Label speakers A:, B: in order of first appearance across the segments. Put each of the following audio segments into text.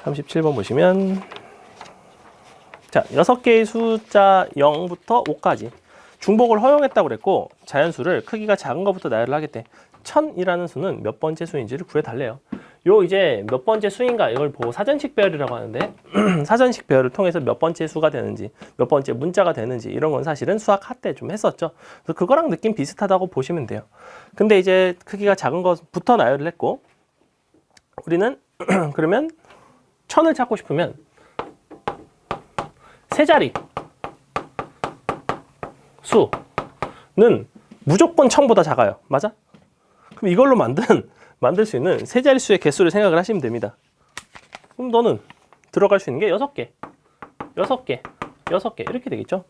A: 37번 보시면 자, 6개의 숫자 0부터 5까지 중복을 허용했다고 그랬고 자연수를 크기가 작은 것부터 나열을 하겠대. 1000이라는 수는 몇 번째 수인지를 구해달래요. 요 이제 몇 번째 수인가 이걸 보고 사전식 배열이라고 하는데 사전식 배열을 통해서 몇 번째 수가 되는지 몇 번째 문자가 되는지 이런 건 사실은 수학 할 때 좀 했었죠. 그래서 그거랑 느낌 비슷하다고 보시면 돼요. 근데 이제 크기가 작은 것부터 나열을 했고 우리는 그러면 1000을 찾고 싶으면 세 자리 수는 무조건 1000보다 작아요. 맞아? 그럼 이걸로 만들 수 있는 세 자릿수의 개수를 생각을 하시면 됩니다. 그럼 너는 들어갈 수 있는 게 6개, 6개, 6개 이렇게 되겠죠?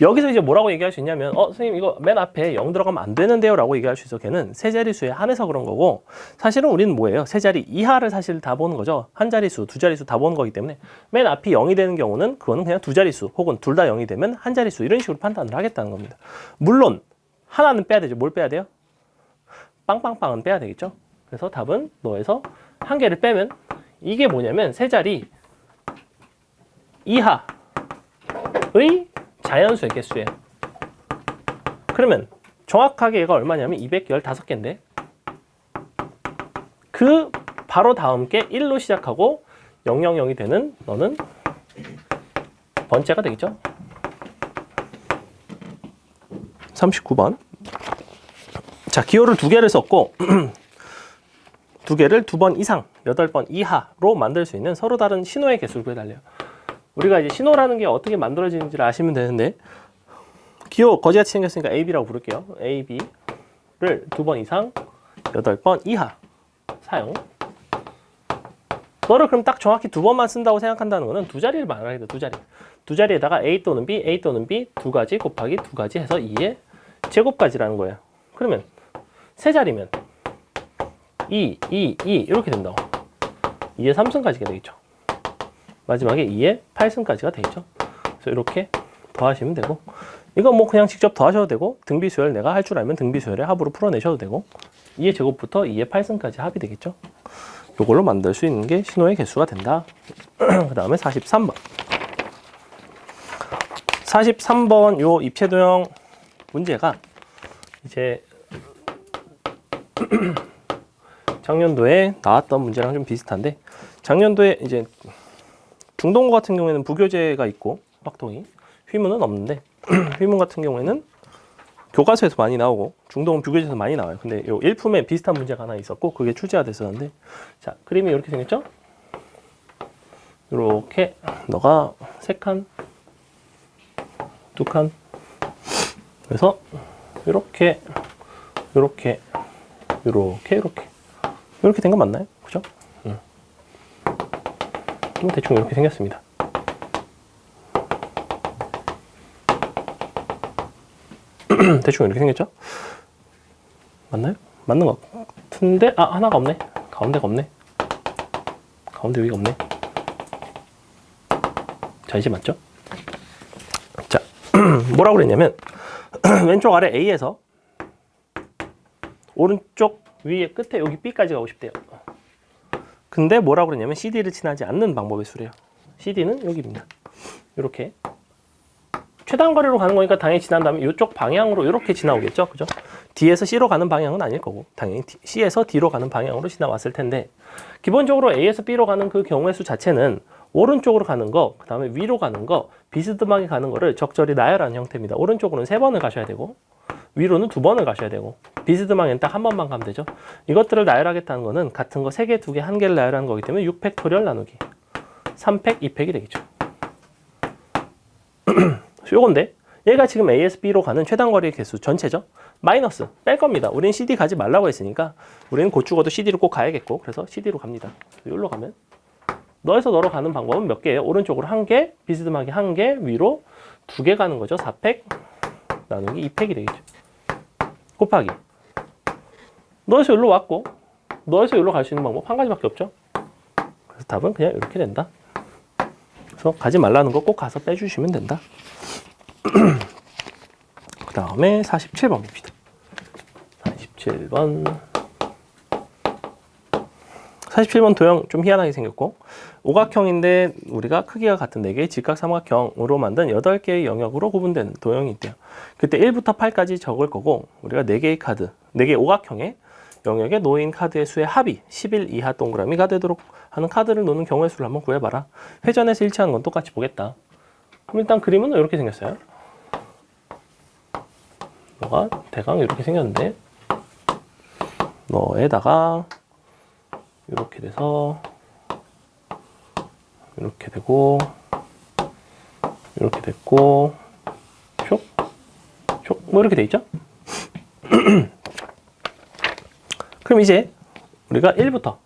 A: 여기서 이제 뭐라고 얘기할 수 있냐면 선생님 이거 맨 앞에 0 들어가면 안 되는데요 라고 얘기할 수 있어. 걔는 세 자릿수에 한해서 그런 거고 사실은 우리는 뭐예요? 세 자리 이하를 사실 다 보는 거죠. 한 자릿수, 두 자릿수 다 보는 거기 때문에 맨 앞이 0이 되는 경우는 그거는 그냥 두 자릿수 혹은 둘 다 0이 되면 한 자릿수 이런 식으로 판단을 하겠다는 겁니다. 물론 하나는 빼야 되죠. 뭘 빼야 돼요? 빵빵빵은 빼야 되겠죠. 그래서 답은 너에서 한 개를 빼면 이게 뭐냐면 세 자리 이하의 자연수의 개수예요. 그러면 정확하게 얘가 얼마냐면 215개인데 그 바로 다음 게 1로 시작하고 000이 되는 너는 번째가 되겠죠. 39번. 자, 기호를 2개를 썼고 2개를 2번 이상, 8번 이하로 만들 수 있는 서로 다른 신호의 개수를 구해달래요. 우리가 이제 신호라는 게 어떻게 만들어지는지를 아시면 되는데 기호 거지같이 생겼으니까 AB라고 부를게요. AB를 2번 이상, 8번 이하 사용. 너를 그럼 딱 정확히 2번만 쓴다고 생각한다는 거는 두 자리를 말하게 돼. 두 자리. 두 자리에다가 A 또는 B, A 또는 B 두 가지 곱하기 두 가지 해서 2의 제곱까지라는 거예요. 그러면 세 자리면 2 이렇게 된다고. 2의 3승까지가 되겠죠. 마지막에 2의 8승까지가 되겠죠. 그래서 이렇게 더하시면 되고 이거 뭐 그냥 직접 더하셔도 되고 등비수열 내가 할 줄 알면 등비수열의 합으로 풀어내셔도 되고 2의 제곱부터 2의 8승까지 합이 되겠죠. 이걸로 만들 수 있는 게 신호의 개수가 된다. 그 다음에 43번. 43번 요 입체도형 문제가 이제 작년도에 나왔던 문제랑 좀 비슷한데 작년도에 이제 중동고 같은 경우에는 부교재가 있고 확통이 휘문은 없는데 휘문 같은 경우에는 교과서에서 많이 나오고 중동은 부교재에서 많이 나와요. 근데 요 일품에 비슷한 문제가 하나 있었고 그게 출제가 됐었는데 자 그림이 이렇게 생겼죠? 이렇게 너가 3칸 2칸 그래서 이렇게 이렇게 된 거 맞나요? 그죠? 대충 이렇게 생겼습니다. 대충 이렇게 생겼죠? 맞나요? 맞는 것 같은데 하나가 없네. 가운데가 없네. 가운데 여기가 없네. 자 이제 맞죠? 자 뭐라고 그랬냐면 왼쪽 아래 A에서 오른쪽 위에 끝에 여기 B까지 가고 싶대요. 근데 뭐라고 그랬냐면 CD를 지나지 않는 방법의 수래요. CD는 여기입니다. 이렇게 최단 거리로 가는 거니까 당연히 지난 다음에 이쪽 방향으로 이렇게 지나오겠죠. 그죠? D에서 C로 가는 방향은 아닐 거고 당연히 C에서 D로 가는 방향으로 지나왔을 텐데 기본적으로 A에서 B로 가는 그 경우의 수 자체는 오른쪽으로 가는 거, 그 다음에 위로 가는 거, 비스듬하게 가는 거를 적절히 나열하는 형태입니다. 오른쪽으로는 3번을 가셔야 되고 위로는 2번을 가셔야 되고 비스듬하게는 딱 한 번만 가면 되죠. 이것들을 나열하겠다는 거는 같은 거 3개, 2개, 1개를 나열하는 거기 때문에 6팩토리얼 나누기 3팩, 2팩이 되겠죠. 요건데 얘가 지금 A에서 B로 가는 최단 거리의 개수 전체죠. 마이너스 뺄 겁니다. 우린 CD 가지 말라고 했으니까 우리는 곧 죽어도 CD로 꼭 가야겠고 그래서 CD로 갑니다. 여기로 가면 너에서 너로 가는 방법은 몇 개예요? 오른쪽으로 1개, 비스듬하게 1개, 위로 2개 가는 거죠. 4팩 나누기 2팩이 되겠죠. 곱하기 너에서 여기로 왔고 너에서 여기로 갈 수 있는 방법 한 가지밖에 없죠. 그래서 답은 그냥 이렇게 된다. 그래서 가지 말라는 거 꼭 가서 빼주시면 된다. 그 다음에 47번 봅시다. 47번 47번 도형 좀 희한하게 생겼고, 오각형인데 우리가 크기가 같은 4개의 직각삼각형으로 만든 8개의 영역으로 구분된 도형이 있대요. 그때 1부터 8까지 적을 거고, 우리가 4개의 카드, 4개의 오각형의 영역에 놓인 카드의 수의 합이 10일 이하 동그라미가 되도록 하는 카드를 놓는 경우의 수를 한번 구해봐라. 회전에서 일치하는 건 똑같이 보겠다. 그럼 일단 그림은 이렇게 생겼어요. 너가 대강 이렇게 생겼는데, 너에다가 이렇게 돼서 이렇게 되고 이렇게 됐고 촉, 촉, 뭐 이렇게 돼 있죠? 그럼 이제 우리가 1부터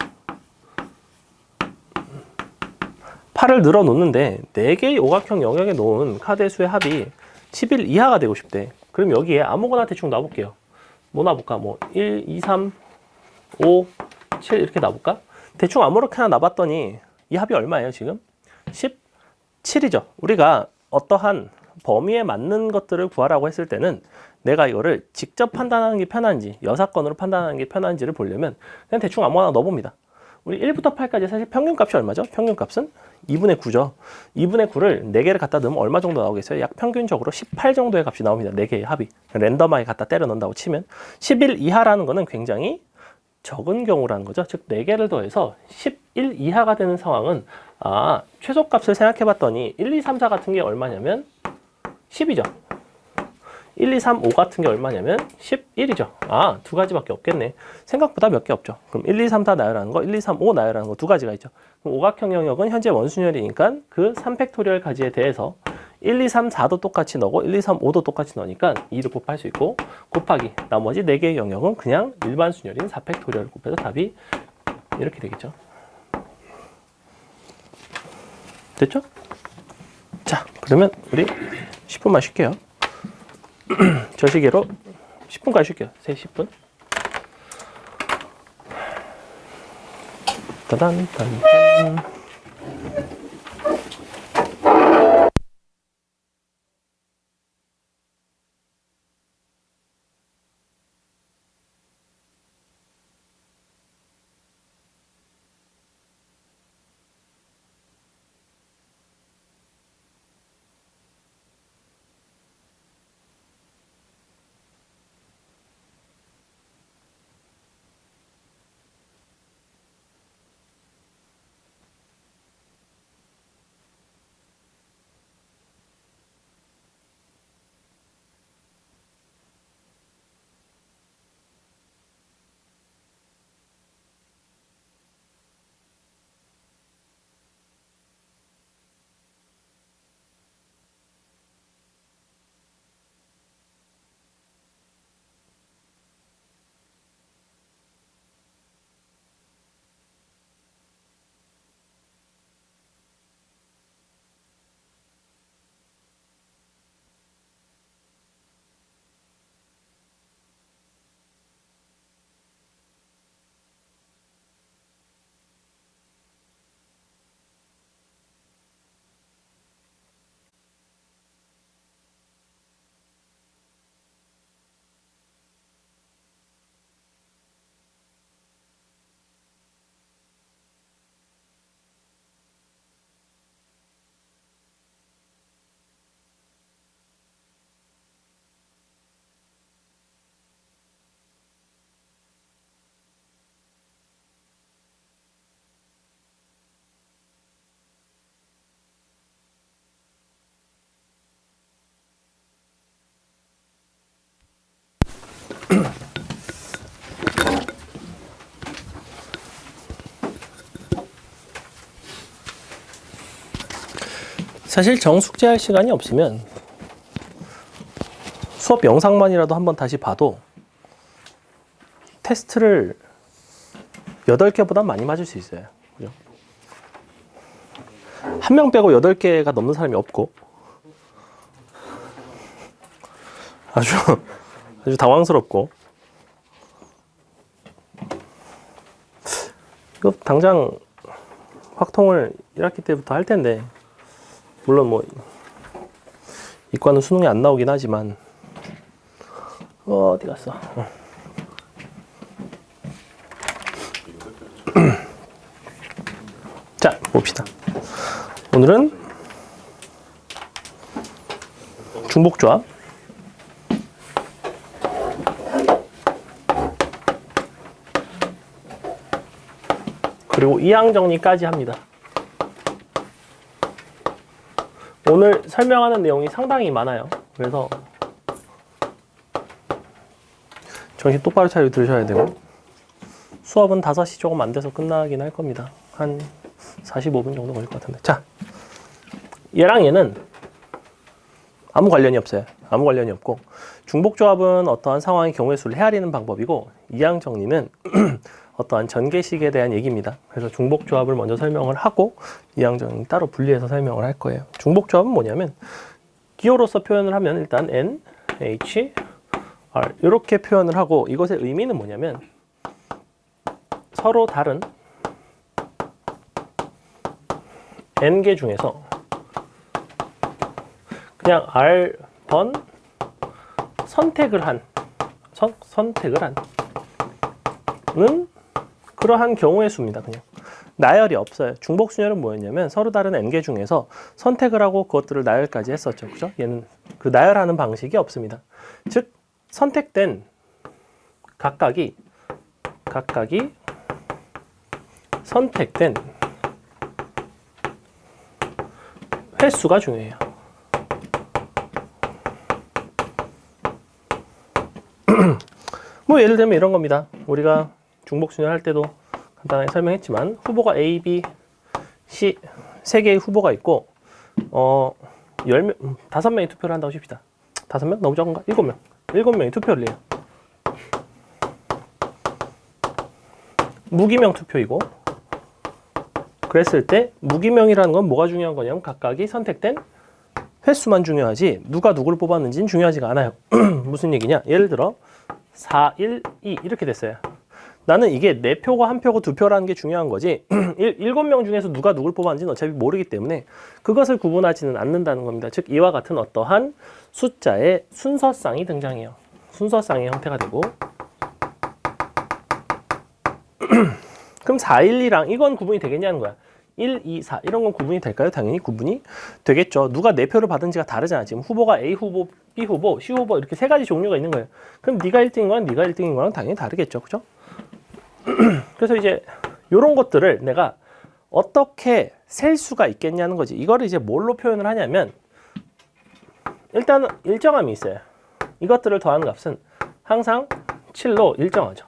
A: 8을 늘어 놓는데 4개의 오각형 영역에 놓은 카드의 수의 합이 10일 이하가 되고 싶대. 그럼 여기에 아무거나 대충 놔볼게요. 뭐 놔볼까? 뭐 1, 2, 3, 5, 7 이렇게 놔볼까? 대충 아무렇게나 놔봤더니 이 합이 얼마예요 지금? 17이죠. 우리가 어떠한 범위에 맞는 것들을 구하라고 했을 때는 내가 이거를 직접 판단하는 게 편한지 여사건으로 판단하는 게 편한지를 보려면 그냥 대충 아무거나 넣어봅니다. 우리 1부터 8까지 사실 평균값이 얼마죠? 평균값은 2분의 9죠. 2분의 9를 4개를 갖다 넣으면 얼마 정도 나오겠어요? 약 평균적으로 18 정도의 값이 나옵니다. 4개의 합이. 랜덤하게 갖다 때려 넣는다고 치면 11 이하라는 거는 굉장히 적은 경우라는 거죠. 즉 4개를 더해서 11 이하가 되는 상황은 최소값을 생각해 봤더니 1, 2, 3, 4 같은 게 얼마냐면 10이죠. 1, 2, 3, 5 같은 게 얼마냐면 11이죠. 두 가지밖에 없겠네. 생각보다 몇 개 없죠. 그럼 1, 2, 3, 4 나열하는 거, 1, 2, 3, 5 나열하는 거 두 가지가 있죠. 그럼 오각형 영역은 현재 원순열이니까 그 3팩토리얼 가지에 대해서 1, 2, 3, 4도 똑같이 넣고 1, 2, 3, 5도 똑같이 넣으니까 2를 곱할 수 있고 곱하기 나머지 4개의 영역은 그냥 일반 순열인 4팩토리얼 곱해서 답이 이렇게 되겠죠. 됐죠? 자, 그러면 우리 10분만 쉴게요. 저 시계로 10분까지 쉴게요. 3시 10분. 따단, 딴. 사실 정숙제할 시간이 없으면 수업 영상만이라도 한번 다시 봐도 테스트를 8개보다 많이 맞을 수 있어요. 그죠? 한 명 빼고 8개가 넘는 사람이 없고 아주 당황스럽고 이거 당장 확통을 1학기 때부터 할 텐데 물론 뭐 이과는 수능이 안 나오긴 하지만 어디 갔어? 봅시다. 오늘은 중복조합 그리고 이항정리까지 합니다. 오늘 설명하는 내용이 상당히 많아요. 그래서 정신 똑바로 차리고 들으셔야 되고, 수업은 5시 조금 안 돼서 끝나긴 할 겁니다. 한 45분 정도 걸릴 것 같은데. 자, 얘랑 얘는 아무 관련이 없어요. 아무 관련이 없고, 중복조합은 어떠한 상황의 경우의 수를 헤아리는 방법이고, 이항정리는 어떠한 전개식에 대한 얘기입니다. 그래서 중복조합을 먼저 설명을 하고 이항정리 따로 분리해서 설명을 할 거예요. 중복조합은 뭐냐면 기호로서 표현을 하면 일단 N, H, R 이렇게 표현을 하고, 이것의 의미는 뭐냐면 서로 다른 N개 중에서 그냥 R번 선택을 한 는 그러한 경우의 수입니다. 그냥 나열이 없어요. 중복순열은 뭐였냐면 서로 다른 n개 중에서 선택을 하고 그것들을 나열까지 했었죠. 그죠? 얘는 그 나열하는 방식이 없습니다. 즉 선택된 각각이 선택된 횟수가 중요해요. 뭐 예를 들면 이런 겁니다. 우리가 중복순열 할 때도 간단하게 설명했지만 후보가 A, B, C 3개의 후보가 있고 5명이 투표를 한다고 칩시다. 5명? 너무 적은가? 7명. 7명이 투표를 해요. 무기명 투표이고, 그랬을 때 무기명이라는 건 뭐가 중요한 거냐면 각각이 선택된 횟수만 중요하지 누가 누구를 뽑았는지는 중요하지가 않아요. 무슨 얘기냐? 예를 들어 4, 1, 2 이렇게 됐어요. 나는 이게 4표고 1표고 2표라는 게 중요한 거지 7명 중에서 누가 누굴 뽑았는지는 어차피 모르기 때문에 그것을 구분하지는 않는다는 겁니다. 즉 이와 같은 어떠한 숫자의 순서쌍이 등장해요. 순서쌍의 형태가 되고 그럼 4, 1, 2랑 이건 구분이 되겠냐는 거야. 1, 2, 4 이런 건 구분이 될까요? 당연히 구분이 되겠죠. 누가 4표를 받은지가 다르잖아. 지금 후보가 A 후보, B 후보, C 후보 이렇게 3가지 종류가 있는 거예요. 그럼 네가 1등인 거랑 네가 1등인 거랑 당연히 다르겠죠. 그죠? 그래서 이제 이런 것들을 내가 어떻게 셀 수가 있겠냐는 거지. 이거를 이제 뭘로 표현을 하냐면 일단은 일정함이 있어요. 이것들을 더하는 값은 항상 7로 일정하죠.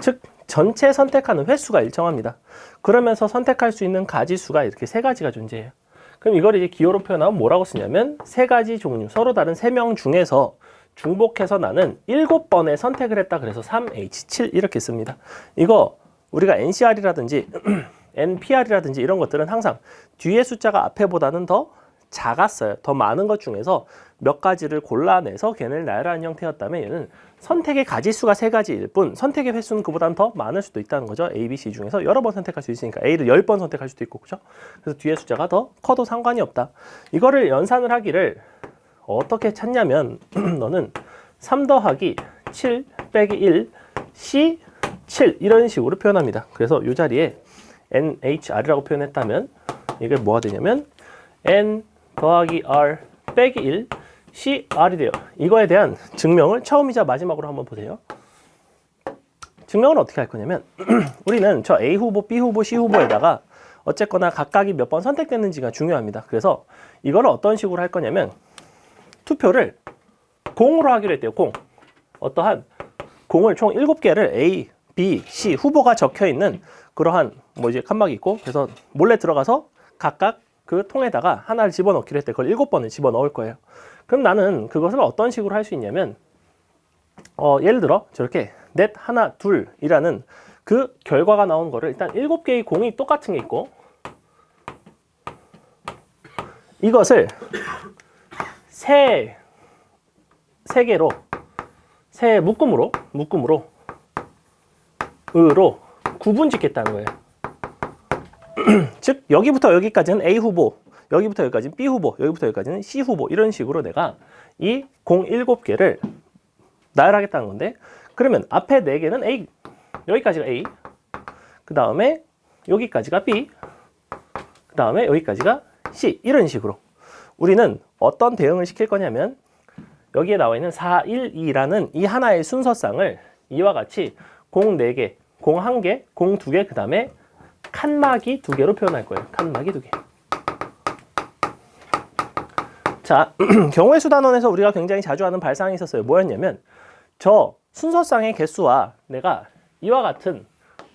A: 즉 전체 선택하는 횟수가 일정합니다. 그러면서 선택할 수 있는 가지수가 이렇게 3가지가 존재해요. 그럼 이걸 이제 기호로 표현하면 뭐라고 쓰냐면 3가지 종류, 서로 다른 3명 중에서 중복해서 나는 7번의 선택을 했다. 그래서 3H7 이렇게 씁니다. 이거 우리가 NCR이라든지 NPR이라든지 이런 것들은 항상 뒤에 숫자가 앞에보다는 더 작았어요. 더 많은 것 중에서 몇 가지를 골라내서 걔네를 나열하는 형태였다면 얘는 선택의 가지수가 3가지일 뿐 선택의 횟수는 그보다는 더 많을 수도 있다는 거죠. A, B, C 중에서 여러 번 선택할 수 있으니까 A를 10번 선택할 수도 있고, 그죠? 그래서 뒤에 숫자가 더 커도 상관이 없다. 이거를 연산을 하기를 어떻게 찾냐면 너는 3 더하기 7 빼기 1 C 7 이런 식으로 표현합니다. 그래서 이 자리에 NHR이라고 표현했다면 이게 뭐가 되냐면 N 더하기 R 빼기 1 CR이 돼요. 이거에 대한 증명을 처음이자 마지막으로 한번 보세요. 증명을 어떻게 할 거냐면 우리는 저 A 후보, B 후보, C 후보에다가 어쨌거나 각각이 몇 번 선택됐는지가 중요합니다. 그래서 이걸 어떤 식으로 할 거냐면 투표를 공으로 하기로 했대요. 공. 어떠한 공을 총 7개를 A, B, C 후보가 적혀있는 그러한 뭐 이제 칸막이 있고 그래서 몰래 들어가서 각각 그 통에다가 하나를 집어넣기로 했대. 그걸 7번을 집어넣을 거예요. 그럼 나는 그것을 어떤 식으로 할 수 있냐면 예를 들어 저렇게 넷, 하나, 둘이라는 그 결과가 나온 거를 일단 7개의 공이 똑같은 게 있고 이것을 세 개로 세 묶음으로 구분 짓겠다는 거예요. 즉 여기부터 여기까지는 A 후보, 여기부터 여기까지는 B 후보, 여기부터 여기까지는 C 후보 이런 식으로 내가 이 공 7개를 나열하겠다는 건데 그러면 앞에 4개는 A, 여기까지가 A, 그 다음에 여기까지가 B, 그 다음에 여기까지가 C. 이런 식으로 우리는 어떤 대응을 시킬 거냐면 여기에 나와 있는 4, 1, 2라는 이 하나의 순서쌍을 이와 같이 공 4개, 공 1개, 공 2개, 그 다음에 칸막이 2개로 표현할 거예요. 칸막이 2개. 자, 경우의 수 단원에서 우리가 굉장히 자주 하는 발상이 있었어요. 뭐였냐면 저 순서쌍의 개수와 내가 이와 같은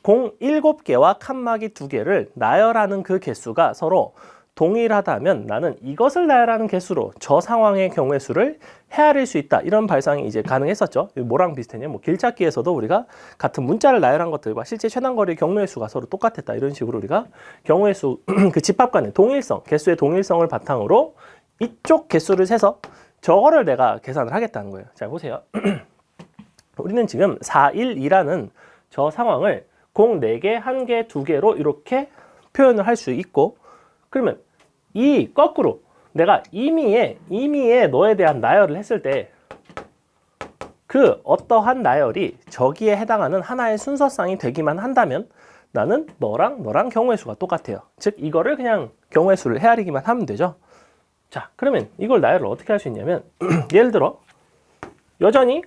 A: 공 7개와 칸막이 2개를 나열하는 그 개수가 서로 동일하다면 나는 이것을 나열하는 개수로 저 상황의 경우의 수를 헤아릴 수 있다. 이런 발상이 이제 가능했었죠. 뭐랑 비슷했냐? 뭐 길찾기에서도 우리가 같은 문자를 나열한 것들과 실제 최단거리 경우의 수가 서로 똑같았다. 이런 식으로 우리가 경우의 수 그 집합 간의 동일성, 개수의 동일성을 바탕으로 이쪽 개수를 세서 저거를 내가 계산을 하겠다는 거예요. 자, 보세요. 우리는 지금 4, 1, 2라는 저 상황을 공 4개, 1개, 2개로 이렇게 표현을 할 수 있고 그러면 이 거꾸로 내가 임의에 너에 대한 나열을 했을 때 그 어떠한 나열이 저기에 해당하는 하나의 순서쌍이 되기만 한다면 나는 너랑 경우의 수가 똑같아요. 즉 이거를 그냥 경우의 수를 헤아리기만 하면 되죠. 자, 그러면 이걸 나열을 어떻게 할 수 있냐면 예를 들어 여전히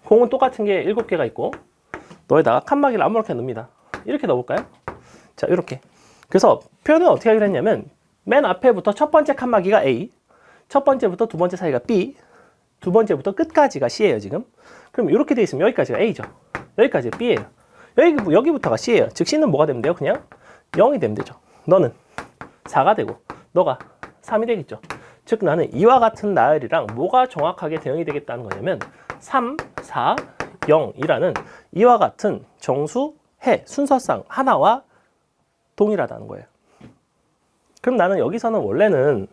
A: 공은 똑같은 게 7개가 있고 너에다가 칸막이를 아무렇게 넣습니다. 이렇게 넣어볼까요? 자, 이렇게. 그래서 표현은 어떻게 하기로 했냐면 맨 앞에부터 첫 번째 칸막이가 A, 첫 번째부터 두 번째 사이가 B, 두 번째부터 끝까지가 C예요, 지금. 그럼 이렇게 돼 있으면 여기까지가 A죠. 여기까지가 B예요. 여기부터가 C예요. 즉 C는 뭐가 되면 돼요? 그냥 0이 되면 되죠. 너는 4가 되고 너가 3이 되겠죠. 즉 나는 이와 같은 나열이랑 뭐가 정확하게 대응이 되겠다는 거냐면 3, 4, 0이라는 이와 같은 정수, 해, 순서쌍 하나와 동일하다는 거예요. 그럼 나는 여기서는 원래는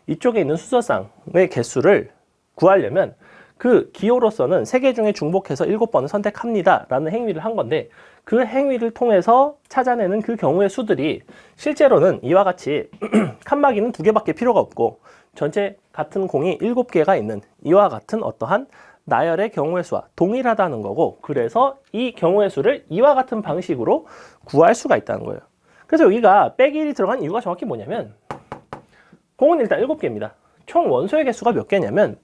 A: 이쪽에 있는 순서쌍의 개수를 구하려면 그 기호로서는 3개 중에 중복해서 7번을 선택합니다 라는 행위를 한 건데 그 행위를 통해서 찾아내는 그 경우의 수들이 실제로는 이와 같이 칸막이는 2개밖에 필요가 없고 전체 같은 공이 7개가 있는 이와 같은 어떠한 나열의 경우의 수와 동일하다는 거고 그래서 이 경우의 수를 이와 같은 방식으로 구할 수가 있다는 거예요. 그래서 여기가 빼기 1이 들어간 이유가 정확히 뭐냐면 공은 일단 7개입니다. 총 원소의 개수가 몇 개냐면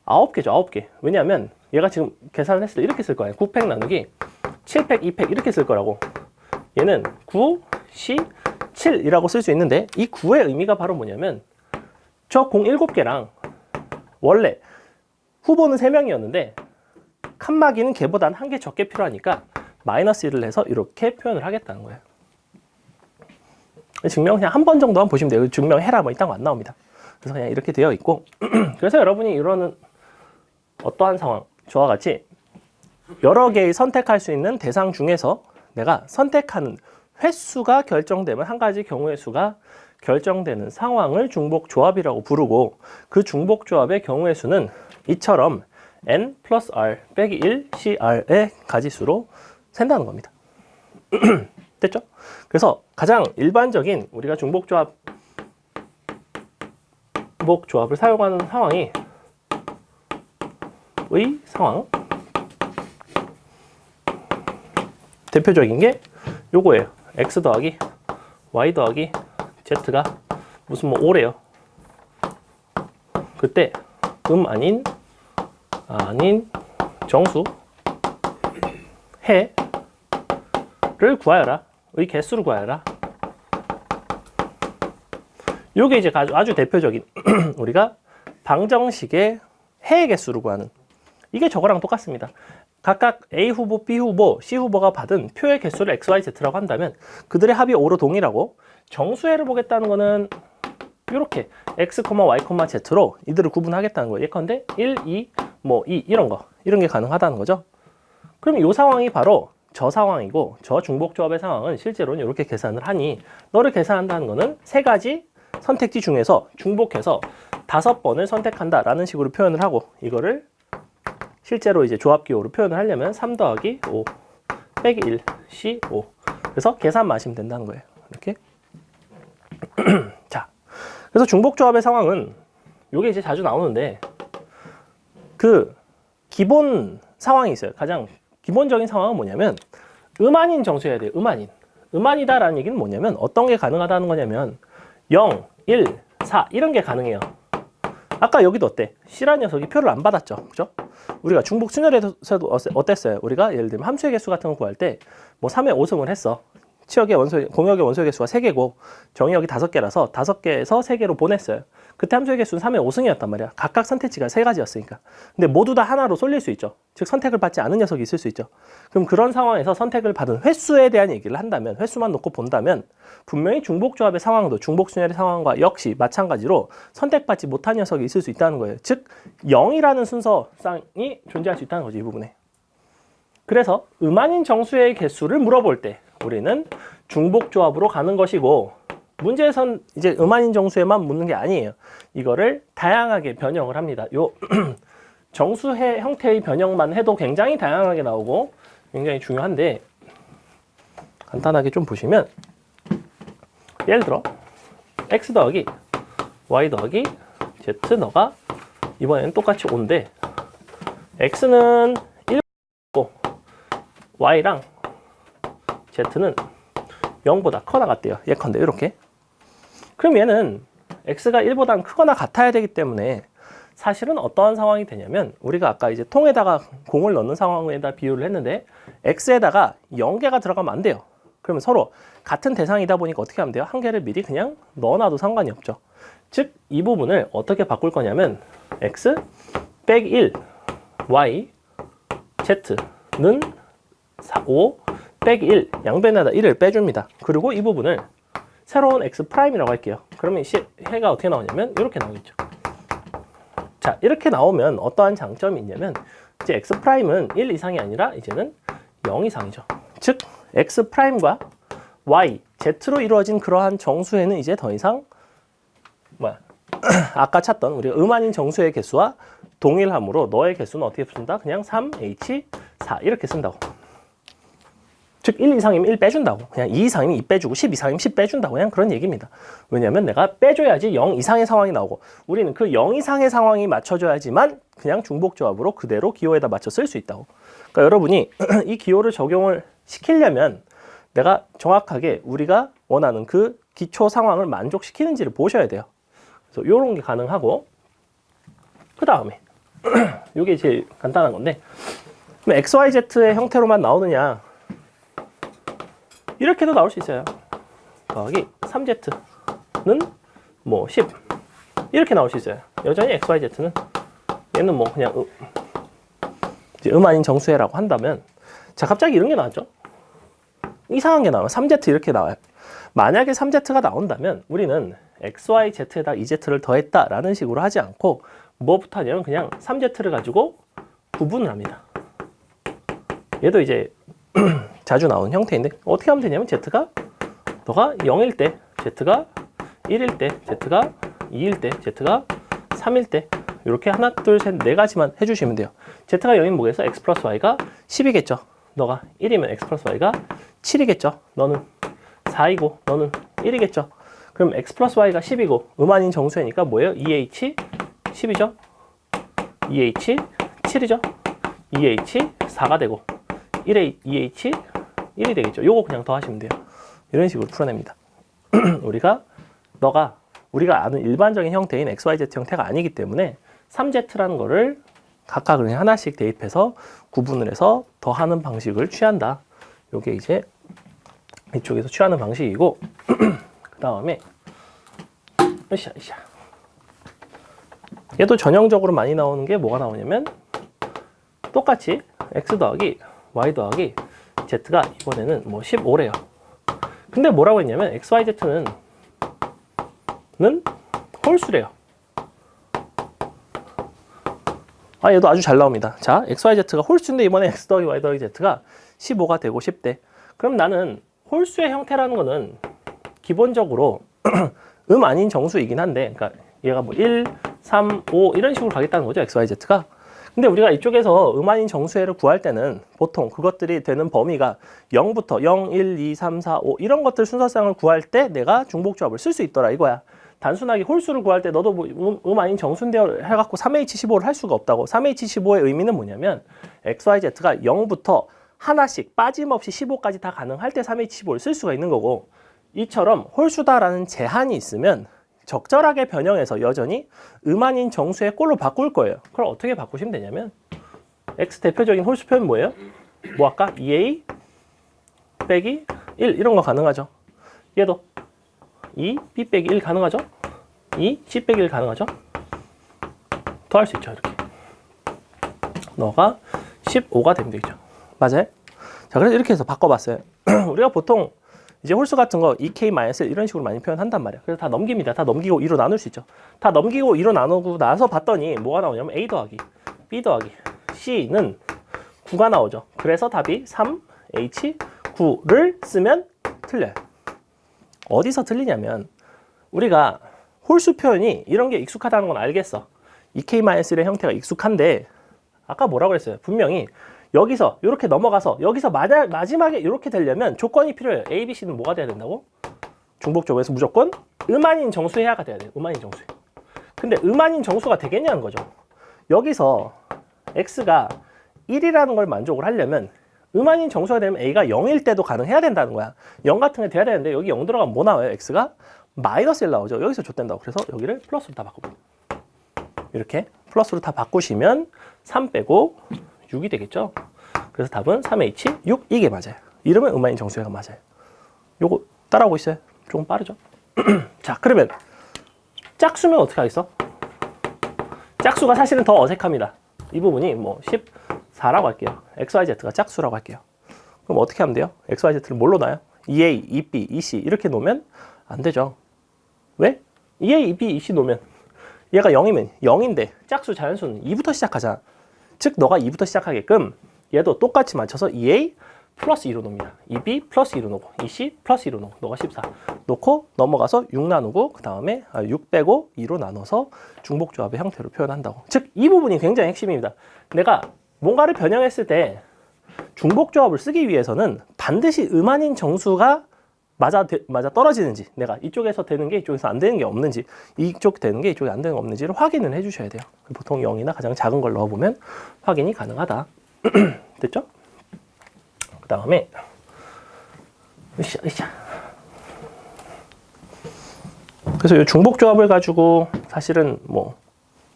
A: 9개죠. 9개. 왜냐하면 얘가 지금 계산을 했을 때 이렇게 쓸 거예요. 9팩 나누기 7팩, 2팩 이렇게 쓸 거라고. 얘는 9, 10, 7이라고 쓸 수 있는데 이 9의 의미가 바로 뭐냐면 저 공 7개랑 원래 후보는 3명이었는데 칸막이는 걔보다는 1개 적게 필요하니까 마이너스 1을 해서 이렇게 표현을 하겠다는 거예요. 증명 그냥 한 번 정도만 보시면 돼요. 증명해라 뭐 이딴 거 안 나옵니다. 그래서 그냥 이렇게 되어 있고 그래서 여러분이 이러는 어떠한 상황 저와 같이 여러 개의 선택할 수 있는 대상 중에서 내가 선택하는 횟수가 결정되면 한 가지 경우의 수가 결정되는 상황을 중복조합이라고 부르고 그 중복조합의 경우의 수는 이처럼 n 플러스 r 빼기 1 cr의 가지수로 센다는 겁니다. 됐죠? 그래서 가장 일반적인 우리가 중복조합을 사용하는 상황이 상황 대표적인 게 요거예요. x 더하기 y 더하기 z가 무슨 뭐 5래요. 그때 아닌 정수 해를 구하여라. 의 개수를 구하여라. 요게 이제 아주 대표적인 우리가 방정식의 해의 개수를 구하는 이게 저거랑 똑같습니다. 각각 A 후보, B 후보, C 후보가 받은 표의 개수를 X, Y, Z라고 한다면 그들의 합이 5로 동일하고 정수해를 보겠다는 거는 이렇게 X, Y, Z로 이들을 구분하겠다는 거예요. 예컨대 1, 2, 뭐 2 이런 게 가능하다는 거죠. 그럼 이 상황이 바로 저 상황이고 저 중복조합의 상황은 실제로는 이렇게 계산을 하니 너를 계산한다는 거는 3가지 선택지 중에서 중복해서 5번을 선택한다 라는 식으로 표현을 하고 이거를 실제로 이제 조합기호로 표현을 하려면 3 더하기 5 빼기 1 C5 그래서 계산만 하시면 된다는 거예요. 이렇게 자, 그래서 중복조합의 상황은 이게 이제 자주 나오는데 그 기본 상황이 있어요. 가장 기본적인 상황은 뭐냐면 음아닌 정수여야 돼요. 음안이다라는 얘기는 뭐냐면 어떤 게 가능하다는 거냐면 0, 1, 4 이런 게 가능해요. 아까 여기도 어때? C라는 녀석이 표를 안 받았죠. 그죠? 우리가 중복 순열에서도 어땠어요? 우리가 예를 들면 함수의 개수 같은 거 구할 때 뭐 3의 5승을 했어. 치역의 원소, 공역의 원소의 개수가 3개고 정의역이 5개라서 5개에서 3개로 보냈어요. 그때 함수의 개수는 3의 5승이었단 말이야. 각각 선택지가 3가지였으니까. 근데 모두 다 하나로 쏠릴 수 있죠. 즉 선택을 받지 않은 녀석이 있을 수 있죠. 그럼 그런 상황에서 선택을 받은 횟수에 대한 얘기를 한다면, 횟수만 놓고 본다면 분명히 중복조합의 상황도 중복순열의 상황과 역시 마찬가지로 선택받지 못한 녀석이 있을 수 있다는 거예요. 즉 0이라는 순서쌍이 존재할 수 있다는 거죠. 이 부분에. 그래서 음안인 정수의 개수를 물어볼 때 우리는 중복조합으로 가는 것이고, 문제에선 이제 음안인 정수에만 묻는 게 아니에요. 이거를 다양하게 변형을 합니다. 요 정수의 형태의 변형만 해도 굉장히 다양하게 나오고 굉장히 중요한데, 간단하게 좀 보시면 예를 들어 x 더하기 y 더하기 z 너가 이번에는 똑같이 5인데 x는 1고 y랑 z는 0보다 커나 같대요. 예컨대 이렇게. 그럼 얘는 x가 1보다 크거나 같아야 되기 때문에 사실은 어떠한 상황이 되냐면, 우리가 아까 이제 통에다가 공을 넣는 상황에다 비유를 했는데 x에다가 0개가 들어가면 안 돼요. 그러면 서로 같은 대상이다 보니까 어떻게 하면 돼요? 한 개를 미리 그냥 넣어놔도 상관이 없죠. 즉 이 부분을 어떻게 바꿀 거냐면 x 빼기 1 y z는 5 빼기 1 양변에다 1을 빼줍니다. 그리고 이 부분을 새로운 x 프라임이라고 할게요. 그러면 해가 어떻게 나오냐면 이렇게 나오겠죠. 자, 이렇게 나오면 어떠한 장점이 있냐면 이제 x 프라임은 1 이상이 아니라 이제는 0 이상이죠. 즉 x 프라임과 y, z로 이루어진 그러한 정수에는 이제 더 이상 아까 찾던 우리가 음안인 정수의 개수와 동일하므로 너의 개수는 어떻게 쓴다? 그냥 3h4 이렇게 쓴다고. 즉 1 이상이면 1 빼준다고. 그냥 2 이상이면 2 빼주고 10 이상이면 10 빼준다고. 그냥 그런 얘기입니다. 왜냐하면 내가 빼줘야지 0 이상의 상황이 나오고, 우리는 그 0 이상의 상황이 맞춰줘야지만 그냥 중복조합으로 그대로 기호에다 맞춰 쓸 수 있다고. 그러니까 여러분이 이 기호를 적용을 시키려면 내가 정확하게 우리가 원하는 그 기초 상황을 만족시키는지를 보셔야 돼요. 그래서 이런 게 가능하고, 그 다음에 이게 제일 간단한 건데, 그럼 XYZ의 형태로만 나오느냐? 이렇게도 나올 수 있어요. 더하기 3Z는 뭐 10 이렇게 나올 수 있어요. 여전히 XYZ는 얘는 뭐 그냥 이제 음안인 정수해라고 한다면, 자 갑자기 이런 게 나왔죠. 이상한 게 나와요. 3Z 이렇게 나와요. 만약에 3Z가 나온다면 우리는 XYZ에다 2Z를 더했다라는 식으로 하지 않고 뭐부터 하냐면 그냥 3Z를 가지고 구분을 합니다. 얘도 이제 자주 나오는 형태인데 어떻게 하면 되냐면 Z가 너가 0일 때, Z가 1일 때, Z가 2일 때, Z가 3일 때 이렇게 하나, 둘, 셋, 네 가지만 해주시면 돼요. Z가 0이면 뭐겠어? X 플러스 Y가 10이겠죠. 너가 1이면 X 플러스 Y가 7이겠죠. 너는 4이고 너는 1이겠죠. 그럼 X 플러스 Y가 10이고 음안인 정수니까 뭐예요? 2H 10이죠. 2H 7이죠. 2H 4가 되고 2H 1이 되겠죠. 요거 그냥 더 하시면 돼요. 이런 식으로 풀어냅니다. 우리가 아는 일반적인 형태인 XYZ 형태가 아니기 때문에 3Z라는 거를 각각 그냥 하나씩 대입해서 구분을 해서 더하는 방식을 취한다. 요게 이제 이쪽에서 취하는 방식이고, 그 다음에 얘도 전형적으로 많이 나오는 게 뭐가 나오냐면 똑같이 x 더하기 y 더하기 z가 이번에는 뭐 15래요. 근데 뭐라고 했냐면 XYZ는 홀수래요. 얘도 아주 잘 나옵니다. 자, XYZ가 홀수인데 이번에 x 더하기 y 더하기 z가 15가 되고 10대. 그럼 나는 홀수의 형태라는 거는 기본적으로 아닌 정수이긴 한데, 그러니까 얘가 뭐 1, 3, 5 이런 식으로 가겠다는 거죠, XYZ가. 근데 우리가 이쪽에서 아닌 정수해를 구할 때는 보통 그것들이 되는 범위가 0부터 0, 1, 2, 3, 4, 5 이런 것들 순서쌍을 구할 때 내가 중복조합을 쓸 수 있더라 이거야. 단순하게 홀수를 구할 때 너도 뭐 아닌 정수인데 해갖고 3H15를 할 수가 없다고. 3H15의 의미는 뭐냐면 XYZ가 0부터 하나씩 빠짐없이 15까지 다 가능할 때 3H15를 쓸 수가 있는 거고, 이처럼 홀수다라는 제한이 있으면 적절하게 변형해서 여전히 음한인 정수의 꼴로 바꿀 거예요. 그걸 어떻게 바꾸시면 되냐면 X 대표적인 홀수 표현 뭐예요? 뭐 할까? 2A 빼기 1 이런 거 가능하죠. 얘도 2B 빼기 1 가능하죠. 2C 빼기 1 가능하죠. 더 할 수 있죠. 이렇게 너가 15가 되면 되겠죠. 맞아요? 자, 그래서 이렇게 해서 바꿔봤어요. 우리가 보통 이제 홀수 같은 거 2K-1 이런 식으로 많이 표현한단 말이야. 그래서 다 넘깁니다. 다 넘기고 2로 나눌 수 있죠. 다 넘기고 2로 나누고 나서 봤더니 뭐가 나오냐면 A 더하기 B 더하기 C는 9가 나오죠. 그래서 답이 3H9를 쓰면 틀려요. 어디서 틀리냐면 우리가 홀수 표현이 이런 게 익숙하다는 건 알겠어. 2K-1의 형태가 익숙한데 아까 뭐라고 그랬어요? 분명히 여기서 이렇게 넘어가서 여기서 마지막에 이렇게 되려면 조건이 필요해요. A, B, C는 뭐가 돼야 된다고? 중복조합에서 무조건 음한인 정수해야가 돼야 돼요. 음한인 정수. 근데 음한인 정수가 되겠냐는 거죠. 여기서 X가 1이라는 걸 만족을 하려면 음한인 정수가 되면 A가 0일 때도 가능해야 된다는 거야. 0 같은 게 돼야 되는데 여기 0 들어가면 뭐 나와요? X가 마이너스 1 나오죠. 여기서 좆된다고. 그래서 여기를 플러스로 다 바꿔버려. 이렇게 플러스로 다 바꾸시면 3 빼고 6이 되겠죠. 그래서 답은 3H6 이게 맞아요. 이러면 음한인 정수해가 맞아요. 요거 따라오고 있어요. 조금 빠르죠. 자, 그러면 짝수면 어떻게 하겠어? 짝수가 사실은 더 어색합니다. 이 부분이 뭐 14라고 할게요. XYZ가 짝수라고 할게요. 그럼 어떻게 하면 돼요? XYZ를 뭘로 놔요? 2A, 2B, 2C 이렇게 놓으면 안 되죠. 왜? 2A, 2B, 2C 놓으면 얘가 0이면 0인데 짝수 자연수는 2부터 시작하잖아. 즉 너가 2부터 시작하게끔 얘도 똑같이 맞춰서 2A 플러스 2로 놓습니다. 2B 플러스 2로 놓고 2C 플러스 2로 놓고 너가 14 놓고 넘어가서 6 나누고 그 다음에 6 빼고 2로 나눠서 중복조합의 형태로 표현한다고. 즉 이 부분이 굉장히 핵심입니다. 내가 뭔가를 변형했을 때 중복조합을 쓰기 위해서는 반드시 음한인 정수가 맞아 떨어지는지, 내가 이쪽에서 되는 게 이쪽에서 안 되는 게 없는지, 이쪽 되는 게 이쪽에 안 되는 게 없는지를 확인을 해주셔야 돼요. 보통 0이나 가장 작은 걸 넣어보면 확인이 가능하다. 됐죠? 그 다음에 그래서 이 중복조합을 가지고 사실은 뭐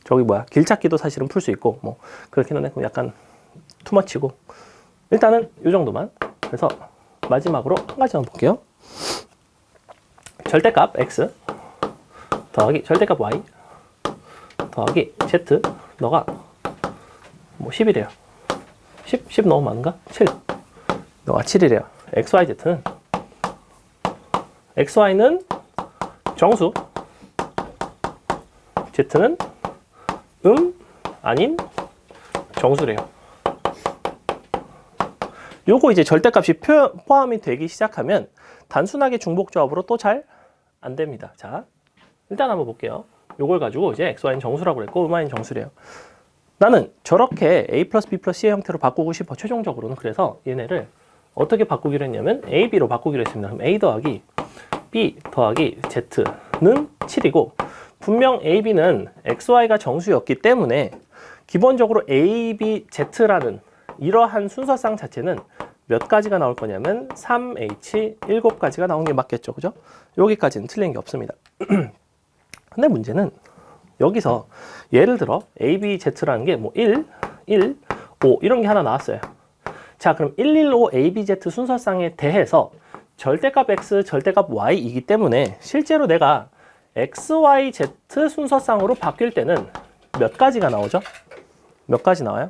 A: 저기 뭐야 길찾기도 사실은 풀 수 있고 뭐 그렇기는 해 약간 투머치고 일단은 이 정도만. 그래서 마지막으로 한 가지만 볼게요. 절대값 x 더하기 절대값 y 더하기 z 너가 뭐 10이래요. 10 너무 많은가? 7 너가 7이래요. xyz는 xy는 정수 z는 아닌 정수래요. 요거 이제 절대값이 포함이 되기 시작하면 단순하게 중복조합으로 또 잘 안 됩니다. 자, 일단 한번 볼게요. 요걸 가지고 이제 xy는 정수라고 그랬고 음화인 정수래요. 나는 저렇게 a 플러스 b 플러스 c의 형태로 바꾸고 싶어. 최종적으로는. 그래서 얘네를 어떻게 바꾸기로 했냐면 a, b로 바꾸기로 했습니다. 그럼 a 더하기 b 더하기 z는 7이고 분명 a, b는 xy가 정수였기 때문에 기본적으로 a, b, z라는 이러한 순서상 자체는 몇 가지가 나올 거냐면 3H 7가지가 나오는 게 맞겠죠. 그죠? 여기까지는 틀린 게 없습니다. 근데 문제는 여기서 예를 들어 A, B, Z라는 게 뭐 1, 1, 5 이런 게 하나 나왔어요. 자, 그럼 1, 1, 5, A, B, Z 순서상에 대해서 절대값 X, 절대값 Y이기 때문에 실제로 내가 X, Y, Z 순서상으로 바뀔 때는 몇 가지가 나오죠? 몇 가지 나와요?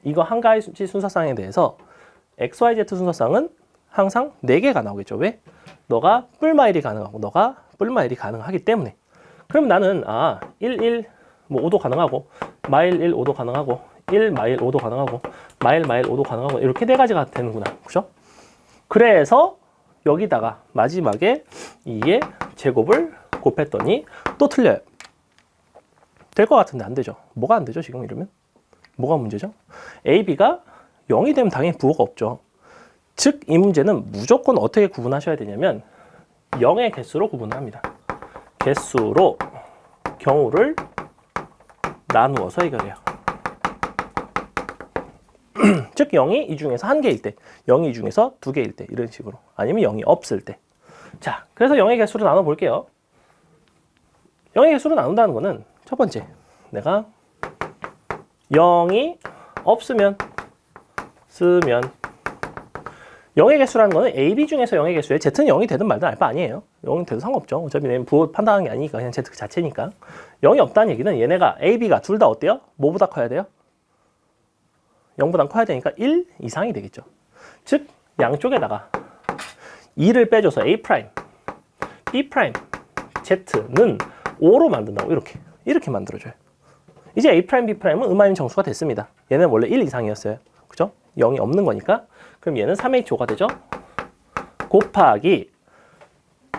A: 이거 한 가지 순서상에 대해서 XYZ 순서상은 항상 4개가 나오겠죠. 왜? 너가 뿔마일이 가능하고 너가 뿔마일이 가능하기 때문에. 그럼 나는 1, 1, 뭐 5도 가능하고 마일 1, 5도 가능하고 1, 마일 5도 가능하고 마일 5도 가능하고 이렇게 4가지가 되는구나. 그죠? 그래서 여기다가 마지막에 2의 제곱을 곱했더니 또 틀려요. 될 것 같은데 안 되죠. 뭐가 안 되죠? 지금 이러면? 뭐가 문제죠? A, B가 0이 되면 당연히 부호가 없죠. 즉, 이 문제는 무조건 어떻게 구분하셔야 되냐면 0의 개수로 구분합니다. 개수로 경우를 나누어서 해결해요. 즉 0이 이 중에서 한 개일 때, 0이 이 중에서 두 개일 때 이런 식으로. 아니면 0이 없을 때. 자, 그래서 0의 개수로 나눠 볼게요. 0의 개수로 나눈다는 거는 첫 번째, 내가 0이 없으면 쓰면 0의 개수라는 거는 A, B 중에서 0의 개수에 Z는 0이 되든 말든 알 바 아니에요. 0이 돼도 상관없죠. 어차피 내가 부호 판단하는 게 아니니까 그냥 Z 그 자체니까. 0이 없다는 얘기는 얘네가 A, B가 둘 다 어때요? 뭐보다 커야 돼요? 0보다 커야 되니까 1 이상이 되겠죠. 즉 양쪽에다가 2를 빼줘서 A', B', Z는 5로 만든다고 이렇게 만들어줘요. 이제 A', B'은 음아임 정수가 됐습니다. 얘는 원래 1 이상이었어요. 그죠? 0이 없는 거니까. 그럼 얘는 3H5가 되죠? 곱하기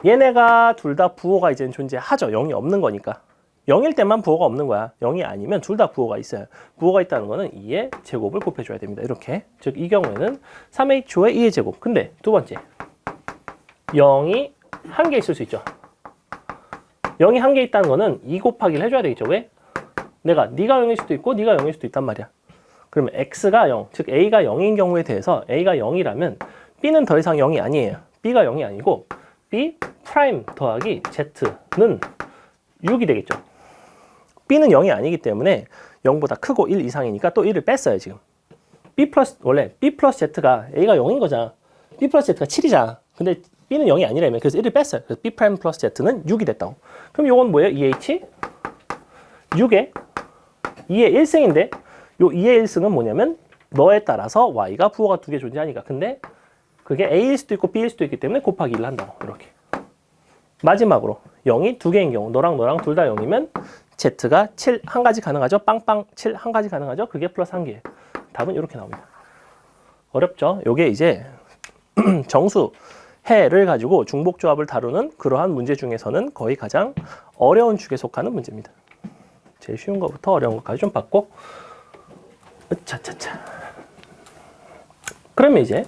A: 얘네가 둘 다 부호가 이제는 존재하죠. 0이 없는 거니까. 0일 때만 부호가 없는 거야. 0이 아니면 둘 다 부호가 있어요. 부호가 있다는 거는 2의 제곱을 곱해줘야 됩니다. 이렇게. 즉 이 경우에는 3H5의 2의 제곱. 근데 두 번째 0이 한 개 있을 수 있죠. 0이 한 개 있다는 거는 2 곱하기를 해줘야 되겠죠. 왜? 네가 0일 수도 있고 네가 0일 수도 있단 말이야. 그러면 x가 0, 즉 a가 0인 경우에 대해서 a가 0이라면 b는 더 이상 0이 아니에요. b가 0이 아니고 b 프라임 더하기 z는 6이 되겠죠. b는 0이 아니기 때문에 0보다 크고 1 이상이니까 또 1을 뺐어요. 지금 원래 b 플러스 z가 a가 0인 거잖아. b 플러스 z가 7이잖아. 근데 b는 0이 아니라면 그래서 1을 뺐어요. 그래서 b 프라임 플러스 z는 6이 됐다고. 그럼 요건 뭐예요? 2h 6에 2의 1승인데 요 2의 1승은 뭐냐면 너에 따라서 y가 부호가 두 개 존재하니까. 근데 그게 a일 수도 있고 b일 수도 있기 때문에 곱하기 1을 한다고. 이렇게. 마지막으로 0이 두 개인 경우 너랑 둘 다 0이면 z가 7 한 가지 가능하죠? 빵빵 7 한 가지 가능하죠? 그게 플러스 한 개. 답은 이렇게 나옵니다. 어렵죠? 요게 이제 정수 해를 가지고 중복조합을 다루는 그러한 문제 중에서는 거의 가장 어려운 축에 속하는 문제입니다. 제일 쉬운 것부터 어려운 것까지 좀 봤고, 차차차. 그러면 이제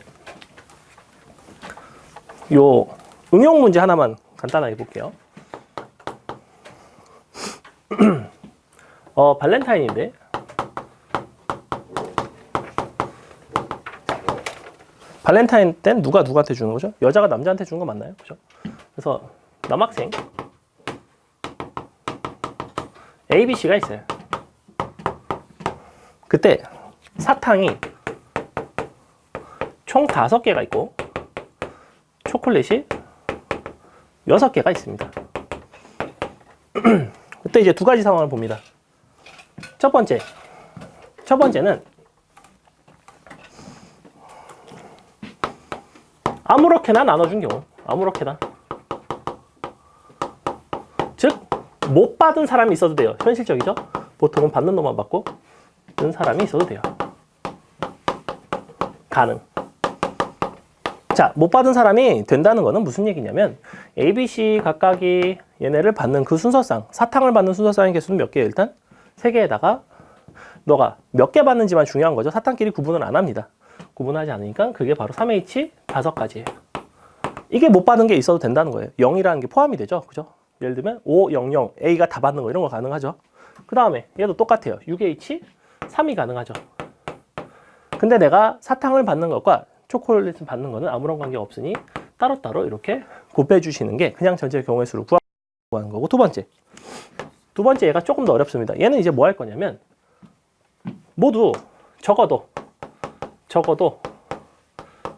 A: 요 응용 문제 하나만 간단하게 볼게요. 발렌타인인데 발렌타인 땐 누가 누구한테 주는 거죠? 여자가 남자한테 주는 거 맞나요? 그죠? 그래서 남학생 A, B, C가 있어요. 그때 사탕이 총 5개가 있고 초콜릿이 6개가 있습니다. 그때 이제 두 가지 상황을 봅니다. 첫 번째는 아무렇게나 나눠준 경우, 아무렇게나. 즉, 못 받은 사람이 있어도 돼요. 현실적이죠? 보통은 받는 놈만 받고, 든 사람이 있어도 돼요. 가능. 자, 못 받은 사람이 된다는 거는 무슨 얘기냐면, A, B, C 각각이 얘네를 받는 그 순서상, 사탕을 받는 순서상의 개수는 몇 개예요? 일단 3개에다가 너가 몇 개 받는지만 중요한 거죠. 사탕끼리 구분을 안 합니다. 구분하지 않으니까 그게 바로 3H 5가지예요. 이게 못 받은 게 있어도 된다는 거예요. 0이라는 게 포함이 되죠. 그죠? 예를 들면 5, 0, 0, A가 다 받는 거 이런 거 가능하죠. 그 다음에 얘도 똑같아요. 6H 3이 가능하죠. 근데 내가 사탕을 받는 것과 초콜릿을 받는 거는 아무런 관계가 없으니 따로따로 이렇게 곱해 주시는 게 그냥 전체 경우의 수를 구하는 거고. 두 번째 얘가 조금 더 어렵습니다. 얘는 이제 뭐 할 거냐면 모두 적어도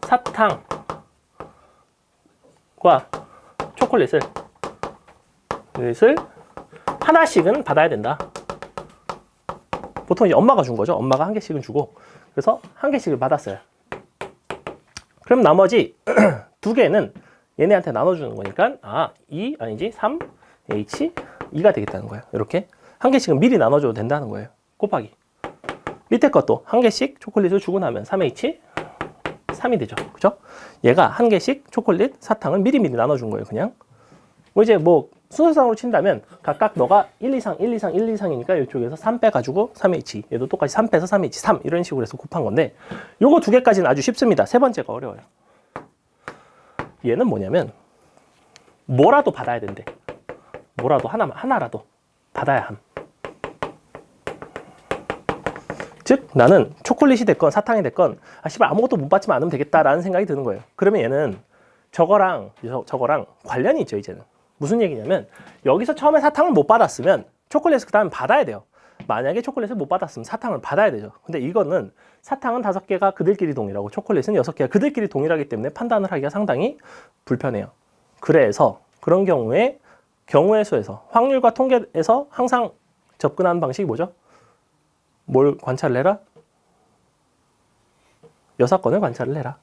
A: 사탕과 초콜릿을 하나씩은 받아야 된다. 보통 이제 엄마가 준 거죠. 엄마가 한 개씩은 주고 그래서 한 개씩을 받았어요. 그럼 나머지 2개는 얘네한테 나눠주는 거니까 3H 2가 되겠다는 거예요. 이렇게 한 개씩은 미리 나눠줘도 된다는 거예요. 곱하기 밑에 것도 한 개씩 초콜릿을 주고 나면 3H 3이 되죠. 그죠? 얘가 한 개씩 초콜릿, 사탕을 미리미리 나눠준 거예요. 그냥 이제 뭐 순서상으로 친다면 각각 너가 1, 2상, 1, 2상, 1, 2상이니까 이쪽에서 3 빼가지고 3H 얘도 똑같이 3 빼서 3H 3 이런 식으로 해서 곱한 건데 요거 2개까지는 아주 쉽습니다. 세 번째가 어려워요. 얘는 뭐냐면 뭐라도 받아야 된대. 뭐라도 하나라도 받아야 함. 즉 나는 초콜릿이 됐건 사탕이 됐건 씨발 아무것도 못 받지만 않으면 되겠다라는 생각이 드는 거예요. 그러면 얘는 저거랑 관련이 있죠. 이제는 무슨 얘기냐면 여기서 처음에 사탕을 못 받았으면 초콜릿을 그 다음에 받아야 돼요. 만약에 초콜릿을 못 받았으면 사탕을 받아야 되죠. 근데 이거는 사탕은 5개가 그들끼리 동일하고 초콜릿은 6개가 그들끼리 동일하기 때문에 판단을 하기가 상당히 불편해요. 그래서 그런 경우의 수에서 확률과 통계에서 항상 접근하는 방식이 뭐죠? 뭘 관찰을 해라? 여사건을 관찰을 해라.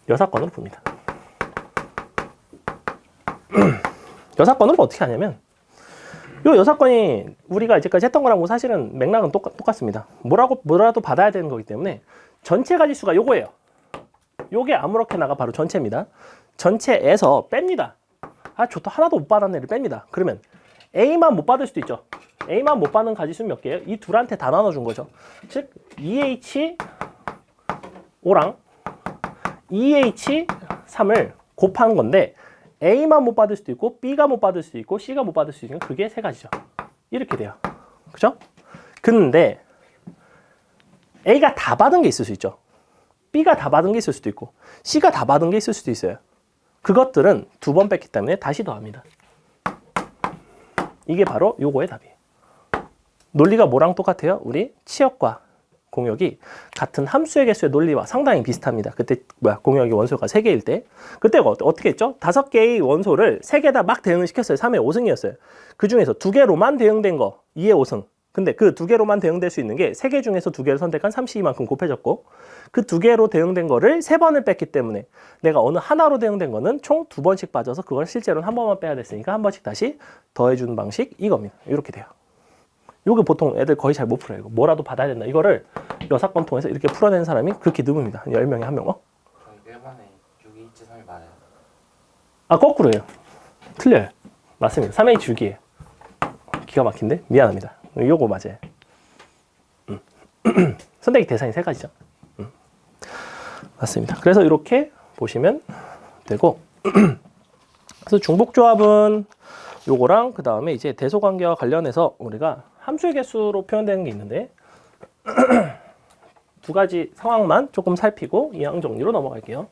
A: 여사건으로 봅니다. 여사건으로 어떻게 하냐면 이 여사건이 우리가 이제까지 했던 거랑 뭐 사실은 맥락은 똑같습니다. 뭐라도 받아야 되는 거기 때문에 전체 가지수가 요거예요. 요게 아무렇게나가 바로 전체입니다. 전체에서 뺍니다. 좋다. 하나도 못 받았네를 뺍니다. 그러면 A만 못 받을 수도 있죠. A만 못 받는 가지수는 몇 개예요? 이 둘한테 다 나눠준 거죠. 즉 EH5랑 EH3을 곱하는 건데 A만 못 받을 수도 있고 B가 못 받을 수도 있고 C가 못 받을 수도 있는 그게 세 가지죠. 이렇게 돼요. 그죠? 근데 A가 다 받은 게 있을 수 있죠. B가 다 받은 게 있을 수도 있고 C가 다 받은 게 있을 수도 있어요. 그것들은 2번 뺐기 때문에 다시 더합니다. 이게 바로 요거의 답이에요. 논리가 뭐랑 똑같아요? 우리 치역과 공역이 같은 함수의 개수의 논리와 상당히 비슷합니다. 그때 공역이 원소가 3개일 때 그때 어떻게 했죠? 5개의 원소를 3개 다 막 대응을 시켰어요. 3의 5승이었어요. 그 중에서 2개로만 대응된 거 2의 5승. 근데 그 2개로만 대응될 수 있는 게 3개 중에서 2개를 선택한 32만큼 곱해졌고 그 2개로 대응된 거를 3번을 뺐기 때문에 내가 어느 하나로 대응된 거는 총 2번씩 빠져서 그걸 실제로는 한 번만 빼야 됐으니까 한 번씩 다시 더해주는 방식 이겁니다. 이렇게 돼요. 요게 보통 애들 거의 잘 못 풀어요. 이거 뭐라도 받아야 된다. 이거를 여사건 통해서 이렇게 풀어내는 사람이 그렇게 드뭅니다. 10명에 1명.
B: 저희 1번에 6이 2, 3이 맞아요.
A: 거꾸로예요. 틀려요. 맞습니다. 3H 6이에요. 기가 막힌데? 미안합니다. 요거 맞아요. 선택의 대상이 3가지죠. 맞습니다. 그래서 이렇게 보시면 되고 그래서 중복조합은 요거랑 그 다음에 이제 대소관계와 관련해서 우리가 함수의 개수로 표현되는 게 있는데 2가지 상황만 조금 살피고 이항 정리로 넘어갈게요.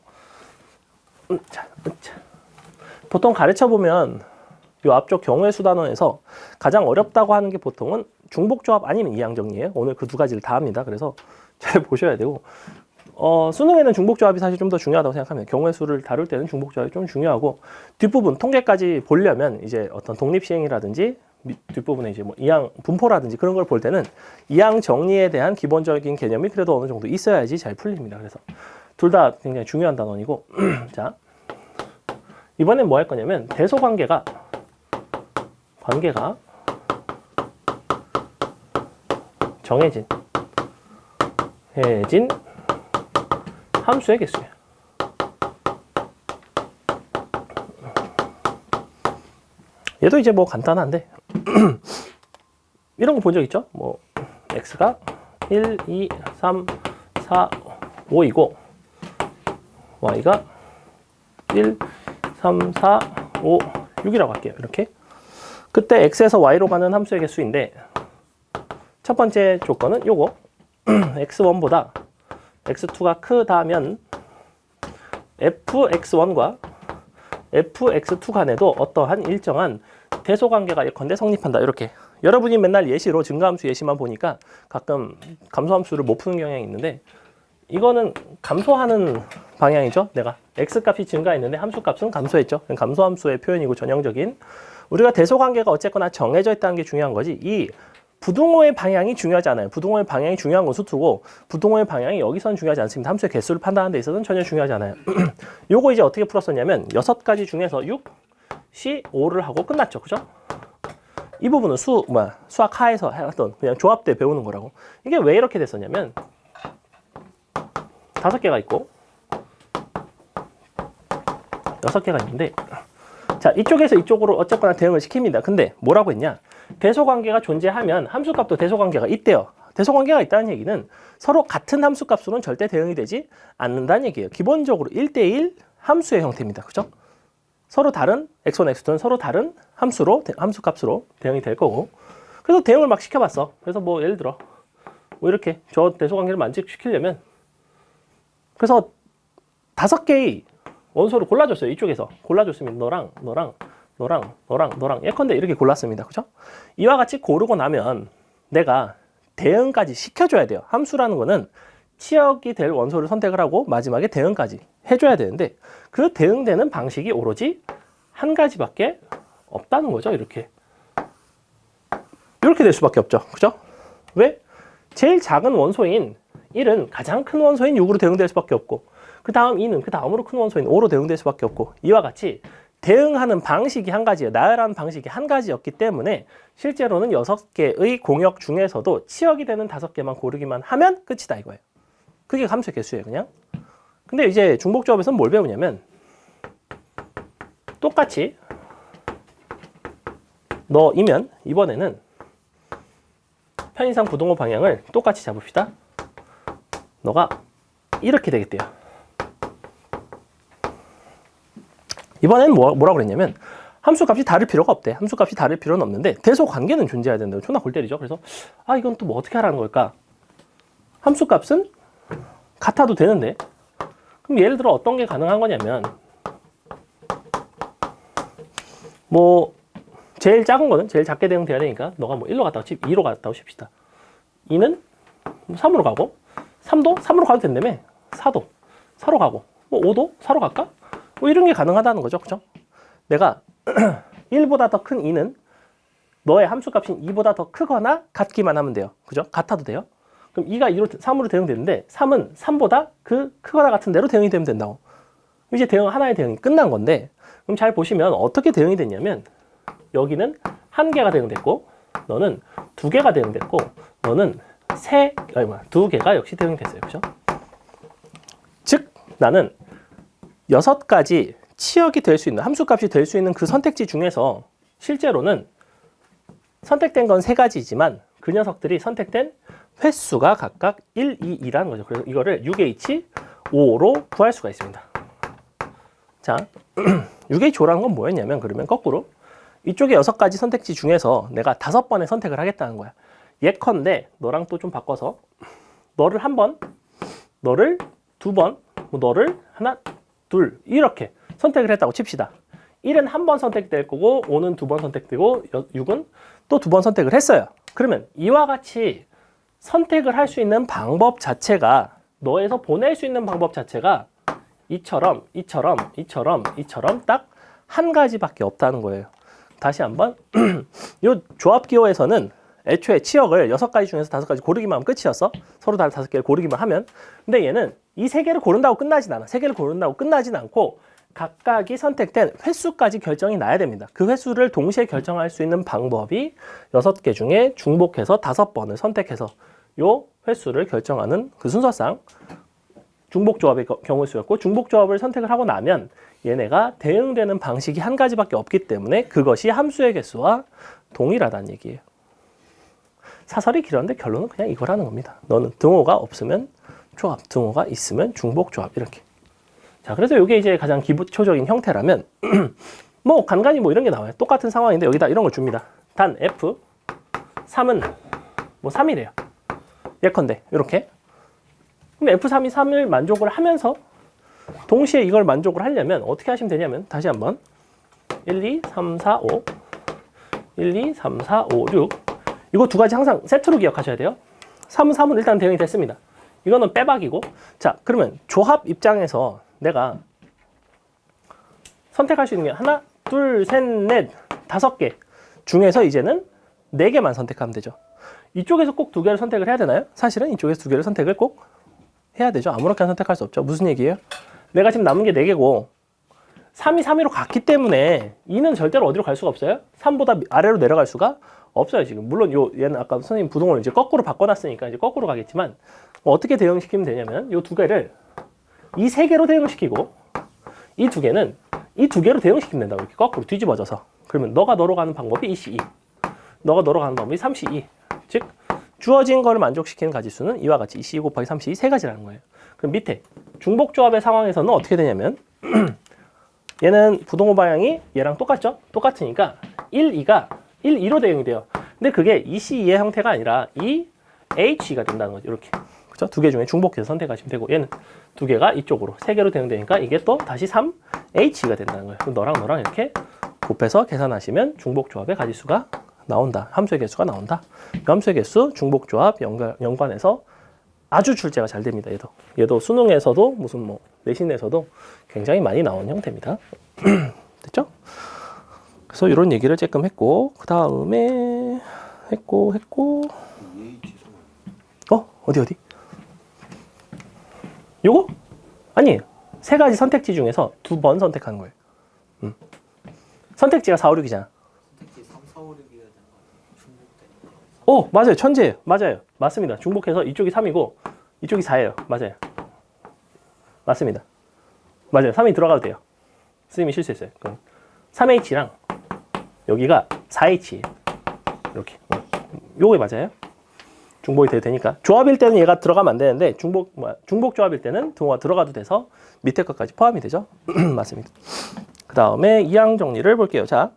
A: 보통 가르쳐 보면 이 앞쪽 경우의 수 단원에서 가장 어렵다고 하는 게 보통은 중복조합 아니면 이항 정리예요. 오늘 그 2가지를 다 합니다. 그래서 잘 보셔야 되고 수능에는 중복조합이 사실 좀 더 중요하다고 생각합니다. 경우의 수를 다룰 때는 중복조합이 좀 중요하고 뒷부분 통계까지 보려면 이제 어떤 독립시행이라든지 뒷부분에 이제 뭐 이항 분포라든지 그런 걸 볼 때는 이항 정리에 대한 기본적인 개념이 그래도 어느 정도 있어야지 잘 풀립니다. 그래서 둘 다 굉장히 중요한 단원이고 자 이번엔 뭐 할 거냐면 대소관계가 정해진 함수의 개수예요. 얘도 이제 뭐 간단한데 이런 거 본 적 있죠? 뭐 x가 1, 2, 3, 4, 5이고 y가 1, 3, 4, 5, 6이라고 할게요. 이렇게 그때 x에서 y로 가는 함수의 개수인데 첫 번째 조건은 요거 x1보다 x2가 크다면 fx1과 fx2 간에도 어떠한 일정한 대소관계가 예컨대 성립한다. 이렇게 여러분이 맨날 예시로 증가함수 예시만 보니까 가끔 감소함수를 못 푸는 경향이 있는데 이거는 감소하는 방향이죠. 내가 x값이 증가했는데 함수값은 감소했죠. 감소함수의 표현이고 전형적인 우리가 대소관계가 어쨌거나 정해져 있다는 게 중요한 거지 이 부등호의 방향이 중요하지 않아요. 부등호의 방향이 중요한 건 수투고 부등호의 방향이 여기서는 중요하지 않습니다. 함수의 개수를 판단하는 데 있어서는 전혀 중요하지 않아요. 요거 이제 어떻게 풀었었냐면 6가지 중에서 6, C, 5를 하고 끝났죠. 그죠? 이 부분은 수학 하에서 했던 그냥 조합 때 배우는 거라고. 이게 왜 이렇게 됐었냐면 5개가 있고 6개가 있는데 자 이쪽에서 이쪽으로 어쨌거나 대응을 시킵니다. 근데 뭐라고 했냐? 대소관계가 존재하면 함수값도 대소관계가 있대요. 대소관계가 있다는 얘기는 서로 같은 함수값으로는 절대 대응이 되지 않는다는 얘기예요. 기본적으로 1대1 함수의 형태입니다. 그죠? 서로 다른 x1, x2는 서로 다른 함수값으로 대응이 될 거고 그래서 대응을 막 시켜봤어. 그래서 뭐 예를 들어 뭐 이렇게 저 대소관계를 만족시키려면 그래서 5개의 원소를 골라줬어요. 이쪽에서 골라줬으면 너랑 너랑 너랑 너랑 너랑 예컨대 이렇게 골랐습니다. 그죠? 이와 같이 고르고 나면 내가 대응까지 시켜줘야 돼요. 함수라는 거는 치역이 될 원소를 선택을 하고 마지막에 대응까지 해줘야 되는데 그 대응되는 방식이 오로지 한 가지밖에 없다는 거죠. 이렇게 될 수밖에 없죠. 그죠? 왜? 제일 작은 원소인 1은 가장 큰 원소인 6으로 대응될 수밖에 없고 그 다음 2는 그 다음으로 큰 원소인 5로 대응될 수밖에 없고 이와 같이 대응하는 방식이 한 가지예요. 나열하는 방식이 한 가지였기 때문에 실제로는 6개의 공역 중에서도 치역이 되는 5개만 고르기만 하면 끝이다 이거예요. 그게 함수의 개수예요. 그냥. 근데 이제 중복조합에서는 뭘 배우냐면 똑같이 너이면 이번에는 편의상 부동호 방향을 똑같이 잡읍시다. 너가 이렇게 되겠대요. 이번엔 뭐라고 그랬냐면 함수값이 다를 필요가 없대. 함수값이 다를 필요는 없는데 대소관계는 존재해야 된다고. 존나 골 때리죠. 그래서 이건 또 뭐 어떻게 하라는 걸까? 함수값은 같아도 되는데 그럼 예를 들어 어떤 게 가능한 거냐면 뭐 제일 작은 거는 제일 작게 대응돼야 되니까 너가 뭐 1로 갔다고 2로 갔다고 칩시다. 2는 3으로 가고 3도 3으로 가도 된다며. 4도 4로 가고 뭐 5도 4로 갈까? 뭐 이런 게 가능하다는 거죠. 그죠? 내가 1보다 더 큰 2는 너의 함수값인 2보다 더 크거나 같기만 하면 돼요. 그죠? 같아도 돼요. 그럼 2가 2로 3으로 대응되는데 3은 3보다 그 크거나 같은 대로 대응이 되면 된다고. 이제 하나의 대응이 끝난 건데 그럼 잘 보시면 어떻게 대응이 됐냐면 여기는 1개가 대응됐고 너는 2개가 대응됐고 너는 2개가 역시 대응이 됐어요. 그죠? 즉 나는 6가지 치역이 될 수 있는 함수값이 될 수 있는 그 선택지 중에서 실제로는 선택된 건 3가지지만 그 녀석들이 선택된 횟수가 각각 1, 2, 2라는 거죠. 그래서 이거를 6H5로 구할 수가 있습니다. 자, 6H5라는 건 뭐였냐면 그러면 거꾸로 이쪽에 6가지 선택지 중에서 내가 5번의 선택을 하겠다는 거야. 예컨대 너랑 또 좀 바꿔서 너를 한 번, 너를 2번, 너를 하나, 둘 이렇게 선택을 했다고 칩시다. 1은 한 번 선택될 거고 5는 2번 선택되고 6은 또 2번 선택을 했어요. 그러면 이와 같이 선택을 할 수 있는 방법 자체가 너에서 보낼 수 있는 방법 자체가 이처럼 딱 한 가지밖에 없다는 거예요. 다시 한번 이 조합 기호에서는 애초에 치역을 6가지 중에서 5가지 고르기만 하면 끝이었어. 서로 다른 5개를 고르기만 하면. 근데 얘는 이 3개를 고른다고 끝나진 않아. 3개를 고른다고 끝나진 않고 각각이 선택된 횟수까지 결정이 나야 됩니다. 그 횟수를 동시에 결정할 수 있는 방법이 6개 중에 중복해서 5번을 선택해서 요 횟수를 결정하는 그 순서상 중복조합의 경우일 수였고 중복조합을 선택을 하고 나면 얘네가 대응되는 방식이 한 가지밖에 없기 때문에 그것이 함수의 개수와 동일하다는 얘기예요. 사설이 길었는데 결론은 그냥 이거라는 겁니다. 너는 등호가 없으면 조합, 등호가 있으면 중복조합 이렇게. 자, 그래서 이게 이제 가장 기초적인 형태라면 뭐 간간히 뭐 이런 게 나와요. 똑같은 상황인데 여기다 이런 걸 줍니다. 단 F 3은 뭐 3이래요. 예컨대 이렇게. 그럼 F3이 3을 만족을 하면서 동시에 이걸 만족을 하려면 어떻게 하시면 되냐면 다시 한번 1, 2, 3, 4, 5 1, 2, 3, 4, 5, 6 이거 두 가지 항상 세트로 기억하셔야 돼요. 3은 일단 대응이 됐습니다. 이거는 빼박이고 자 그러면 조합 입장에서 내가 선택할 수 있는 게 하나, 둘, 셋, 넷, 5개 중에서 이제는 4개만 선택하면 되죠. 이쪽에서 꼭 2개를 선택을 해야 되나요? 사실은 이쪽에서 2개를 선택을 꼭 해야 되죠. 아무렇게나 선택할 수 없죠. 무슨 얘기예요? 내가 지금 남은 게 4개고 3이 3위로 갔기 때문에 2는 절대로 어디로 갈 수가 없어요. 3보다 아래로 내려갈 수가 없어요. 지금 물론 얘는 아까 선생님 부동호를 이제 거꾸로 바꿔놨으니까 이제 거꾸로 가겠지만 어떻게 대응시키면 되냐면 이 2개를 이 3개로 대응시키고 이 2개는 이 2개로 대응시키면 된다고 이렇게 거꾸로 뒤집어져서 그러면 너가 너로 가는 방법이 2C2 너가 너로 가는 방법이 3C2 즉 주어진 거를 만족시키는 가지수는 이와 같이 2C2 곱하기 3C2 3가지라는 거예요. 그럼 밑에 중복조합의 상황에서는 어떻게 되냐면 얘는 부동호 방향이 얘랑 똑같죠? 똑같으니까 1, 2가 1, 2로 대응이 돼요. 근데 그게 2C2의 형태가 아니라 2, H가 된다는 거죠. 이렇게. 그죠? 두 개 중에 중복해서 선택하시면 되고 얘는 두 개가 이쪽으로 세 개로 대응되니까 이게 또 다시 3H가 된다는 거예요. 그럼 너랑 이렇게 곱해서 계산하시면 중복조합의 가지수가 나온다. 함수의 개수가 나온다. 그 함수의 개수 중복조합 연관해서 아주 출제가 잘 됩니다. 얘도 수능에서도 무슨 뭐 내신에서도 굉장히 많이 나온 형태입니다. 됐죠? 그래서 이런 얘기를 조금 했고 그 다음에 했고 어디? 요거? 아니 세 가지 선택지 중에서 두 번 선택하는 거예요. 선택지가 4, 5, 6이잖아.
C: 선택지 3, 4, 5, 6이어야 되는 거 아니에요? 중복되니까.
A: 맞아요. 천재예요. 맞아요. 맞습니다. 중복해서 이쪽이 3이고 이쪽이 4예요. 맞아요. 맞습니다. 맞아요. 3이 들어가도 돼요. 선생님이 실수했어요. 그럼 3H랑 여기가 4H예요. 이렇게. 요게 맞아요. 중복이 돼도 되니까. 조합일 때는 얘가 들어가면 안 되는데 중복 조합일 때는 등호가 들어가도 돼서 밑에 것까지 포함이 되죠. 맞습니다. 그 다음에 이항 정리를 볼게요. 자,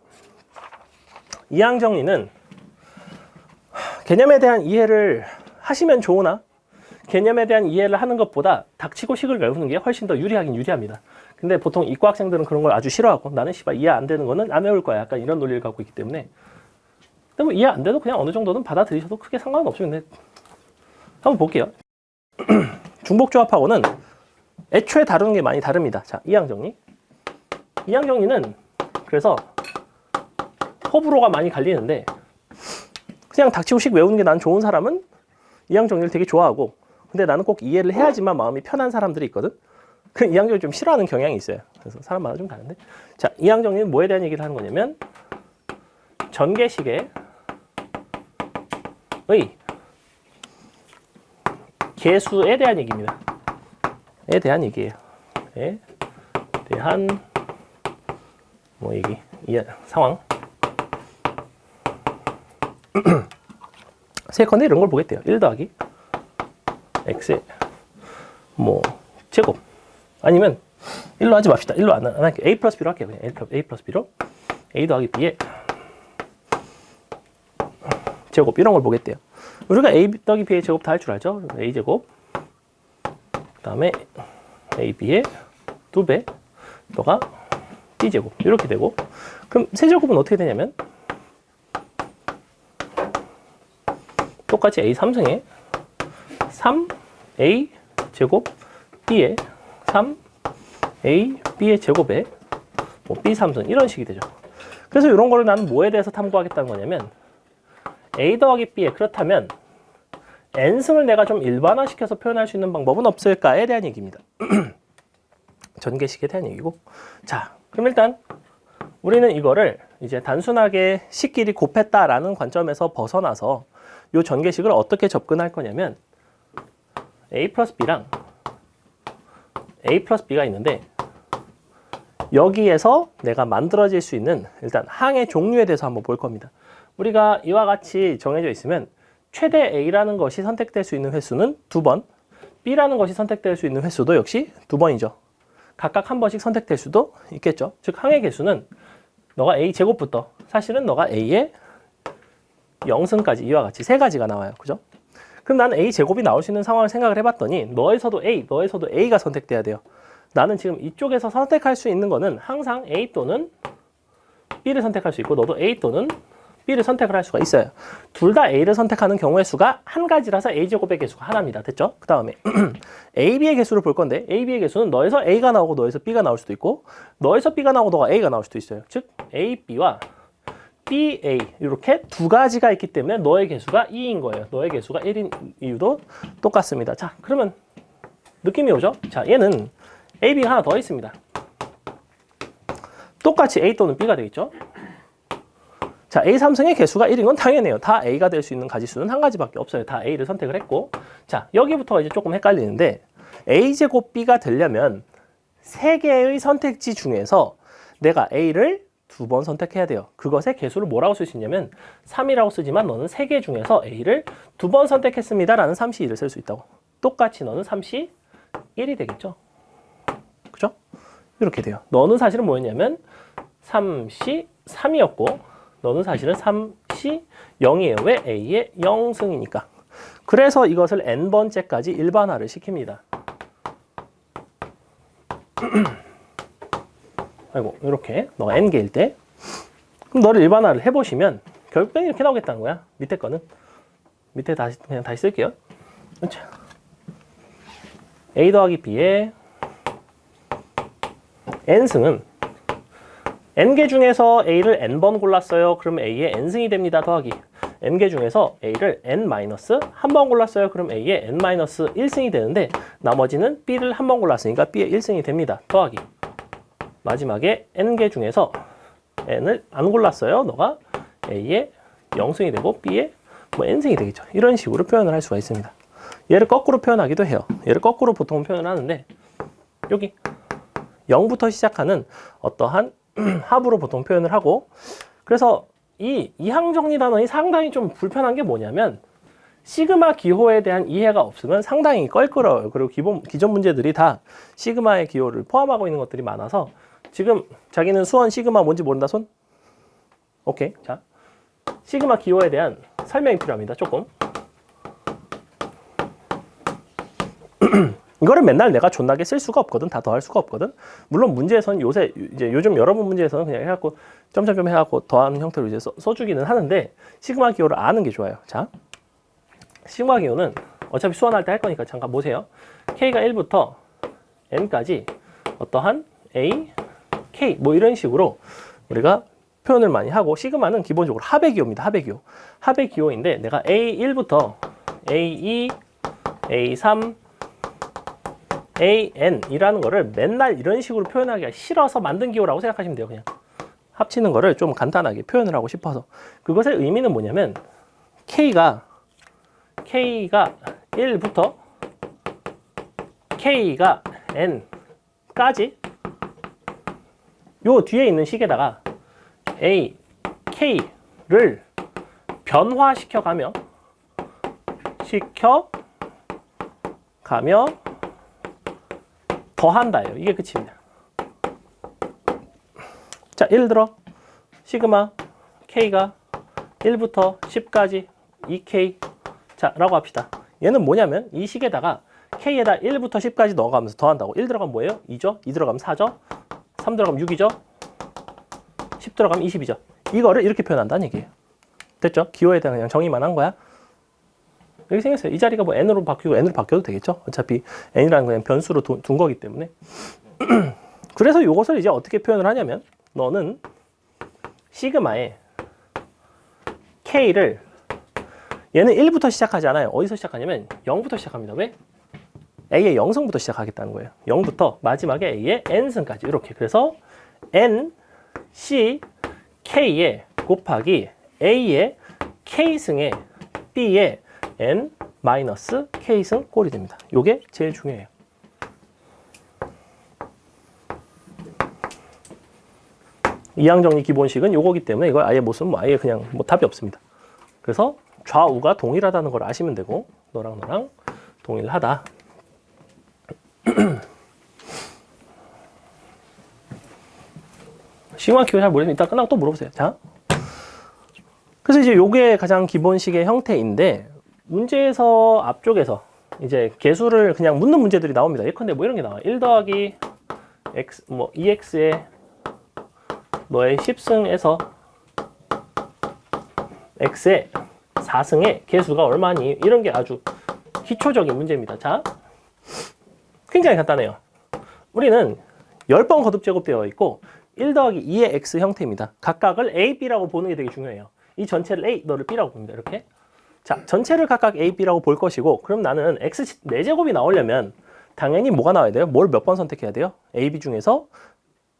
A: 이항 정리는 개념에 대한 이해를 하시면 좋으나 개념에 대한 이해를 하는 것보다 닥치고 식을 외우는 게 훨씬 더 유리하긴 유리합니다. 근데 보통 이과 학생들은 그런 걸 아주 싫어하고 나는 씨발 이해 안 되는 거는 안 외울 거야. 약간 이런 논리를 갖고 있기 때문에 근데 뭐 이해 안 돼도 그냥 어느 정도는 받아들이셔도 크게 상관은 없어요. 근데 한번 볼게요. 중복조합하고는 애초에 다루는 게 많이 다릅니다. 자, 이항 정리. 이항 정리는 그래서 호불호가 많이 갈리는데 그냥 닥치고 식 외우는 게 난 좋은 사람은 이항 정리를 되게 좋아하고 근데 나는 꼭 이해를 해야지만 마음이 편한 사람들이 있거든. 그 이항 정리를 좀 싫어하는 경향이 있어요. 그래서 사람마다 좀 다른데. 자, 이항 정리는 뭐에 대한 얘기를 하는 거냐면 전개식의 개수에 대한 얘기입니다. 에 대한 얘기예요. 에 대한 뭐 얘기, 상황. 세컨대 이런 걸 보겠대요. 1 더하기 x의 뭐 제곱 아니면 1로 하지 맙시다. 1로 안 할게요. a 플러스 b로 할게요. 그냥 a 플러스 b로 a 더하기 b의 제곱 이런 걸 보겠대요. 우리가 a 더하기 b의 제곱 다 할 줄 알죠? a 제곱 그 다음에 a b의 2배 너가 b 제곱 이렇게 되고 그럼 세제곱은 어떻게 되냐면 똑같이 a 3승에 3a 제곱 b의 3a b의 제곱에 뭐 b 3승 이런 식이 되죠. 그래서 이런 거를 나는 뭐에 대해서 탐구하겠다는 거냐면 a 더하기 b에 그렇다면 n승을 내가 좀 일반화시켜서 표현할 수 있는 방법은 없을까에 대한 얘기입니다. 전개식에 대한 얘기고 자 그럼 일단 우리는 이거를 이제 단순하게 식끼리 곱했다라는 관점에서 벗어나서 이 전개식을 어떻게 접근할 거냐면 a 플러스 b랑 a 플러스 b가 있는데 여기에서 내가 만들어질 수 있는 일단 항의 종류에 대해서 한번 볼 겁니다. 우리가 이와 같이 정해져 있으면 최대 a라는 것이 선택될 수 있는 횟수는 2번, b라는 것이 선택될 수 있는 횟수도 역시 2번이죠. 각각 한 번씩 선택될 수도 있겠죠. 즉 항의 개수는 너가 a 제곱부터 사실은 너가 a의 0승까지 이와 같이 세 가지가 나와요. 그죠? 그럼 나는 a 제곱이 나올 수 있는 상황을 생각을 해봤더니 너에서도 a가 선택돼야 돼요. 나는 지금 이쪽에서 선택할 수 있는 거는 항상 a 또는 b를 선택할 수 있고 너도 a 또는 b를 선택을 할 수가 있어요. 둘 다 a를 선택하는 경우의 수가 한 가지라서 a 제곱의 개수가 하나입니다. 됐죠? 그 다음에 a, b의 개수를 볼 건데 a, b의 개수는 너에서 a가 나오고 너에서 b가 나올 수도 있고 너에서 b가 나오고 너가 a가 나올 수도 있어요. 즉 a, b와 b, a 이렇게 두 가지가 있기 때문에 너의 개수가 2인 거예요. 너의 개수가 1인 이유도 똑같습니다. 자 그러면 느낌이 오죠? 자 얘는 a, b가 하나 더 있습니다. 똑같이 a 또는 b가 되겠죠? 자, a 3승의 개수가 1인 건 당연해요. 다 a가 될 수 있는 가지수는 한 가지밖에 없어요. 다 a를 선택을 했고 자, 여기부터 이제 조금 헷갈리는데 a 제곱 b가 되려면 세 개의 선택지 중에서 내가 a를 2번 선택해야 돼요. 그것의 개수를 뭐라고 쓸 수 있냐면 3이라고 쓰지만 너는 세 개 중에서 a를 2번 선택했습니다 라는 3C1을 쓸 수 있다고. 똑같이 너는 3C1이 되겠죠. 그죠? 이렇게 돼요. 너는 사실은 뭐였냐면 3C3이었고 너는 사실은 3C0이에요. 왜? A의 0승이니까. 그래서 이것을 n번째까지 일반화를 시킵니다. 아이고, 이렇게 너가 n개일 때 그럼 너를 일반화를 해보시면 결국엔 이렇게 나오겠다는 거야. 밑에 거는 밑에 그냥 다시 쓸게요. 자, a 더하기 b의 n승은 n개 중에서 a를 n번 골랐어요. 그럼 a의 n승이 됩니다. 더하기 n개 중에서 a를 n-1번 골랐어요. 그럼 a의 n-1승이 되는데 나머지는 b를 한 번 골랐으니까 b의 1승이 됩니다. 더하기 마지막에 n개 중에서 n을 안 골랐어요. 너가 a의 0승이 되고 b의 n승이 되겠죠. 이런 식으로 표현을 할 수가 있습니다. 얘를 거꾸로 표현하기도 해요. 얘를 거꾸로 보통 표현을 하는데 여기 0부터 시작하는 어떠한 합으로 보통 표현을 하고 그래서 이 이항정리 단원이 상당히 좀 불편한 게 뭐냐면 시그마 기호에 대한 이해가 없으면 상당히 껄끄러워요. 그리고 기존 문제들이 다 시그마의 기호를 포함하고 있는 것들이 많아서 지금 자기는 수원 시그마 뭔지 모른다 손? 오케이. 자, 시그마 기호에 대한 설명이 필요합니다. 조금. 이거를 맨날 내가 존나게 쓸 수가 없거든. 다 더할 수가 없거든. 물론 문제에서는 요즘 여러분 문제에서는 그냥 해갖고 점점점 해갖고 더하는 형태로 이제 써주기는 하는데 시그마 기호를 아는 게 좋아요. 자, 시그마 기호는 어차피 수원할 때 할 거니까 잠깐 보세요. K가 1부터 N까지 어떠한 A, K 뭐 이런 식으로 우리가 표현을 많이 하고 시그마는 기본적으로 합의 기호입니다. 합의 기호. 합의 기호인데 내가 A1부터 A2, A3, AN이라는 거를 맨날 이런 식으로 표현하기가 싫어서 만든 기호라고 생각하시면 돼요. 그냥 합치는 거를 좀 간단하게 표현을 하고 싶어서 그것의 의미는 뭐냐면 K가 1부터 K가 N까지 요 뒤에 있는 식에다가 A, K를 변화시켜가며 더한다예요. 이게 끝입니다. 자, 예를 들어 시그마 K가 1부터 10까지 2K 자 라고 합시다. 얘는 뭐냐면 이 식에다가 K에다 1부터 10까지 넣어가면서 더한다고. 1 들어가면 뭐예요? 2죠. 2 들어가면 4죠. 3 들어가면 6이죠. 10 들어가면 20이죠. 이거를 이렇게 표현한다는 얘기예요. 됐죠? 기호에 대한 그냥 정의만 한 거야. 이렇게 생겼어요. 이 자리가 뭐 n으로 바뀌고 n으로 바뀌어도 되겠죠. 어차피 n이라는 건 변수로 둔 거기 때문에. 그래서 이것을 이제 어떻게 표현을 하냐면 너는 시그마의 k를 얘는 1부터 시작하지 않아요. 어디서 시작하냐면 0부터 시작합니다. 왜? a의 0승부터 시작하겠다는 거예요. 0부터 마지막에 a의 n승까지 이렇게. 그래서 n, c, k의 곱하기 a의 k승의 b의 n 마이너스 k승 꼴이 됩니다. 요게 제일 중요해요. 이항정리 기본식은 요거기 때문에 이걸 아예 못 쓰면 아예 그냥 뭐 답이 없습니다. 그래서 좌우가 동일하다는 걸 아시면 되고 너랑 너랑 동일하다. 시그마 기호 잘 모르겠으면 이따 끝나고 또 물어보세요. 자, 그래서 이제 요게 가장 기본식의 형태인데 문제에서 앞쪽에서 이제 개수를 그냥 묻는 문제들이 나옵니다. 예컨대 뭐 이런 게 나와. 1 더하기 x 뭐 2x에 너의 10승에서 x의 4승의 개수가 얼마니? 이런 게 아주 기초적인 문제입니다. 자, 굉장히 간단해요. 우리는 10번 거듭 제곱되어 있고 1 더하기 2의 x 형태입니다. 각각을 a, b라고 보는 게 되게 중요해요. 이 전체를 a, 너를 b라고 봅니다. 이렇게. 자, 전체를 각각 a, b라고 볼 것이고 그럼 나는 x 4제곱이 나오려면 당연히 뭐가 나와야 돼요? 뭘 몇 번 선택해야 돼요? a, b 중에서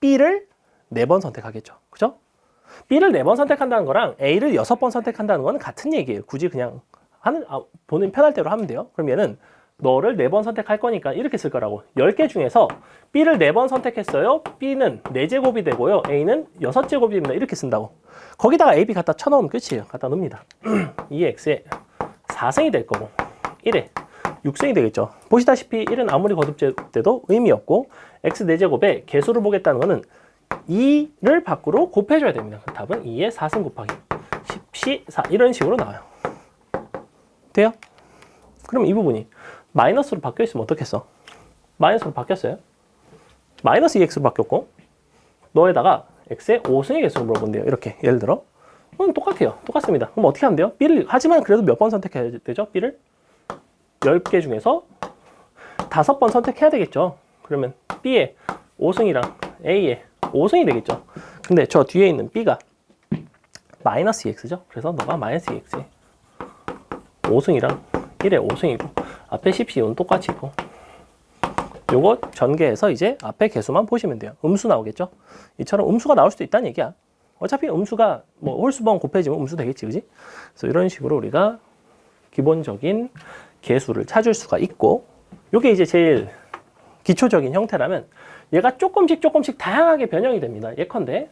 A: b를 4번 선택하겠죠. 그죠? b를 4번 선택한다는 거랑 a를 6번 선택한다는 건 같은 얘기예요. 굳이 그냥 본인 편할 대로 하면 돼요. 그럼 얘는 너를 4번 선택할 거니까 이렇게 쓸 거라고. 10개 중에서 b를 4번 선택했어요. b는 4제곱이 되고요. a는 6제곱이 됩니다. 이렇게 쓴다고. 거기다가 a, b 갖다 쳐넣으면 끝이에요. 갖다 넣습니다. 2x에 4승이 될 거고 1에 6승이 되겠죠. 보시다시피 1은 아무리 거듭돼도 의미 없고 x 4제곱에 개수를 보겠다는 거는 2를 밖으로 곱해줘야 됩니다. 그 답은 2의 4승 곱하기 10, 4 이런 식으로 나와요. 돼요? 그럼 이 부분이 마이너스로 바뀌어 있으면 어떻겠어? 마이너스로 바뀌었어요. 마이너스 2x로 바뀌었고 너에다가 x의 5승의 개수를 물어본대요. 이렇게 예를 들어 똑같아요. 똑같습니다. 그럼 어떻게 하면 돼요? b를 하지만 그래도 몇 번 선택해야 되죠? b를 10개 중에서 5번 선택해야 되겠죠. 그러면 b의 5승이랑 a의 5승이 되겠죠. 근데 저 뒤에 있는 b가 마이너스 2x죠. 그래서 너가 마이너스 2x에 5승이랑 1의 5승이고 앞에 CPU는 똑같이 있고 요거 전개해서 이제 앞에 개수만 보시면 돼요. 음수 나오겠죠? 이처럼 음수가 나올 수도 있다는 얘기야. 어차피 음수가 뭐 홀수번 곱해지면 음수 되겠지, 그지? 그래서 이런 식으로 우리가 기본적인 개수를 찾을 수가 있고 요게 이제 제일 기초적인 형태라면 얘가 조금씩 다양하게 변형이 됩니다. 예컨대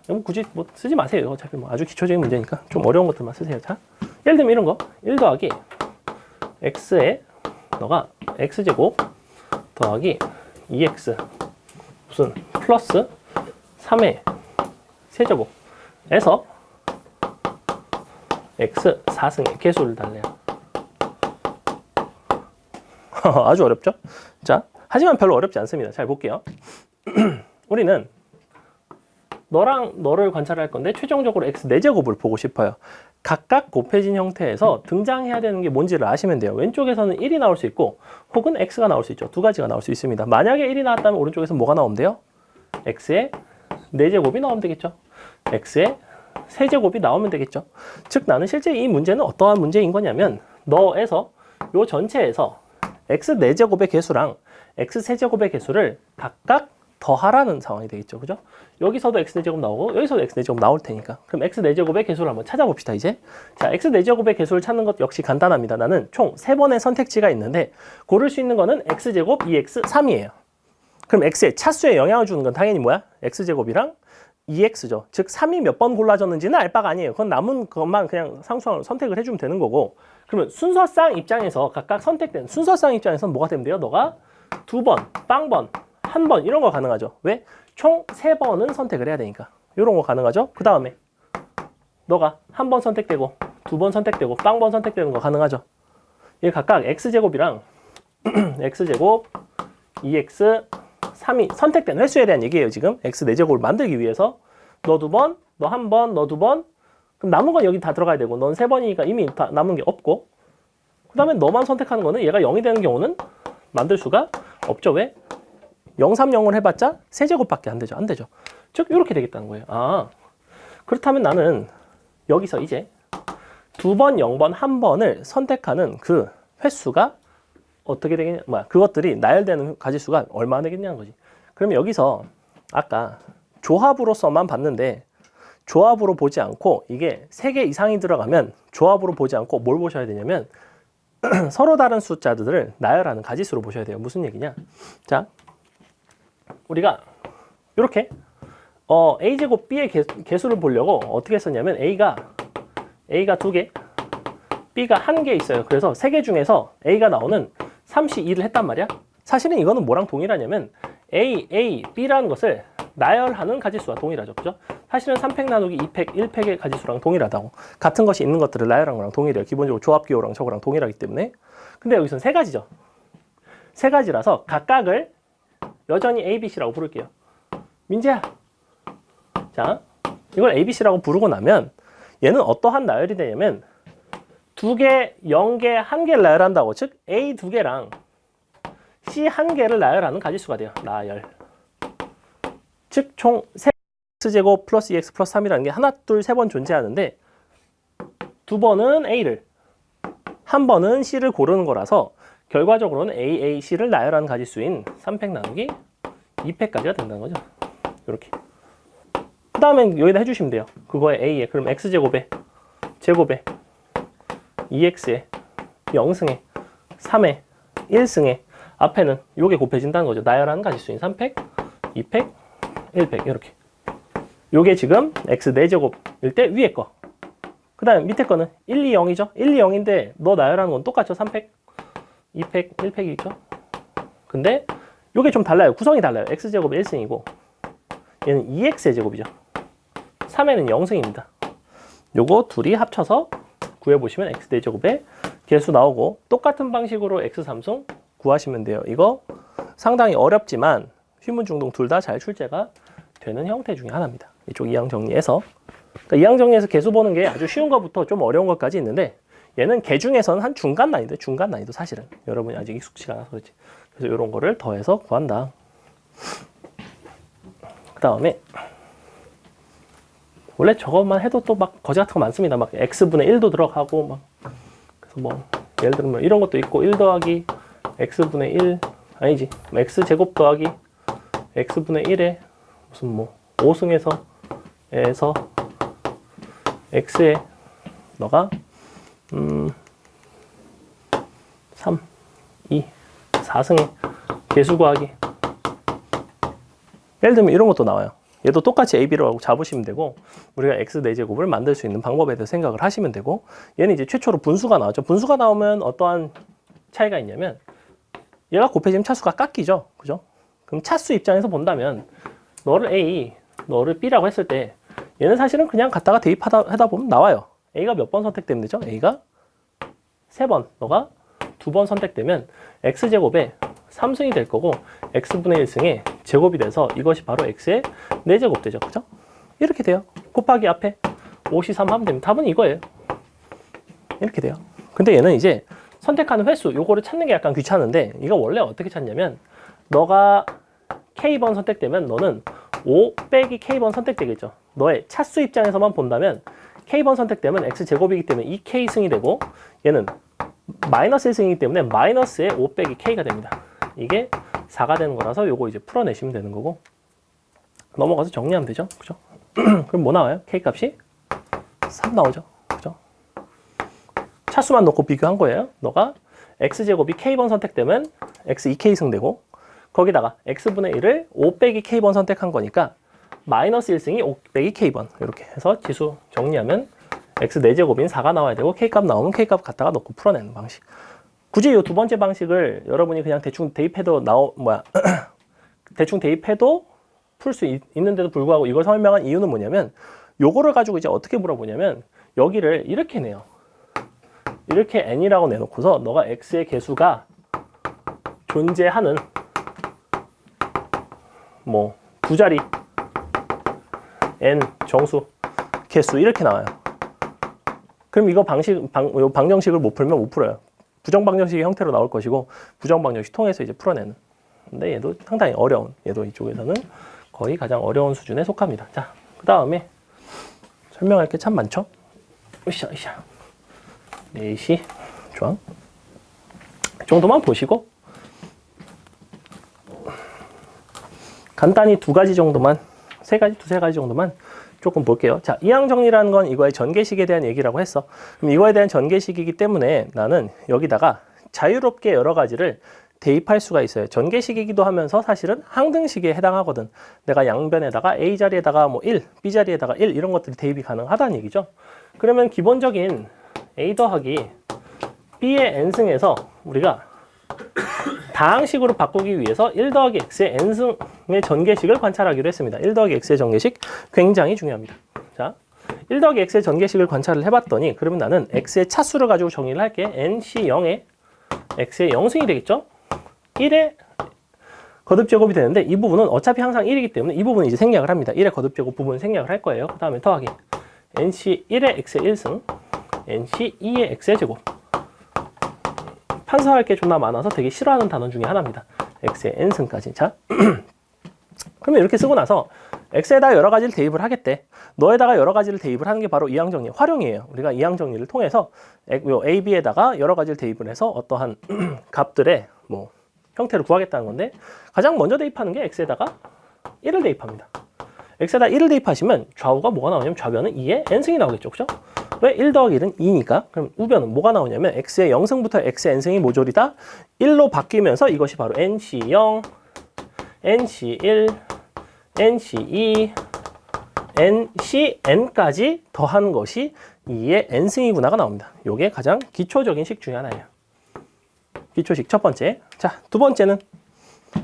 A: 뭐 굳이 뭐 쓰지 마세요. 어차피 뭐 아주 기초적인 문제니까 좀 어려운 것들만 쓰세요. 자, 예를 들면 이런 거 1 더하기 x에 너가 x제곱 더하기 2x 무슨 플러스 3의 세제곱에서 x 4승의 개수를 달래요. 아주 어렵죠? 자, 하지만 별로 어렵지 않습니다. 잘 볼게요. 우리는 너랑 너를 관찰할 건데 최종적으로 x 4제곱을 보고 싶어요. 각각 곱해진 형태에서 등장해야 되는 게 뭔지를 아시면 돼요. 왼쪽에서는 1이 나올 수 있고 혹은 x가 나올 수 있죠. 두 가지가 나올 수 있습니다. 만약에 1이 나왔다면 오른쪽에서 뭐가 나오면 돼요? x의 4제곱이 나오면 되겠죠. x의 세제곱이 나오면 되겠죠. 즉 나는 실제 이 문제는 어떠한 문제인 거냐면 너에서 요 전체에서 x 4제곱의 개수랑 x 세제곱의 개수를 각각 더하라는 상황이 되겠죠. 그죠? 여기서도 x 4제곱 나오고 여기서도 x 4제곱 나올 테니까. 그럼 x 4제곱의 개수를 한번 찾아봅시다. 이제 자, x 4제곱의 개수를 찾는 것 역시 간단합니다. 나는 총 3번의 선택지가 있는데 고를 수 있는 거는 x제곱 2x 3이에요. 그럼 x의 차수에 영향을 주는 건 당연히 뭐야? x제곱이랑 2x죠. 즉 3이 몇 번 골라졌는지는 알 바가 아니에요. 그건 남은 것만 그냥 상수항으로 선택을 해주면 되는 거고. 그러면 순서상 입장에서 각각 선택된 순서상 입장에서는 뭐가 되면 돼요? 너가 2번, 빵번, 1번 이런 거 가능하죠. 왜? 총 3번은 선택을 해야 되니까. 이런 거 가능하죠. 그 다음에 너가 1번 선택되고 2번 선택되고 빵번 선택되는 거 가능하죠. 이게 각각 x제곱이랑 x제곱 2x 3이 선택된 횟수에 대한 얘기예요. 지금 x 4제곱을 만들기 위해서 너 2번, 너 1번, 너 2번 그럼 남은 건 여기 다 들어가야 되고 넌 3번이니까 이미 다 남은 게 없고 그 다음에 너만 선택하는 거는 얘가 0이 되는 경우는 만들 수가 없죠. 왜? 0, 3, 0을 해봤자 세제곱밖에 안 되죠. 안 되죠. 즉 이렇게 되겠다는 거예요. 아, 그렇다면 나는 여기서 이제 2번, 0번, 1번을 선택하는 그 횟수가 어떻게 되겠냐, 그것들이 나열되는 가지수가 얼마나 되겠냐는 거지. 그러면 여기서 아까 조합으로서만 봤는데 조합으로 보지 않고 이게 3개 이상이 들어가면 조합으로 보지 않고 뭘 보셔야 되냐면 서로 다른 숫자들을 나열하는 가지수로 보셔야 돼요. 무슨 얘기냐? 자, 우리가 이렇게 a제곱 b의 개수를 보려고 어떻게 했었냐면 a가 2개, b가 1개 있어요. 그래서 3개 중에서 a가 나오는 32를 했단 말이야. 사실은 이거는 뭐랑 동일하냐면 a, b라는 것을 나열하는 가지수와 동일하죠. 그죠? 사실은 3팩 나누기 2팩, 1팩의 가지수랑 동일하다고. 같은 것이 있는 것들을 나열한 거랑 동일해요. 기본적으로 조합기호랑 저거랑 동일하기 때문에. 근데 여기서는 3가지죠. 3가지라서 각각을 여전히 A, B, C라고 부를게요. 민재야. 자, 이걸 A, B, C라고 부르고 나면 얘는 어떠한 나열이 되냐면 2개, 0개, 1개를 나열한다고. 즉 A 2개랑 C 1개를 나열하는 가지수가 돼요. 나열. 즉 총 3x제곱 플러스 2x 플러스 3이라는 게 하나, 둘, 3번 존재하는데 2번은 A를 1번은 C를 고르는 거라서 결과적으로는 A, A, C를 나열하는 가지수인 3팩 나누기 2팩까지가 된다는 거죠. 이렇게. 그 다음엔 여기다 해주시면 돼요. 그거에 A에 그럼 X제곱에 제곱에 2X에 0승에 3에 1승에 앞에는 요게 곱해진다는 거죠. 나열하는 가지수인 3팩, 2팩, 1팩 이렇게. 요게 지금 X 4제곱일 때 위에 거. 그 다음에 밑에 거는 1, 2, 0이죠. 1, 2, 0인데 너 나열하는 건 똑같죠. 3팩, 2팩, 1팩이 있죠. 근데 요게 좀 달라요. 구성이 달라요. X제곱 1승이고 얘는 2X의 제곱이죠. 3에는 0승입니다. 요거 둘이 합쳐서 구해보시면 X 4제곱의 개수 나오고 똑같은 방식으로 X3승 구하시면 돼요. 이거 상당히 어렵지만 휘문 중동 둘 다 잘 출제가 되는 형태 중에 하나입니다. 이쪽 이항 정리해서 그러니까 이항 정리해서 개수 보는 게 아주 쉬운 것부터 좀 어려운 것까지 있는데 얘는 개 중에서는 한 중간 난이도 사실은 여러분이 아직 익숙치가 않아서 그렇지. 그래서 이런 거를 더해서 구한다. 그 다음에 원래 저것만 해도 또 막 거지 같은 거 많습니다. 막 x분의 1도 들어가고 막 그래서 뭐 예를 들면 이런 것도 있고 1 더하기 x분의 1 아니지 x제곱 더하기 x분의 1에 무슨 뭐 5승에서 에서 x에 너가 3, 2, 4승의 개수 구하기 예를 들면 이런 것도 나와요. 얘도 똑같이 AB라고 잡으시면 되고 우리가 x 4제곱을 만들 수 있는 방법에 대해서 생각을 하시면 되고 얘는 이제 최초로 분수가 나왔죠. 분수가 나오면 어떠한 차이가 있냐면 얘가 곱해지면 차수가 깎이죠. 그죠? 그럼 차수 입장에서 본다면 너를 A, 너를 B라고 했을 때 얘는 사실은 그냥 갖다가 대입하다 보면 나와요. A가 몇 번 선택되면 되죠? A가 3번, 너가 2번 선택되면 x제곱에 3승이 될 거고 x분의 1승에 제곱이 돼서 이것이 바로 x의 4제곱 되죠. 그죠? 이렇게 돼요. 곱하기 앞에 5시 3 하면 됩니다. 답은 이거예요. 이렇게 돼요. 근데 얘는 이제 선택하는 횟수, 요거를 찾는 게 약간 귀찮은데 이거 원래 어떻게 찾냐면 너가 K번 선택되면 너는 5 빼기 K번 선택되겠죠. 너의 차수 입장에서만 본다면 K번 선택되면 X제곱이기 때문에 2K승이 되고 얘는 마이너스 1승이기 때문에 마이너스의 5 빼기 K가 됩니다. 이게 4가 되는 거라서 요거 이제 풀어내시면 되는 거고 넘어가서 정리하면 되죠. 그죠? 그럼 뭐 나와요? K 값이 3 나오죠. 그죠? 차수만 넣고 비교한 거예요. 너가 X제곱이 K번 선택되면 X 2K승 되고 거기다가 X분의 1을 5 빼기 K번 선택한 거니까 마이너스 1승이 5 빼기 K번 이렇게 해서 지수 정리하면 X 4제곱인 4가 나와야 되고 K값 나오면 K값 갖다가 넣고 풀어내는 방식. 굳이 이 두 번째 방식을 여러분이 그냥 대충 대입해도 대충 대입해도 풀 수 있는데도 불구하고 이걸 설명한 이유는 뭐냐면 요거를 가지고 이제 어떻게 물어보냐면 여기를 이렇게 내요. 이렇게 n이라고 내놓고서 너가 x의 개수가 존재하는 뭐 두 자리 n 정수 개수 이렇게 나와요. 그럼 이거 방정식을 못 풀면 못 풀어요. 부정방정식의 형태로 나올 것이고 부정방정식 통해서 이제 풀어내는. 근데 얘도 상당히 어려운. 얘도 이쪽에서는 거의 가장 어려운 수준에 속합니다. 자, 그 다음에 설명할 게 참 많죠. 으쌰. 4시 좋아. 이 정도만 보시고 간단히 두세 가지 정도만 조금 볼게요. 자, 이항 정리라는 건 이거의 전개식에 대한 얘기라고 했어. 그럼 이거에 대한 전개식이기 때문에 나는 여기다가 자유롭게 여러 가지를 대입할 수가 있어요. 전개식이기도 하면서 사실은 항등식에 해당하거든. 내가 양변에다가 A 자리에다가 뭐 1, B 자리에다가 1 이런 것들이 대입이 가능하다는 얘기죠. 그러면 기본적인 A 더하기 B의 n승에서 우리가 다항식으로 바꾸기 위해서 1 더하기 x의 n승의 전개식을 관찰하기로 했습니다. 1 더하기 x의 전개식 굉장히 중요합니다. 자, 1 더하기 x의 전개식을 관찰을 해봤더니 그러면 나는 x의 차수를 가지고 정리를 할게. nc0에 x의 0승이 되겠죠? 1의 거듭제곱이 되는데 이 부분은 어차피 항상 1이기 때문에 이 부분은 이제 생략을 합니다. 1의 거듭제곱 부분은 생략을 할 거예요. 그 다음에 더하기 nc1의 x의 1승 nc2의 x의 제곱. 판사할 게 존나 많아서 되게 싫어하는 단어 중에 하나입니다. x의 n승까지. 자, 그러면 이렇게 쓰고 나서 x에다 여러 가지를 대입을 하겠대. 너에다가 여러 가지를 대입을 하는 게 바로 이항 정리 활용이에요. 우리가 이항 정리를 통해서 a, b에다가 여러 가지를 대입을 해서 어떠한 값들의 뭐 형태를 구하겠다는 건데 가장 먼저 대입하는 게 x에다가 1을 대입합니다. x에다 1을 대입하시면 좌우가 뭐가 나오냐면 좌변은 2의 n승이 나오겠죠. 그죠? 왜 1 더하기 1은 2니까? 그럼 우변은 뭐가 나오냐면 x의 0승부터 x의 n승이 모조리다 1로 바뀌면서 이것이 바로 nc0, nc1, nc2, ncn까지 더한 것이 2의 n승이구나가 나옵니다. 이게 가장 기초적인 식 중에 하나예요. 기초식 첫 번째. 자, 두 번째는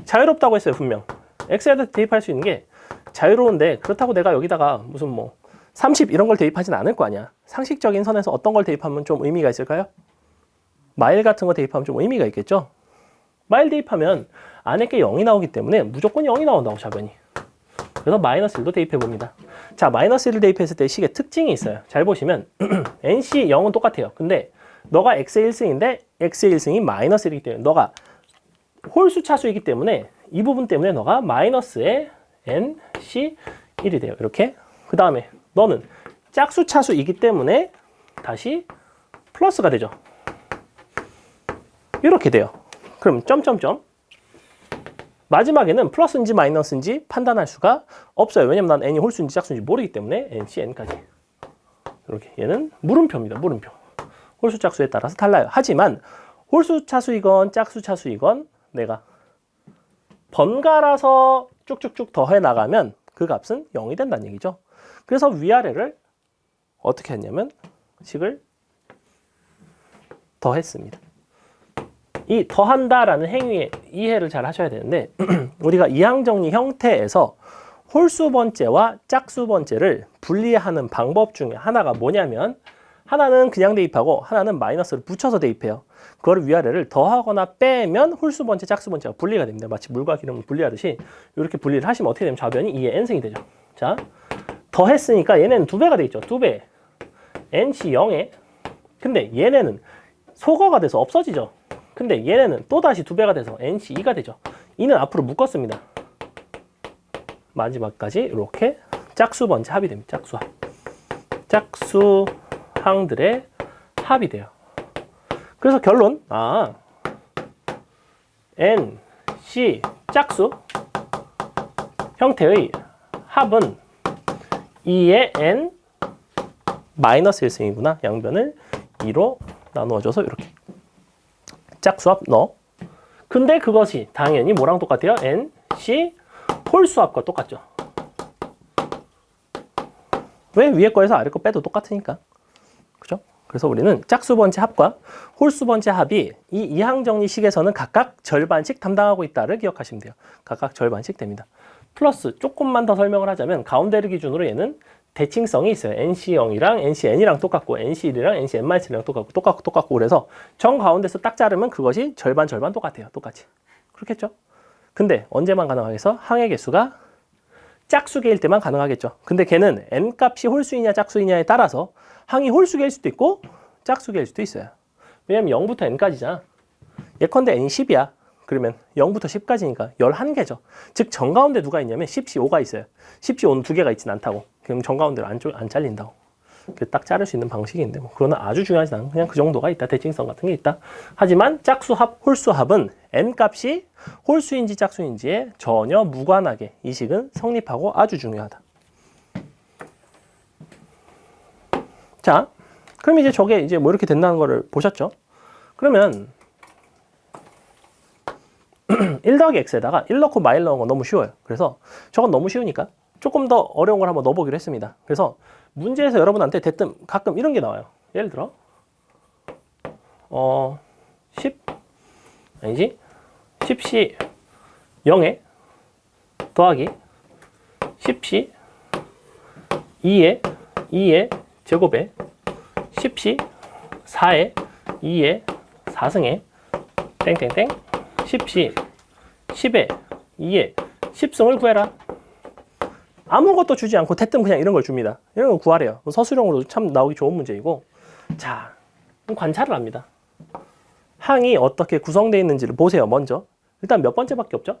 A: 자유롭다고 했어요. 분명. x에다 대입할 수 있는 게 자유로운데 그렇다고 내가 여기다가 무슨 뭐 30 이런 걸 대입하진 않을 거 아니야. 상식적인 선에서 어떤 걸 대입하면 좀 의미가 있을까요? 마일 같은 거 대입하면 좀 의미가 있겠죠? 마일 대입하면 안에 게 0이 나오기 때문에 무조건 0이 나온다고 좌변이. 그래서 마이너스 1도 대입해 봅니다. 자, 마이너스 1을 대입했을 때 식의 특징이 있어요. 잘 보시면 NC 0은 똑같아요. 근데 너가 X의 1승인데 X의 1승이 마이너스 1이기 때문에 너가 홀수 차수이기 때문에 이 부분 때문에 너가 마이너스의 NC 1이 돼요. 이렇게. 그 다음에 너는 짝수 차수이기 때문에 다시 플러스가 되죠. 이렇게 돼요. 그럼 점점점 마지막에는 플러스인지 마이너스인지 판단할 수가 없어요. 왜냐면 난 n이 홀수인지 짝수인지 모르기 때문에 nc n까지. 이렇게 얘는 물음표입니다. 물음표. 홀수 짝수에 따라서 달라요. 하지만 홀수 차수이건 짝수 차수이건 내가 번갈아서 쭉쭉쭉 더해 나가면 그 값은 0이 된다는 얘기죠. 그래서 위아래를 어떻게 했냐면 식을 더했습니다. 이 더한다라는 행위의 이해를 잘 하셔야 되는데 우리가 이항정리 형태에서 홀수 번째와 짝수 번째를 분리하는 방법 중에 하나가 뭐냐면 하나는 그냥 대입하고 하나는 마이너스를 붙여서 대입해요. 그걸 위아래를 더하거나 빼면 홀수 번째, 짝수 번째가 분리가 됩니다. 마치 물과 기름을 분리하듯이 이렇게 분리를 하시면 어떻게 되면 좌변이 2의 n승이 되죠. 자, 더했으니까 얘네는 2배가 되겠죠. 2배. nc 0에 근데 얘네는 소거가 돼서 없어지죠. 근데 얘네는 또다시 2배가 돼서 nc 2가 되죠. 2는 앞으로 묶었습니다. 마지막까지 이렇게 짝수 번째 합이 됩니다. 짝수합. 짝수 항들의 합이 돼요. 그래서 결론, n, c, 짝수 형태의 합은 2의 n 마이너스 1승이구나. 양변을 2로 나누어줘서 이렇게 짝수합 넣어. 근데 그것이 당연히 뭐랑 똑같아요? n, c 홀수합과 똑같죠. 왜? 위에 거에서 아래 거 빼도 똑같으니까. 그죠? 그래서 우리는 짝수 번째 합과 홀수 번째 합이 이 이항정리식에서는 각각 절반씩 담당하고 있다를 기억하시면 돼요. 각각 절반씩 됩니다. 플러스 조금만 더 설명을 하자면 가운데를 기준으로 얘는 대칭성이 있어요. NC0이랑 NCN이랑 똑같고 NC1이랑 NCN-1이랑 똑같고 그래서 정 가운데서 딱 자르면 그것이 절반 똑같아요. 똑같이. 그렇겠죠? 근데 언제만 가능하겠어? 항의 개수가 짝수개일 때만 가능하겠죠. 근데 걔는 n값이 홀수이냐 짝수이냐에 따라서 항이 홀수개일 수도 있고 짝수개일 수도 있어요. 왜냐면 0부터 n까지잖아. 예컨대 n이 10이야. 그러면 0부터 10까지니까 11개죠. 즉 정가운데 누가 있냐면 10C5가 있어요. 10C5는 2개가 있진 않다고. 그럼 정가운데로 안 잘린다고. 딱 자를 수 있는 방식인데 뭐 그거는 아주 중요하지 않아. 그냥 그 정도가 있다. 대칭성 같은 게 있다. 하지만 짝수합, 홀수합은 n값이 홀수인지 짝수인지에 전혀 무관하게 이 식은 성립하고 아주 중요하다. 자, 그럼 이제 저게 이제 뭐 이렇게 된다는 거를 보셨죠? 그러면 1 더하기 x에다가 1 넣고 마일 넣은 건 너무 쉬워요. 그래서 저건 너무 쉬우니까 조금 더 어려운 걸 한번 넣어보기로 했습니다. 그래서 문제에서 여러분한테 대뜸 가끔 이런 게 나와요. 예를 들어 10 아니지 10C 0에 더하기 10C 2의 제곱에 10C 4의 2의 4승에 땡땡땡 10C 10에 2에 10승을 구해라. 아무것도 주지 않고 대뜸 그냥 이런 걸 줍니다. 이런 걸 구하래요. 서술형으로 참 나오기 좋은 문제이고. 자, 그럼 관찰을 합니다. 항이 어떻게 구성되어 있는지를 보세요. 먼저 일단 몇 번째밖에 없죠?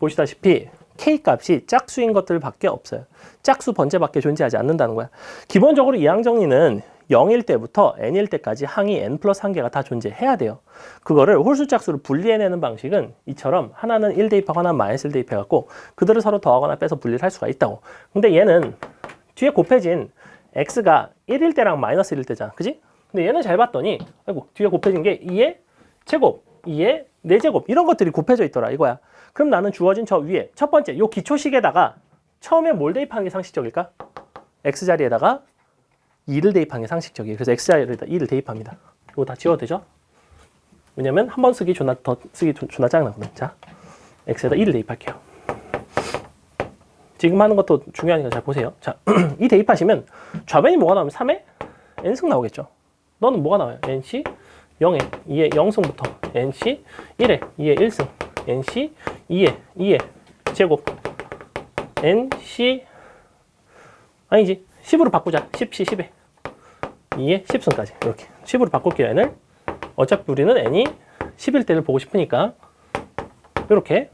A: 보시다시피 K값이 짝수인 것들밖에 없어요. 짝수 번째밖에 존재하지 않는다는 거야. 기본적으로 이항정리는 0일 때부터 n일 때까지 항이 n 플러스 1개가 다 존재해야 돼요. 그거를 홀수 짝수를 분리해내는 방식은 이처럼 하나는 1 대입하고 하나는 마이너스 1 대입해갖고 그들을 서로 더하거나 빼서 분리를 할 수가 있다고. 근데 얘는 뒤에 곱해진 x가 1일 때랑 마이너스 1일 때잖아. 그지? 근데 얘는 잘 봤더니 아이고 뒤에 곱해진 게 2의 제곱, 2의 4제곱 이런 것들이 곱해져 있더라 이거야. 그럼 나는 주어진 저 위에 첫 번째 요 기초식에다가 처음에 뭘 대입하는 게 상식적일까? x 자리에다가 2를 대입하는 게 상식적이에요. 그래서 x 자리에다 2를 대입합니다. 이거 다 지워도 되죠? 왜냐면 한 번 쓰기 존나 짜증나거든. 자, x에다 2를 대입할게요. 지금 하는 것도 중요하니까 잘 보세요. 자, 이 대입하시면 좌변이 뭐가 나오면 3에 n승 나오겠죠. 너는 뭐가 나와요? nC 0에 2의 0승부터 nC 1에 2의 1승 nC 2의 제곱 nC 아니지 10으로 바꾸자. 10C 10에 2의 10승까지 이렇게 10으로 바꿀게요. n을 어차피 우리는 n이 10일 때를 보고 싶으니까 이렇게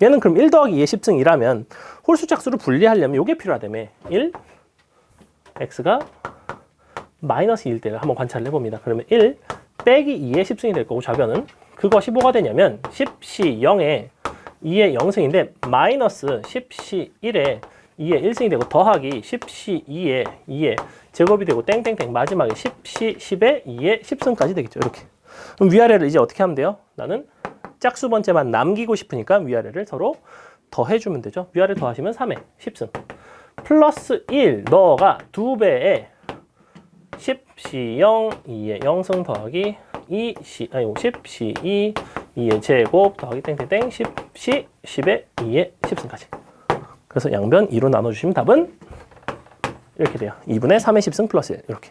A: 얘는 그럼 1 더하기 2의 10승이라면 홀수 짝수를 분리하려면 이게 필요하다며 1 x가 마이너스 2일 때를 한번 관찰을 해봅니다. 그러면 1 빼기 2의 10승이 될 거고 좌변은 그것이 뭐가 되냐면 10C 0에 2의 0승인데 마이너스 10C 1에 2의 1승이 되고 더하기 10C 2의 제곱이 되고 땡땡땡 마지막에 10C 10에 2의 10승까지 되겠죠. 이렇게. 그럼 위아래를 이제 어떻게 하면 돼요? 나는 짝수 번째만 남기고 싶으니까 위아래를 서로 더해주면 되죠. 위아래 더하시면 3의 10승 플러스 1 너가 2배의 10C 0 2의 0승 더하기 10C 2 2의 제곱 더하기 땡땡땡 10C 10의 2의 10승까지. 그래서 양변 2로 나눠주시면 답은 이렇게 돼요. 2분의 3의 10승 플러스 1 이렇게.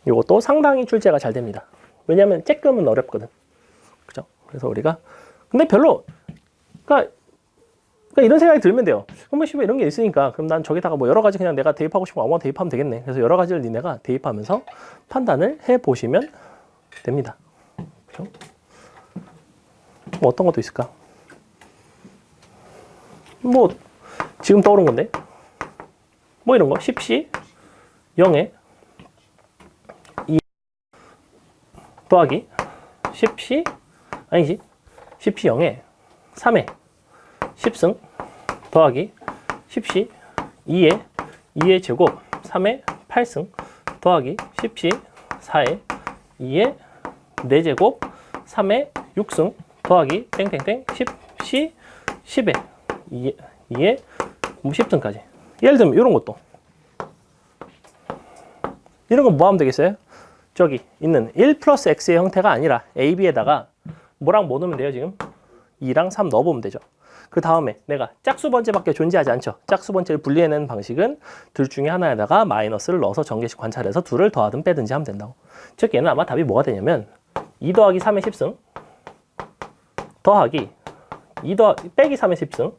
A: 이것도 상당히 출제가 잘 됩니다. 왜냐하면 쬐끔은 어렵거든. 그죠? 그래서 우리가 근데 별로 그러니까 이런 생각이 들면 돼요. 그럼 뭐 이런 게 있으니까 그럼 난 저기다가 뭐 여러 가지 그냥 내가 대입하고 싶으면 아무거나 대입하면 되겠네. 그래서 여러 가지를 니네가 대입하면서 판단을 해 보시면 됩니다. 그죠? 뭐 어떤 것도 있을까? 뭐 지금 떠오른 건데 뭐 이런 거 10C 0에 2 더하기 10C 아니지 10C 0에 3에 10승 더하기 10C 2의 제곱 3의 8승 더하기 10C 4의 2의 4제곱 3의 6승 더하기 땡땡땡 10C 10의 2의 10승까지. 예를 들면 이런 것도 이런 건 뭐 하면 되겠어요? 저기 있는 1 플러스 x의 형태가 아니라 a, b에다가 뭐랑 뭐 넣으면 돼요? 지금 2랑 3 넣어보면 되죠. 그 다음에 내가 짝수 번째밖에 존재하지 않죠. 짝수 번째를 분리해내는 방식은 둘 중에 하나에다가 마이너스를 넣어서 전개식 관찰해서 둘을 더하든 빼든지 하면 된다고. 즉 얘는 아마 답이 뭐가 되냐면 2 더하기 3의 10승 더하기 빼기 3의 10승.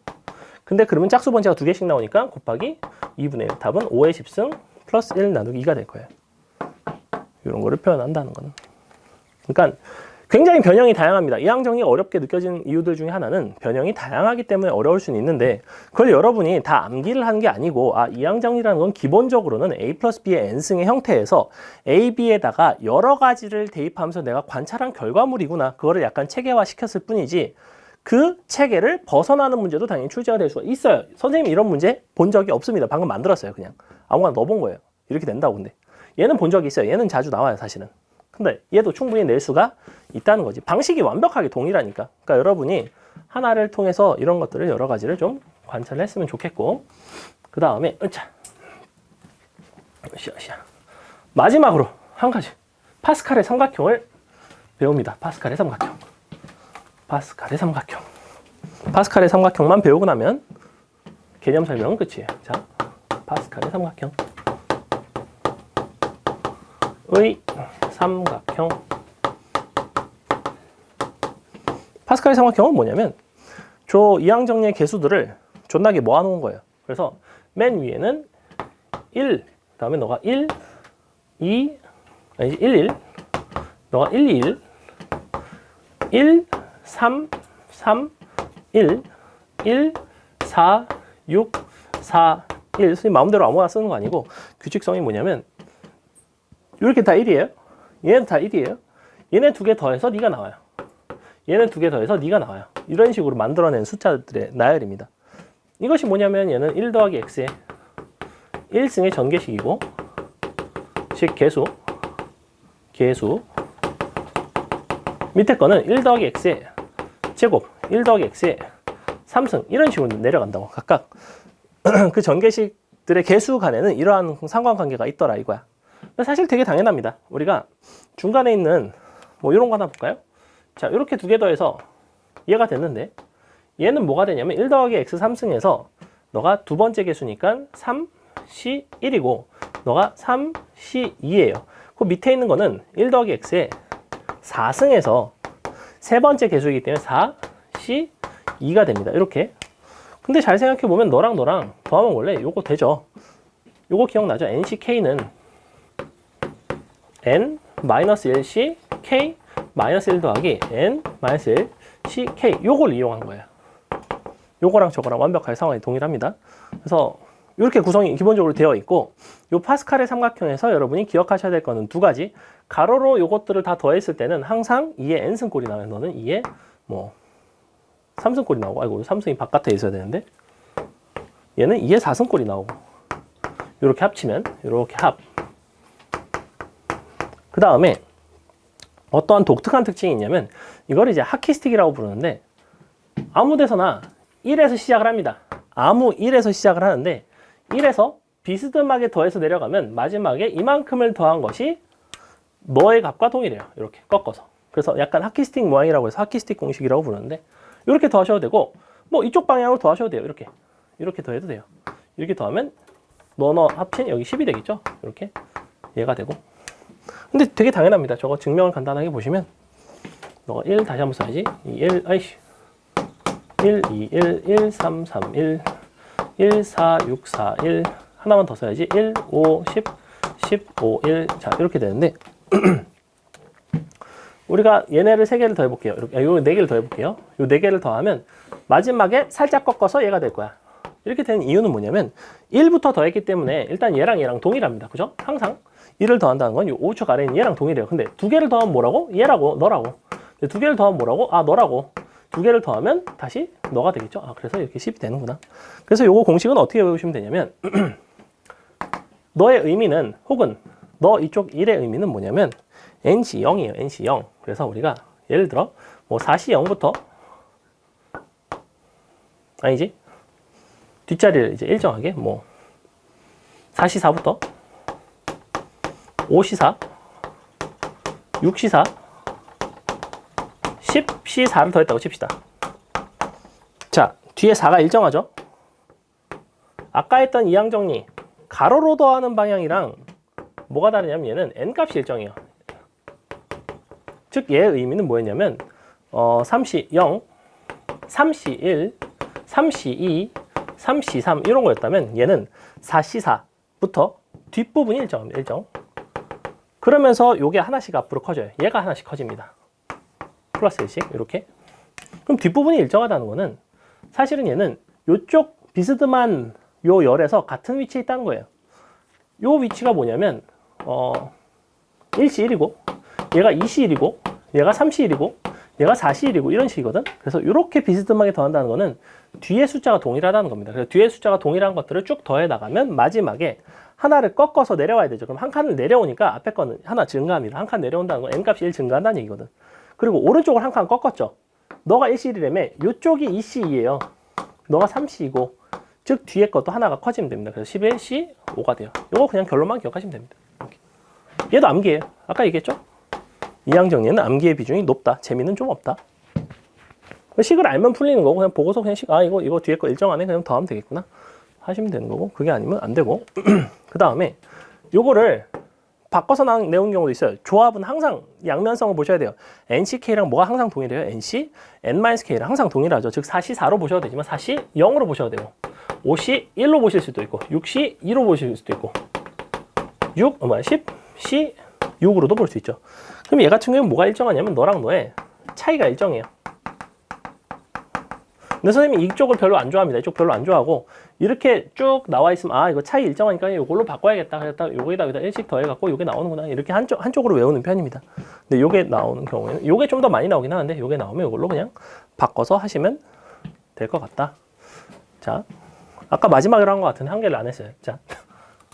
A: 근데 그러면 짝수 번째가 두 개씩 나오니까 곱하기 2분의 1. 답은 5의 10승 플러스 1 나누기 2가 될 거예요. 이런 거를 표현한다는 거는. 그러니까 굉장히 변형이 다양합니다. 이항정이 어렵게 느껴지는 이유들 중에 하나는 변형이 다양하기 때문에 어려울 수는 있는데 그걸 여러분이 다 암기를 한 게 아니고 이항정이라는 건 기본적으로는 a 플러스 b의 n승의 형태에서 a, b에다가 여러 가지를 대입하면서 내가 관찰한 결과물이구나. 그거를 약간 체계화 시켰을 뿐이지 그 체계를 벗어나는 문제도 당연히 출제가 될 수가 있어요. 선생님이 이런 문제 본 적이 없습니다. 방금 만들었어요. 그냥 아무거나 넣어본 거예요. 이렇게 된다고. 근데 얘는 본 적이 있어요. 얘는 자주 나와요. 사실은. 근데 얘도 충분히 낼 수가 있다는 거지. 방식이 완벽하게 동일하니까. 그러니까 여러분이 하나를 통해서 이런 것들을 여러 가지를 좀 관찰을 했으면 좋겠고 그 다음에 마지막으로 한 가지 파스칼의 삼각형을 배웁니다. 파스칼의 삼각형. 파스칼의 삼각형만 배우고 나면 개념 설명은 끝이에요. 자, 파스칼의 삼각형. 의 삼각형. 파스칼의 삼각형은 뭐냐면 이항정리의 개수들을 존나게 모아놓은 거예요. 그래서 맨 위에는 1, 다음에 너가 1, 2, 아니지 1, 1, 너가 1, 2, 1, 1, 3, 3, 1, 1, 4, 6, 4, 1. 선생님 마음대로 아무거나 쓰는 거 아니고 규칙성이 뭐냐면 이렇게 다 1이에요. 얘네도 다 1이에요. 얘네 두 개 더해서 네가 나와요. 얘네 두 개 더해서 네가 나와요. 이런 식으로 만들어낸 숫자들의 나열입니다. 이것이 뭐냐면 얘는 1 더하기 x의 1승의 전개식이고 즉 개수 밑에 거는 1 더하기 x의 제곱 1 더하기 x의 3승 이런 식으로 내려간다고. 각각 그 전개식들의 개수 간에는 이러한 상관관계가 있더라 이거야. 사실 되게 당연합니다. 우리가 중간에 있는 뭐 이런 거 하나 볼까요? 자, 이렇게 두 개 더해서 얘가 됐는데 얘는 뭐가 되냐면 1 더하기 x 3승에서 너가 두 번째 개수니까 3c1이고 너가 3c2예요. 그 그 밑에 있는 거는 1 더하기 x의 4승에서 세 번째 개수이기 때문에 4, C, 2가 됩니다. 이렇게. 근데 잘 생각해보면 너랑 더하면 원래 요거 되죠. 요거 기억나죠? NCK는 N-1C K-1 더하기 N-1 CK 요걸 이용한 거예요. 요거랑 저거랑 완벽하게 상황이 동일합니다. 그래서 이렇게 구성이 기본적으로 되어 있고 요 파스칼의 삼각형에서 여러분이 기억하셔야 될 거는 두 가지. 가로로 요것들을 다 더했을 때는 항상 2의 n승꼴이 나와요. 너는 2의 뭐 3승꼴이 나오고, 아이고 3승이 바깥에 있어야 되는데 얘는 2의 4승꼴이 나오고, 이렇게 합치면 이렇게 합. 그 다음에 어떠한 독특한 특징이 있냐면 이걸 이제 하키스틱이라고 부르는데 아무 데서나 1에서 시작을 합니다. 아무 1에서 시작을 하는데 1에서 비스듬하게 더해서 내려가면 마지막에 이만큼을 더한 것이 너의 값과 동일해요. 이렇게 꺾어서. 그래서 약간 하키스틱 모양이라고 해서 하키스틱 공식이라고 부르는데 이렇게 더하셔도 되고 뭐 이쪽 방향으로 더하셔도 돼요. 이렇게 더해도 돼요. 이렇게 더하면 너 합친 여기 10이 되겠죠? 이렇게 얘가 되고. 근데 되게 당연합니다. 저거 증명을 간단하게 보시면 너가 1 다시 한번 써야지. 1 아이씨 1, 2, 1, 1, 3, 3, 1, 1, 4, 6, 4, 1 하나만 더 써야지. 1, 5, 10, 15, 1 자 이렇게 되는데 우리가 얘네를 3개를 더해볼게요. 이렇게, 요 4개를 더해볼게요. 요 4개를 더하면 마지막에 살짝 꺾어서 얘가 될 거야. 이렇게 되는 이유는 뭐냐면 1부터 더했기 때문에 일단 얘랑 동일합니다. 그죠? 항상 1을 더한다는 건 요 우측 아래에 있는 얘랑 동일해요. 근데 2개를 더하면 뭐라고? 얘라고, 너라고. 2개를 더하면 뭐라고? 아, 너라고. 2개를 더하면 다시 너가 되겠죠? 아, 그래서 이렇게 10이 되는구나. 그래서 요거 공식은 어떻게 외우시면 되냐면 너의 의미는 혹은 너 이쪽 1의 의미는 뭐냐면 NC 0이에요. NC 0. 그래서 우리가 예를 들어 뭐 4C 0부터 아니지? 뒷자리를 이제 일정하게 뭐 4C 4부터 5C 4 6C 4 10C 4를 더했다고 칩시다. 자, 뒤에 4가 일정하죠? 아까 했던 이항 정리 가로로 더하는 방향이랑 뭐가 다르냐면 얘는 n값이 일정해요. 즉 얘의 의미는 뭐였냐면 3C 0, 3C 1, 3C 2, 3C 3 이런 거였다면 얘는 4C 4부터 뒷부분이 일정합니다. 일정. 그러면서 요게 하나씩 앞으로 커져요. 얘가 하나씩 커집니다. 플러스 1씩 이렇게. 그럼 뒷부분이 일정하다는 거는 사실은 얘는 요쪽 비스듬한 요 열에서 같은 위치에 있다는 거예요. 요 위치가 뭐냐면 1C 1이고 얘가 2C 1이고 얘가 3C 1이고 얘가 4C 1이고 이런 식이거든. 그래서 이렇게 비스듬하게 더한다는 거는 뒤에 숫자가 동일하다는 겁니다. 그래서 뒤에 숫자가 동일한 것들을 쭉 더해 나가면 마지막에 하나를 꺾어서 내려와야 되죠. 그럼 한 칸을 내려오니까 앞에 거는 하나 증가합니다. 한 칸 내려온다는 건 n값이 1 증가한다는 얘기거든. 그리고 오른쪽을 한 칸 꺾었죠. 너가 1C1이라며 요쪽이 2C2예요. 너가 3C이고 즉 뒤에 것도 하나가 커지면 됩니다. 그래서 11C5가 돼요. 요거 그냥 결론만 기억하시면 됩니다. 이렇게. 얘도 암기예요. 아까 얘기했죠? 이항 정리는 암기의 비중이 높다. 재미는 좀 없다. 식을 알면 풀리는 거고 그냥 보고서 그냥 이거 뒤에 거 일정하네 그냥 더하면 되겠구나 하시면 되는 거고 그게 아니면 안 되고 그 다음에 요거를 바꿔서 내온 경우도 있어요. 조합은 항상 양면성을 보셔야 돼요. NCK랑 뭐가 항상 동일해요? NC, N-K랑 항상 동일하죠. 즉 4C 4로 보셔도 되지만 4C 0으로 보셔도 되고 5C 1로 보실 수도 있고 6C 2로 보실 수도 있고 10C 6으로도 볼 수 있죠. 그럼 얘 같은 경우는 뭐가 일정하냐면 너랑 너의 차이가 일정해요. 근데 선생님이 이쪽을 별로 안 좋아합니다. 이쪽 별로 안 좋아하고 이렇게 쭉 나와 있으면 이거 차이 일정하니까 이걸로 바꿔야겠다. 그랬다 요거에다 1씩 더해갖고 요게 나오는구나. 이렇게 한쪽으로 외우는 편입니다. 근데 요게 나오는 경우에는 요게 좀 더 많이 나오긴 하는데 요게 나오면 요걸로 그냥 바꿔서 하시면 될 것 같다. 자, 아까 마지막으로 한 것 같은데 한 개를 안 했어요. 자,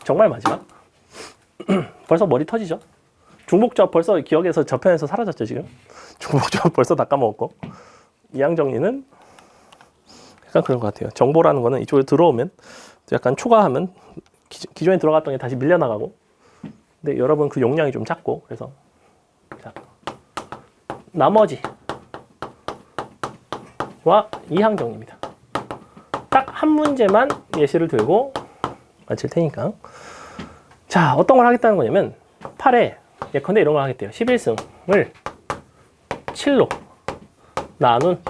A: 정말 마지막. 벌써 머리 터지죠? 중복조합 벌써 기억에서 저편에서 사라졌죠 지금? 중복조합 벌써 다 까먹었고 이항 정리는 약간 그런 것 같아요. 정보라는 거는 이쪽에 들어오면 약간 초과하면 기존에 들어갔던 게 다시 밀려나가고 근데 여러분 그 용량이 좀 작고 그래서 자, 나머지와 이항 정리입니다. 딱 한 문제만 예시를 들고 마칠 테니까 자 어떤 걸 하겠다는 거냐면 8에 예컨대 이런 걸 하겠대요. 11승을 7로 나눈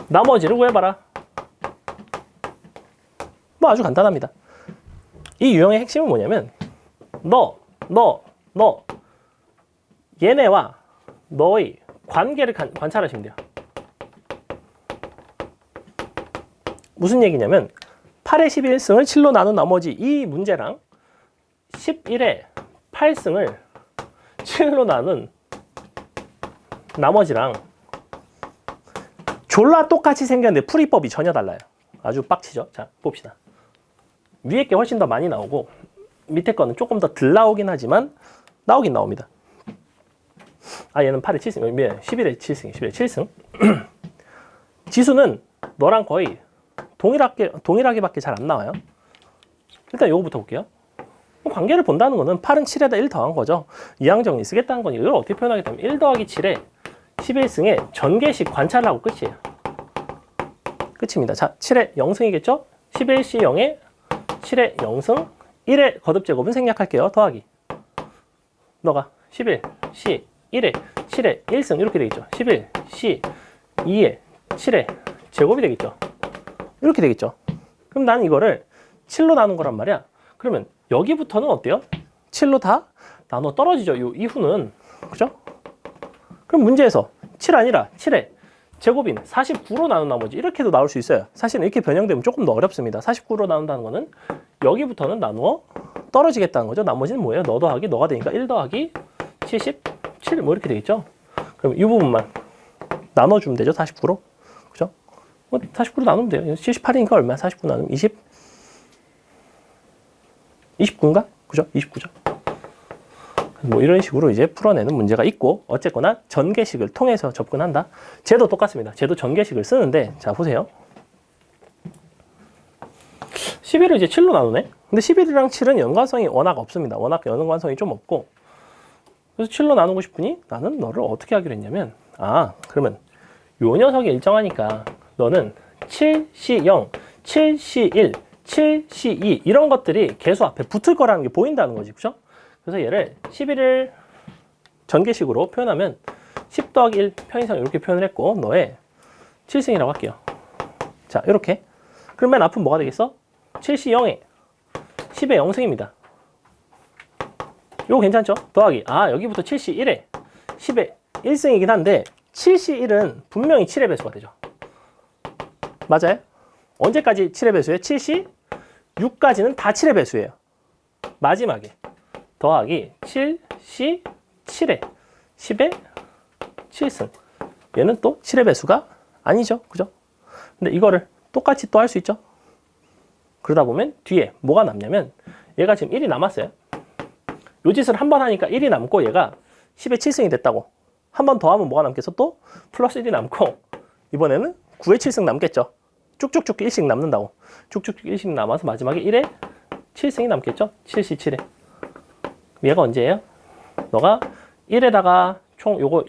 A: 나머지를 구해봐라. 뭐 아주 간단합니다. 이 유형의 핵심은 뭐냐면 너 얘네와 너의 관계를 관찰하시면 돼요. 무슨 얘기냐면 8의 11승을 7로 나눈 나머지 이 문제랑 11의 8승을 7로 나눈 나머지랑 졸라 똑같이 생겼는데 풀이법이 전혀 달라요. 아주 빡치죠. 자, 봅시다. 위에 게 훨씬 더 많이 나오고 밑에 거는 조금 더 덜 나오긴 하지만 나오긴 나옵니다. 아, 얘는 8에 7승, 11에 7승, 11에 7승. 지수는 너랑 거의 동일하게밖에 잘 안 나와요. 일단 요거부터 볼게요. 관계를 본다는 거는 8은 7에다 1 더한 거죠. 이항정리 쓰겠다는 건 이걸 어떻게 표현하겠다면 1 더하기 7에 11승에 전개식 관찰을 하고 끝이에요. 끝입니다. 자, 7의 0승이겠죠? 11C 0에 7의 0승 1의 거듭제곱은 생략할게요. 더하기. 너가 11C 1에 7의 1승 이렇게 되겠죠. 11C 2에 7의 제곱이 되겠죠. 이렇게 되겠죠. 그럼 난 이거를 7로 나눈 거란 말이야. 그러면 여기부터는 어때요? 7로 다 나눠 떨어지죠. 요 이후는. 그죠? 그럼 문제에서 7 아니라 7의 제곱인 49로 나눈 나머지 이렇게도 나올 수 있어요. 사실은 이렇게 변형되면 조금 더 어렵습니다. 49로 나눈다는 거는 여기부터는 나누어 떨어지겠다는 거죠. 나머지는 뭐예요? 너 더하기 너가 되니까 1 더하기 77 뭐 이렇게 되겠죠. 그럼 이 부분만 나눠주면 되죠. 49로. 그죠? 뭐 49로 나누면 돼요. 78이니까 얼마야? 49 나누면 29인가? 그죠? 29죠. 뭐 이런 식으로 이제 풀어내는 문제가 있고 어쨌거나 전개식을 통해서 접근한다. 쟤도 똑같습니다. 쟤도 전개식을 쓰는데 자 보세요. 11을 이제 7로 나누네. 근데 11이랑 7은 연관성이 워낙 없습니다. 워낙 연관성이 좀 없고 그래서 7로 나누고 싶으니 나는 너를 어떻게 하기로 했냐면 그러면 요 녀석이 일정하니까 너는 7C0, 7C1, 7C2 이런 것들이 계수 앞에 붙을 거라는 게 보인다는 거지. 그죠? 그래서 얘를 11을 전개식으로 표현하면 10 더하기 1 편의상 이렇게 표현을 했고 너의 7승이라고 할게요. 자, 이렇게. 그럼 맨 앞은 뭐가 되겠어? 7C0에 10의 0승입니다. 요거 괜찮죠? 더하기. 여기부터 7C1에 10의 1승이긴 한데 7C1은 분명히 7의 배수가 되죠. 맞아요? 언제까지 7의 배수예요? 7C 6까지는 다 7의 배수예요. 마지막에 더하기 7C 7에 10의 7승. 얘는 또 7의 배수가 아니죠. 그죠? 근데 이거를 똑같이 또 할 수 있죠. 그러다 보면 뒤에 뭐가 남냐면 얘가 지금 1이 남았어요. 요 짓을 한 번 하니까 1이 남고 얘가 10의 7승이 됐다고. 한 번 더 하면 뭐가 남겠어? 또 플러스 1이 남고 이번에는 9의 7승 남겠죠. 쭉쭉쭉 1씩 남는다고. 쭉쭉쭉 1씩 남아서 마지막에 1에 7승이 남겠죠? 7C7에. 얘가 언제예요? 너가 1에다가 총 요거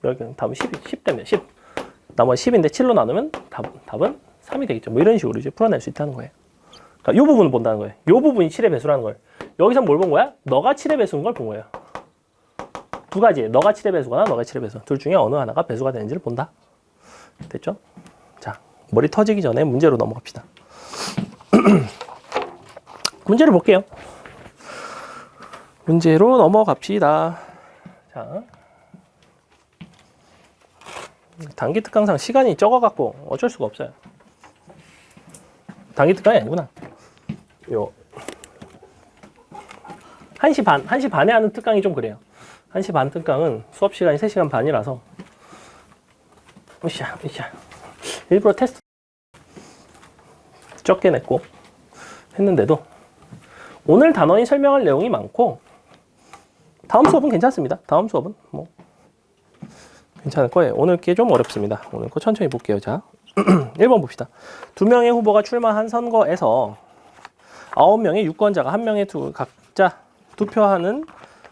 A: 여기 답은 10 되면 10. 나머지 10인데 7로 나누면 답은 3이 되겠죠. 뭐 이런 식으로 이제 풀어낼 수 있다는 거예요. 그러니까 요 부분을 본다는 거예요. 요 부분이 7의 배수라는 걸. 여기서 뭘 본 거야? 너가 7의 배수인 걸 본 거예요. 두 가지. 너가 7의 배수거나 너가 7의 배수. 둘 중에 어느 하나가 배수가 되는지를 본다. 됐죠? 자, 머리 터지기 전에 문제로 넘어갑시다. 문제를 볼게요. 문제로 넘어갑시다. 자, 단기 특강상 시간이 적어갖고 어쩔 수가 없어요. 단기 특강이 아니구나. 요 1시 반에 하는 특강이 좀 그래요. 1시 반 특강은 수업 시간이 3시간 반이라서 으쌰. 일부러 테스트 적게 냈고 했는데도 오늘 단원이 설명할 내용이 많고 다음 수업은 괜찮습니다. 다음 수업은 뭐 괜찮을 거예요. 오늘 게 좀 어렵습니다. 오늘 거 천천히 볼게요. 자, 1번 봅시다. 2명의 후보가 출마한 선거에서 9명의 유권자가 1명의 각자 투표하는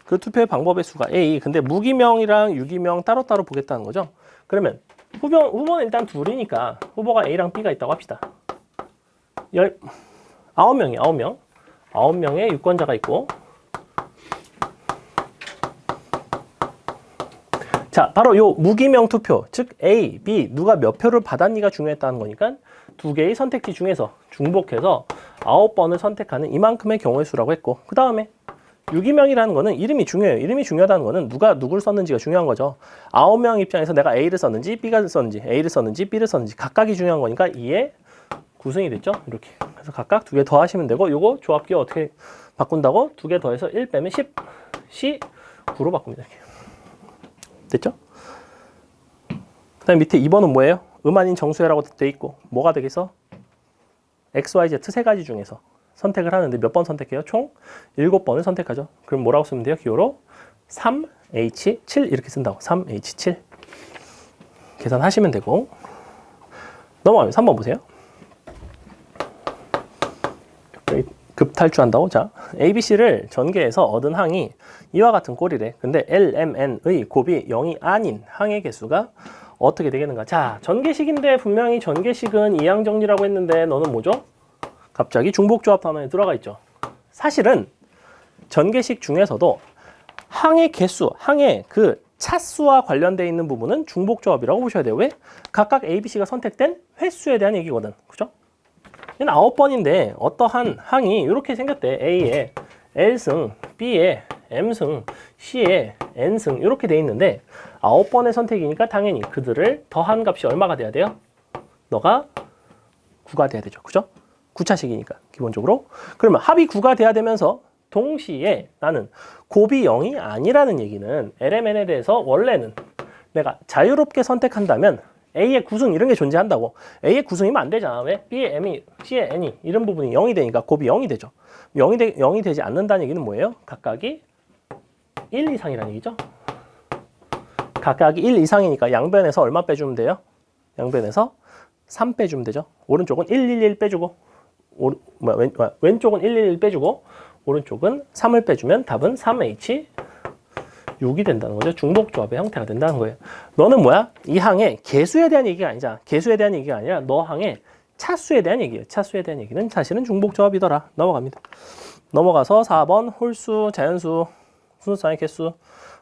A: 그 투표의 방법의 수가 A. 근데 무기명이랑 유기명 따로따로 보겠다는 거죠. 그러면 후보는 일단 둘이니까 후보가 A랑 B가 있다고 합시다. 9명의 유권자가 있고 자, 바로 요 무기명 투표, 즉 A, B 누가 몇 표를 받았니가 중요했다는 거니까 두 개의 선택지 중에서 중복해서 9번을 선택하는 이만큼의 경우의 수라고 했고, 그 다음에 유기명이라는 거는 이름이 중요해요. 이름이 중요하다는 거는 누가 누굴 썼는지가 중요한 거죠. 9명 입장에서 내가 A를 썼는지 B가 썼는지 A를 썼는지 B를 썼는지 각각이 중요한 거니까 2의 구승이 됐죠. 이렇게. 그래서 각각 두 개 더 하시면 되고, 요거 조합기호 어떻게 바꾼다고? 두 개 더해서 1 빼면 10, C 9로 바꿉니다. 이렇게. 됐죠? 그 다음에 밑에 2번은 뭐예요? 아닌 정수해라고 돼 있고, 뭐가 되겠어? X, Y, Z 세 가지 중에서 선택을 하는데 몇 번 선택해요? 총 7번을 선택하죠. 그럼 뭐라고 쓰면 돼요? 기호로 3H7 이렇게 쓴다고. 3H7 계산하시면 되고, 넘어가면 3번 보세요. 급탈출한다고? 자, ABC를 전개해서 얻은 항이 이와 같은 꼴이래. 근데 LMN의 곱이 0이 아닌 항의 개수가 어떻게 되겠는가? 자, 전개식인데 분명히 전개식은 이항 정리라고 했는데 너는 뭐죠? 갑자기 중복조합 단원에 들어가 있죠. 사실은 전개식 중에서도 항의 개수, 항의 그 차수와 관련되어 있는 부분은 중복조합이라고 보셔야 돼요. 왜? 각각 A, B, C가 선택된 횟수에 대한 얘기거든. 그죠? 얘는 9번인데 어떠한 항이 이렇게 생겼대. A에 L승, B에 M승, C에 N승 이렇게 돼 있는데 9번의 선택이니까 당연히 그들을 더한 값이 얼마가 돼야 돼요? 너가 9가 돼야 되죠. 그죠? 9차식이니까 기본적으로. 그러면 합이 9가 돼야 되면서 동시에 나는 곱이 0이 아니라는 얘기는 LMN에 대해서 원래는 내가 자유롭게 선택한다면 A의 구승 이런 게 존재한다고. A의 구승이면 안 되잖아. 왜? B의 M이, C의 N이 이런 부분이 0이 되니까 곱이 0이 되죠. 0이 되지 않는다는 얘기는 뭐예요? 각각이 1 이상이라는 얘기죠. 각각이 1 이상이니까 양변에서 얼마 빼주면 돼요? 양변에서 3 빼주면 되죠. 오른쪽은 1, 1, 1 빼주고 왼쪽은 1, 1, 1 빼주고 오른쪽은 3을 빼주면 답은 3H 6이 된다는 거죠. 중복조합의 형태가 된다는 거예요. 너는 뭐야? 이 항의 개수에 대한 얘기가 아니잖아. 개수에 대한 얘기가 아니라 너 항의 차수에 대한 얘기예요. 차수에 대한 얘기는 사실은 중복조합이더라. 넘어갑니다. 넘어가서 4번 홀수, 자연수, 순수쌍의 개수.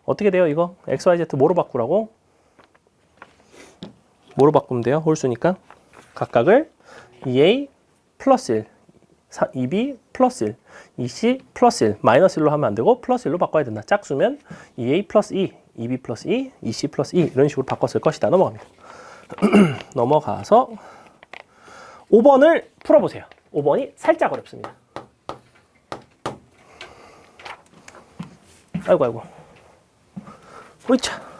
A: 어떻게 돼요 이거? X, Y, Z 뭐로 바꾸라고? 뭐로 바꾸면 돼요? 홀수니까. 각각을 2A 플러스 1, 2B 플러스 1, 2C 플러스 1, 마이너스 1로 하면 안 되고 플러스 1로 바꿔야 된다. 짝수면 2A 플러스 2, 2B 플러스 2, 2C 플러스 2 이런 식으로 바꿨을 것이다. 넘어갑니다. 넘어가서 5번을 풀어보세요. 5번이 살짝 어렵습니다. 아이고. 으이차.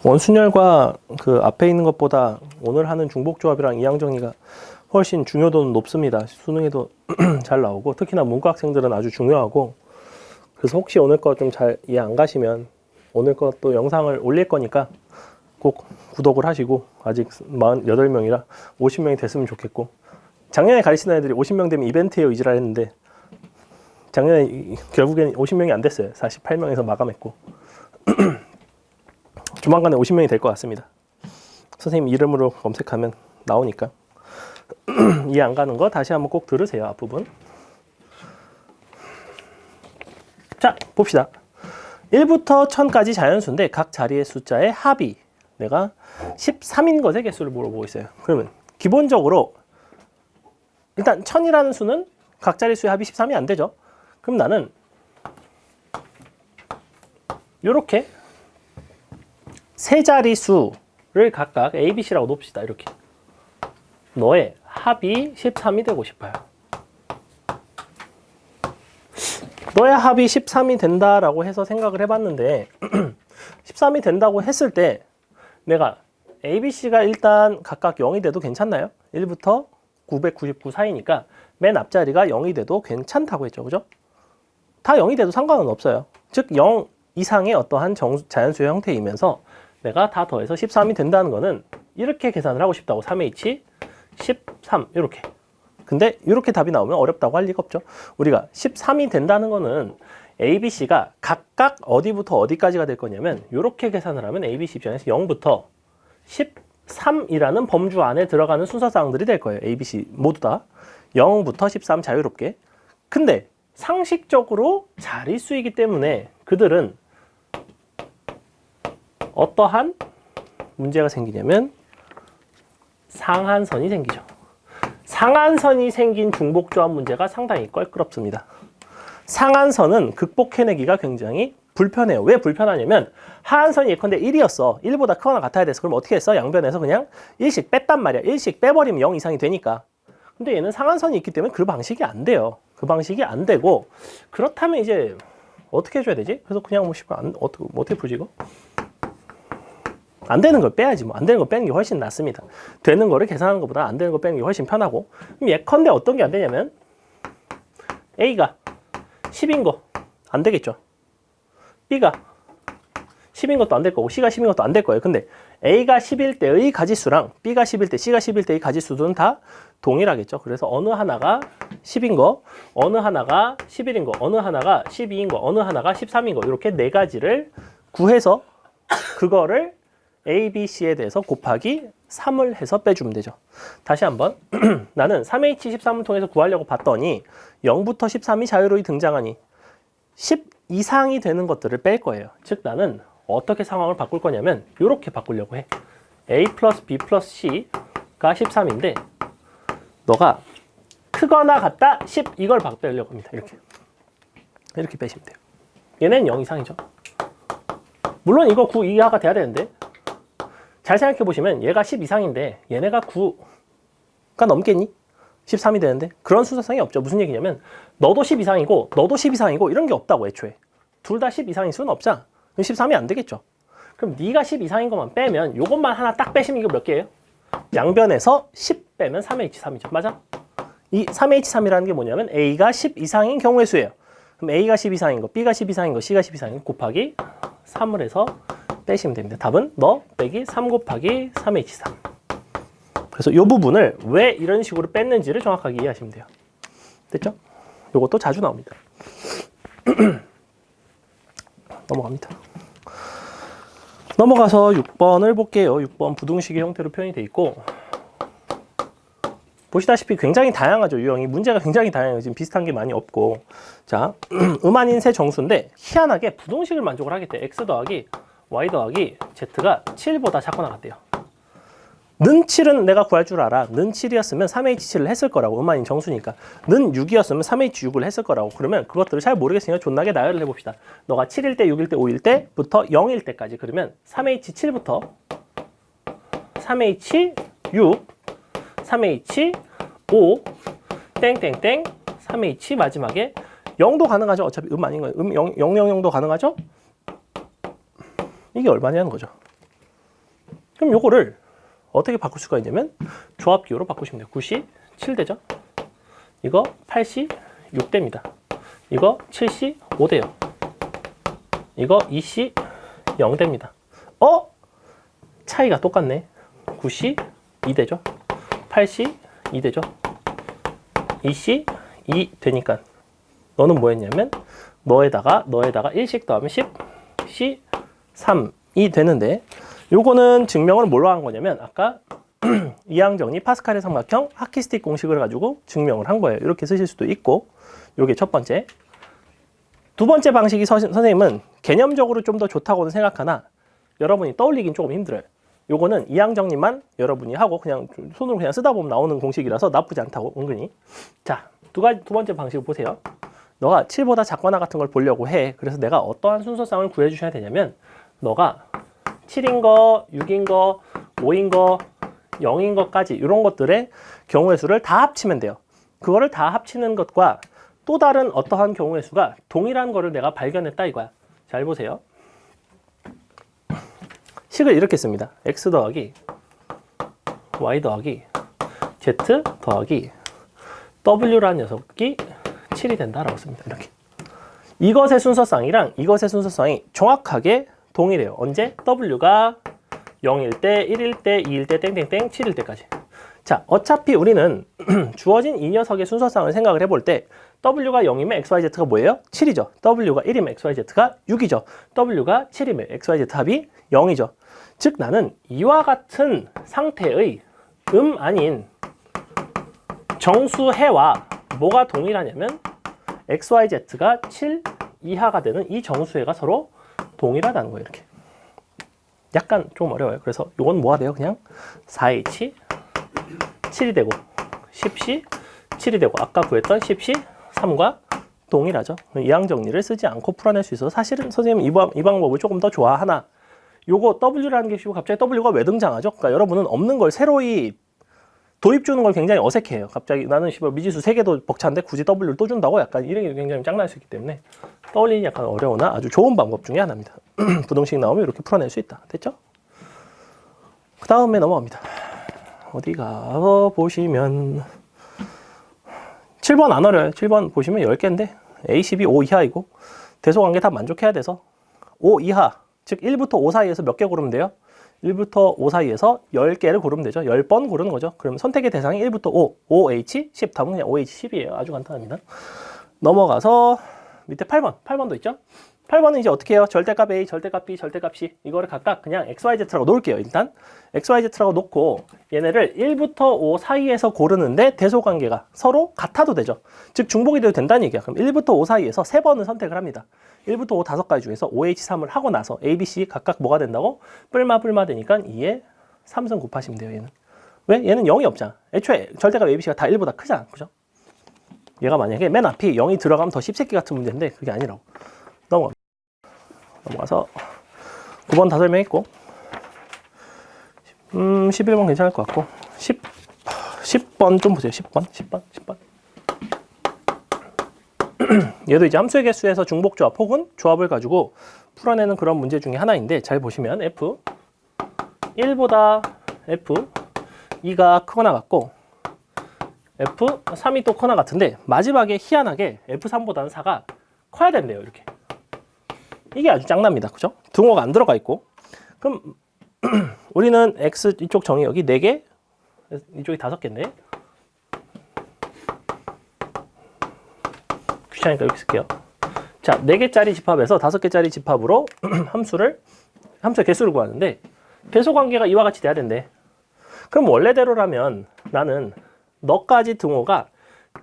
A: 원순열과 그 앞에 있는 것보다 오늘 하는 중복조합이랑 이항 정리가 훨씬 중요도는 높습니다. 수능에도 잘 나오고 특히나 문과학생들은 아주 중요하고, 그래서 혹시 오늘 거 좀 잘 이해 안 가시면 오늘 것도 영상을 올릴 거니까 꼭 구독을 하시고, 아직 48명이라 50명이 됐으면 좋겠고, 작년에 가르치는 애들이 50명 되면 이벤트예요 이지랄 했는데 작년에 결국엔 50명이 안 됐어요. 48명에서 마감했고 조만간에 50명이 될 것 같습니다. 선생님 이름으로 검색하면 나오니까 이해 안 가는 거 다시 한번 꼭 들으세요. 앞부분. 자, 봅시다. 1부터 1000까지 자연수인데 각 자리의 숫자의 합이 내가 13인 것의 개수를 물어보고 있어요. 그러면 기본적으로 일단 1000이라는 수는 각 자리 수의 합이 13이 안 되죠. 그럼 나는 이렇게 세 자리 수를 각각 A, B, C라고 놓읍시다. 이렇게. 너의 합이 13이 되고 싶어요. 너의 합이 13이 된다라고 해서 생각을 해봤는데 13이 된다고 했을 때 내가 A, B, C가 일단 각각 0이 돼도 괜찮나요? 1부터 999 사이니까 맨 앞자리가 0이 돼도 괜찮다고 했죠. 그죠? 다 0이 돼도 상관은 없어요. 즉 0 이상의 어떠한 자연수의 형태이면서 내가 다 더해서 13이 된다는 거는 이렇게 계산을 하고 싶다고. 3H 13 이렇게. 근데 이렇게 답이 나오면 어렵다고 할 리가 없죠. 우리가 13이 된다는 거는 A, B, C가 각각 어디부터 어디까지가 될 거냐면 이렇게 계산을 하면 A, B, C 입장에서 0부터 13이라는 범주 안에 들어가는 순서상들이 될 거예요. A, B, C 모두 다 0부터 13 자유롭게. 근데 상식적으로 자릿수이기 때문에 그들은 어떠한 문제가 생기냐면 상한선이 생기죠. 상한선이 생긴 중복조합 문제가 상당히 껄끄럽습니다. 상한선은 극복해내기가 굉장히 불편해요. 왜 불편하냐면 하한선이 예컨대 1이었어. 1보다 크거나 같아야 돼서 그럼 어떻게 했어? 양변에서 그냥 1씩 뺐단 말이야. 1씩 빼버리면 0 이상이 되니까. 근데 얘는 상한선이 있기 때문에 그 방식이 안 돼요. 그 방식이 안 되고 그렇다면 이제 어떻게 해줘야 되지? 그래서 그냥 뭐 어떻게 풀지 이거? 안 되는 걸 빼야지 뭐. 안 되는 거 빼는 게 훨씬 낫습니다. 되는 거를 계산하는 것보다 안 되는 거 빼는 게 훨씬 편하고. 그럼 예컨대 어떤 게 안 되냐면 A가 10인 거 안 되겠죠. B가 10인 것도 안 될 거고 C가 10인 것도 안 될 거예요. 근데 A가 10일 때의 가지수랑 B가 10일 때, C가 10일 때의 가지수는 다 동일하겠죠. 그래서 어느 하나가 10인 거, 어느 하나가 11인 거, 어느 하나가 12인 거, 어느 하나가 13인 거 이렇게 네 가지를 구해서 그거를 A, B, C에 대해서 곱하기 3을 해서 빼주면 되죠. 다시 한번 나는 3H13을 통해서 구하려고 봤더니 0부터 13이 자유로이 등장하니 10 이상이 되는 것들을 뺄 거예요. 즉 나는 어떻게 상황을 바꿀 거냐면 이렇게 바꾸려고 해. A 플러스 B 플러스 C가 13인데 너가 크거나 같다 10 이걸 빼려고 합니다. 이렇게 빼시면 돼요. 얘는 0 이상이죠. 물론 이거 9 이하가 돼야 되는데 잘 생각해 보시면 얘가 10 이상인데 얘네가 9가 넘겠니? 13이 되는데 그런 순서상이 없죠. 무슨 얘기냐면 너도 10 이상이고 너도 10 이상이고 이런 게 없다고 애초에. 둘 다 10 이상일 수는 없잖아. 그럼 13이 안 되겠죠. 그럼 네가 10 이상인 것만 빼면 요것만 하나 딱 빼시면 이거 몇 개예요? 양변에서 10 빼면 3H3이죠. 맞아? 이 3H3이라는 게 뭐냐면 A가 10 이상인 경우의 수예요. 그럼 A가 10 이상인 거, B가 10 이상인 거, C가 10 이상인 거 곱하기 3을 해서 빼시면 됩니다. 답은 너 빼기 3 곱하기 3H3. 그래서 이 부분을 왜 이런 식으로 뺐는지를 정확하게 이해하시면 돼요. 됐죠? 이것도 자주 나옵니다. 넘어갑니다. 넘어가서 6번을 볼게요. 6번 부등식의 형태로 표현이 되어 있고 보시다시피 굉장히 다양하죠. 유형이. 문제가 굉장히 다양해요. 지금 비슷한 게 많이 없고. 자, 음한인 세 정수인데 희한하게 부등식을 만족을 하겠대. x 더하기 y 더하기 z가 7보다 작거나 같대요. 는 7은 내가 구할 줄 알아. 는 7이었으면 3H7을 했을 거라고. 음한인 정수니까. 는 6이었으면 3H6을 했을 거라고. 그러면 그것들을 잘 모르겠으니까 존나게 나열을 해봅시다. 너가 7일 때, 6일 때, 5일 때부터 0일 때까지. 그러면 3H7부터 3H6, 3H5, 땡땡땡, 3H 마지막에 0도 가능하죠. 어차피 아닌 거예요. 000도 가능하죠? 이게 얼마냐는 거죠. 그럼 요거를 어떻게 바꿀 수가 있냐면 조합기호로 바꾸시면 돼요. 9시 7되죠. 이거 8시 6됩니다. 이거 7시 5돼요. 이거 2시 0됩니다. 차이가 똑같네. 9시 2되죠. 8시 2되죠. 2시 2 되니까 너는 뭐 했냐면 너에다가 1씩 더하면 10시 3이 되는데 요거는 증명을 뭘로 한 거냐면 아까 이항정리 파스칼의 삼각형 하키스틱 공식을 가지고 증명을 한 거예요. 이렇게 쓰실 수도 있고 요게 첫 번째. 두 번째 방식이 선생님은 개념적으로 좀 더 좋다고는 생각하나 여러분이 떠올리긴 조금 힘들어요. 요거는 이항정리만 여러분이 하고 그냥 손으로 그냥 쓰다 보면 나오는 공식이라서 나쁘지 않다고 은근히. 자, 두 번째 방식을 보세요. 너가 7보다 작거나 같은 걸 보려고 해. 그래서 내가 어떠한 순서상을 구해 주셔야 되냐면 너가 7인 거, 6인 거, 5인 거, 0인 것까지 이런 것들의 경우의 수를 다 합치면 돼요. 그거를 다 합치는 것과 또 다른 어떠한 경우의 수가 동일한 거를 내가 발견했다 이거야. 잘 보세요. 식을 이렇게 씁니다. x 더하기 y 더하기 z 더하기 w라는 녀석이 7이 된다라고 씁니다. 이렇게. 이것의 순서상이랑 이것의 순서상이 정확하게 동일해요. 언제? w가 0일 때, 1일 때, 2일 때, 땡땡땡, 7일 때까지. 자, 어차피 우리는 주어진 이 녀석의 순서상을 생각을 해볼 때 W가 0이면 XYZ가 뭐예요? 7이죠. W가 1이면 XYZ가 6이죠. W가 7이면 XYZ 합이 0이죠. 즉 나는 이와 같은 상태의 아닌 정수해와 뭐가 동일하냐면 XYZ가 7 이하가 되는 이 정수해가 서로 동일하다는 거예요. 이렇게. 약간 좀 어려워요. 그래서 이건 뭐가 돼요? 그냥 4H 7이 되고 10C 7이 되고 아까 구했던 10C 3과 동일하죠. 이항 정리를 쓰지 않고 풀어낼 수 있어서 사실은 선생님은 이 방법을 조금 더 좋아하나 요거 W라는 게 있고 갑자기 W가 왜 등장하죠? 그러니까 여러분은 없는 걸 새로이 도입 주는 걸 굉장히 어색해해요. 갑자기 나는 미지수 3개도 벅찬데 굳이 W를 또 준다고 약간 이런 게 굉장히 짱날 수 있기 때문에 떠올리기 약간 어려우나 아주 좋은 방법 중에 하나입니다. 부등식 나오면 이렇게 풀어낼 수 있다. 됐죠? 그 다음에 넘어갑니다. 어디가 보시면 7번 안 어려워요. 7번 보시면 10개인데 A12 5 이하이고 대소관계 다 만족해야 돼서 5 이하 즉 1부터 5 사이에서 몇 개 고르면 돼요? 1부터 5 사이에서 10개를 고르면 되죠. 10번 고르는 거죠. 그럼 선택의 대상이 1부터 5, 5H, 10. 답은 그냥 5H10이에요. 아주 간단합니다. 넘어가서 밑에 8번. 8번도 있죠. 8번은 이제 어떻게 해요? 절대값 A, 절대값 B, 절대값 C. 이거를 각각 그냥 XYZ라고 놓을게요. 일단 XYZ라고 놓고 얘네를 1부터 5 사이에서 고르는데 대소관계가 서로 같아도 되죠. 즉 중복이 돼도 된다는 얘기야. 그럼 1부터 5 사이에서 3번을 선택을 합니다. 1부터 5 5가지 중에서 OH3을 하고 나서 A, B, C 각각 뭐가 된다고? 뿔마 되니까 2에 3승 곱하시면 돼요. 얘는. 왜? 얘는 0이 없잖아. 애초에 절대값 A, B, C가 다 1보다 크잖아. 그죠? 얘가 만약에 맨 앞이 0이 들어가면 더 씹새끼 같은 문제인데 그게 아니라고. 넘어가서 9번 다 설명했고 11번 괜찮을 것 같고 10번 좀 보세요. 10번 얘도 이제 함수의 개수에서 중복조합 혹은 조합을 가지고 풀어내는 그런 문제 중에 하나인데 잘 보시면 F 1보다 F 2가 크거나 같고 F 3이 또 크거나 같은데 마지막에 희한하게 F3보다는 4가 커야 된대요. 이렇게. 이게 아주 짱납니다. 그죠? 등호가 안 들어가 있고. 그럼 우리는 X 이쪽 정의 여기 4개, 이쪽이 5개인데. 귀찮으니까 이렇게 쓸게요. 자, 4개짜리 집합에서 5개짜리 집합으로 함수의 개수를 구하는데 배소관계가 이와 같이 돼야 된대. 그럼 원래대로라면 나는 너까지 등호가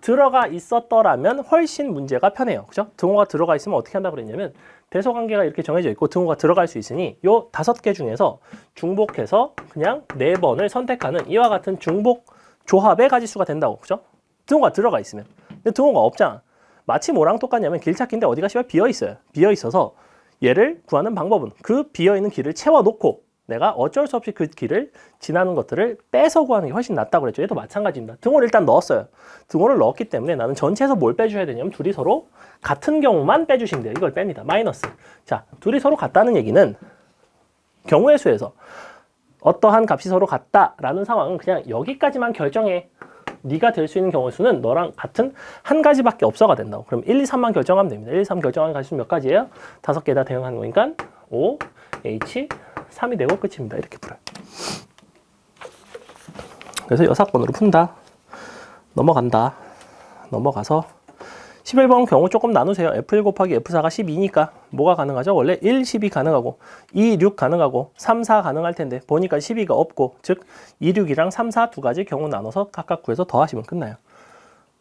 A: 들어가 있었더라면 훨씬 문제가 편해요. 그죠? 등호가 들어가 있으면 어떻게 한다고 그랬냐면 대소관계가 이렇게 정해져 있고 등호가 들어갈 수 있으니 요 5개 중에서 중복해서 그냥 4번을 선택하는 이와 같은 중복 조합의 가지수가 된다고. 그죠? 등호가 들어가 있으면. 근데 등호가 없잖아. 마치 뭐랑 똑같냐면 길찾기인데 어디가 씨발 비어 있어요. 비어 있어서 얘를 구하는 방법은 그 비어 있는 길을 채워 놓고 내가 어쩔 수 없이 그 길을 지나는 것들을 빼서 구하는 게 훨씬 낫다고 그랬죠. 얘도 마찬가지입니다. 등호를 일단 넣었어요. 등호를 넣었기 때문에 나는 전체에서 뭘 빼줘야 되냐면 둘이 서로 같은 경우만 빼주시면 돼요. 이걸 뺍니다. 마이너스. 자, 둘이 서로 같다는 얘기는 경우의 수에서 어떠한 값이 서로 같다라는 상황은 그냥 여기까지만 결정해. 네가 될 수 있는 경우의 수는 너랑 같은 한 가지밖에 없어가 된다고. 그럼 1, 2, 3만 결정하면 됩니다. 1, 2, 3 결정하는 가지수 몇 가지예요? 5개 다 대응하는 거니까 5, H, 3이 되고 끝입니다. 이렇게 풀어요. 그래서 여사건으로 푼다. 넘어간다. 넘어가서 11번 경우 조금 나누세요. F1 곱하기 F4가 12니까 뭐가 가능하죠? 원래 1, 12 가능하고 2, 6 가능하고 3, 4 가능할 텐데 보니까 12가 없고 즉 2, 6이랑 3, 4 두 가지 경우 나눠서 각각 구해서 더하시면 끝나요.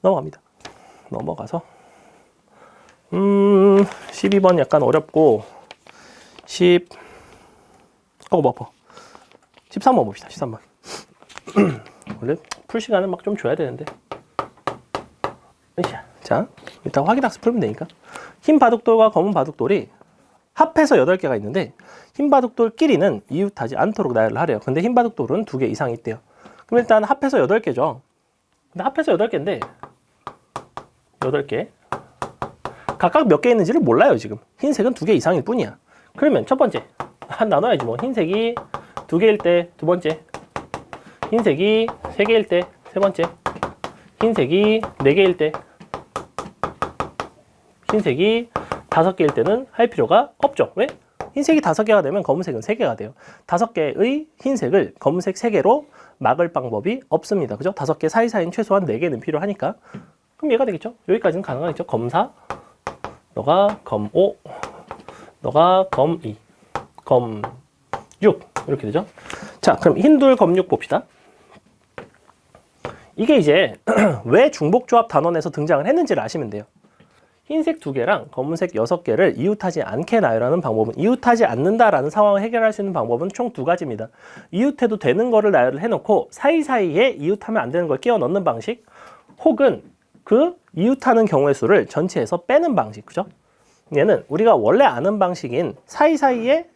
A: 넘어갑니다. 넘어가서 12번 약간 어렵고 13번 봅시다. 13번. 원래 풀 시간은 막 좀 줘야 되는데. 자, 일단 확인학습 풀면 되니까. 흰 바둑돌과 검은 바둑돌이 합해서 8개가 있는데 흰 바둑돌끼리는 이웃하지 않도록 나열을 하래요. 근데 흰 바둑돌은 2개 이상이 있대요. 그럼 일단 합해서 8개죠. 근데 합해서 8개인데 8개. 각각 몇 개 있는지를 몰라요, 지금. 흰색은 2개 이상일 뿐이야. 그러면 첫 번째. 나눠야지 뭐. 흰색이 2개일 때 두 번째. 흰색이 3개일 때 세 번째. 흰색이 4개일 때. 흰색이 5개일 때는 할 필요가 없죠. 왜? 흰색이 5개가 되면 검은색은 3개가 돼요. 5개의 흰색을 검은색 3개로 막을 방법이 없습니다. 그죠? 5개 사이사이는 최소한 4개는 필요하니까. 그럼 얘가 되겠죠? 여기까지는 가능하겠죠? 검4, 너가 검5, 너가 검2, 검6 이렇게 되죠? 자, 그럼 흰둘 검6 봅시다. 이게 이제 왜 중복조합 단원에서 등장을 했는지를 아시면 돼요. 흰색 2개랑 검은색 6개를 이웃하지 않게 나열하는 방법은, 이웃하지 않는다라는 상황을 해결할 수 있는 방법은 총 2가지입니다. 이웃해도 되는 거를 나열을 해놓고 사이사이에 이웃하면 안 되는 걸 끼워 넣는 방식, 혹은 그 이웃하는 경우의 수를 전체에서 빼는 방식. 그죠? 얘는 우리가 원래 아는 방식인 사이사이에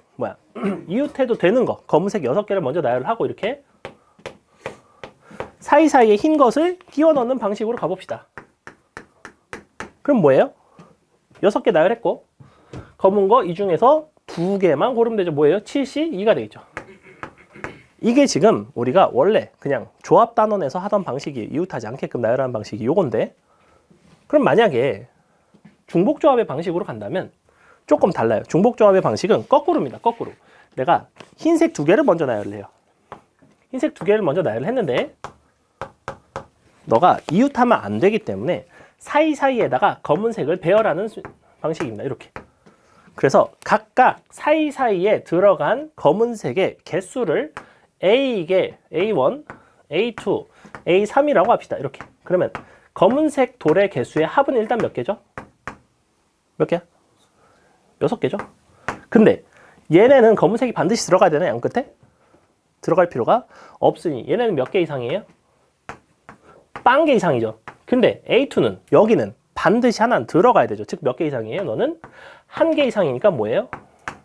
A: 이웃해도 되는 거, 검은색 6개를 먼저 나열을 하고 이렇게 사이사이에 흰 것을 끼워 넣는 방식으로 가봅시다. 그럼 뭐예요? 6개 나열했고 검은 거 이 중에서 2개만 고르면 되죠. 뭐예요? 7C2가 되겠죠. 이게 지금 우리가 원래 그냥 조합 단원에서 하던 방식이, 이웃하지 않게끔 나열하는 방식이 요건데, 그럼 만약에 중복조합의 방식으로 간다면 조금 달라요. 중복조합의 방식은 거꾸로입니다. 거꾸로. 내가 흰색 2개를 먼저 나열을 해요. 흰색 2개를 먼저 나열을 했는데 너가 이웃하면 안 되기 때문에 사이사이에다가 검은색을 배열하는 방식입니다. 이렇게. 그래서 각각 사이사이에 들어간 검은색의 개수를 A개, A1, A2, A3이라고 합시다. 이렇게. 그러면 검은색 돌의 개수의 합은 일단 몇 개죠? 몇 개야? 6개죠? 근데 얘네는 검은색이 반드시 들어가야 되나? 양 끝에? 들어갈 필요가 없으니 얘네는 몇 개 이상이에요? 빵 개 이상이죠. 근데 A2는 여기는 반드시 하나는 들어가야 되죠. 즉 몇 개 이상이에요? 너는 1개 이상이니까 뭐예요?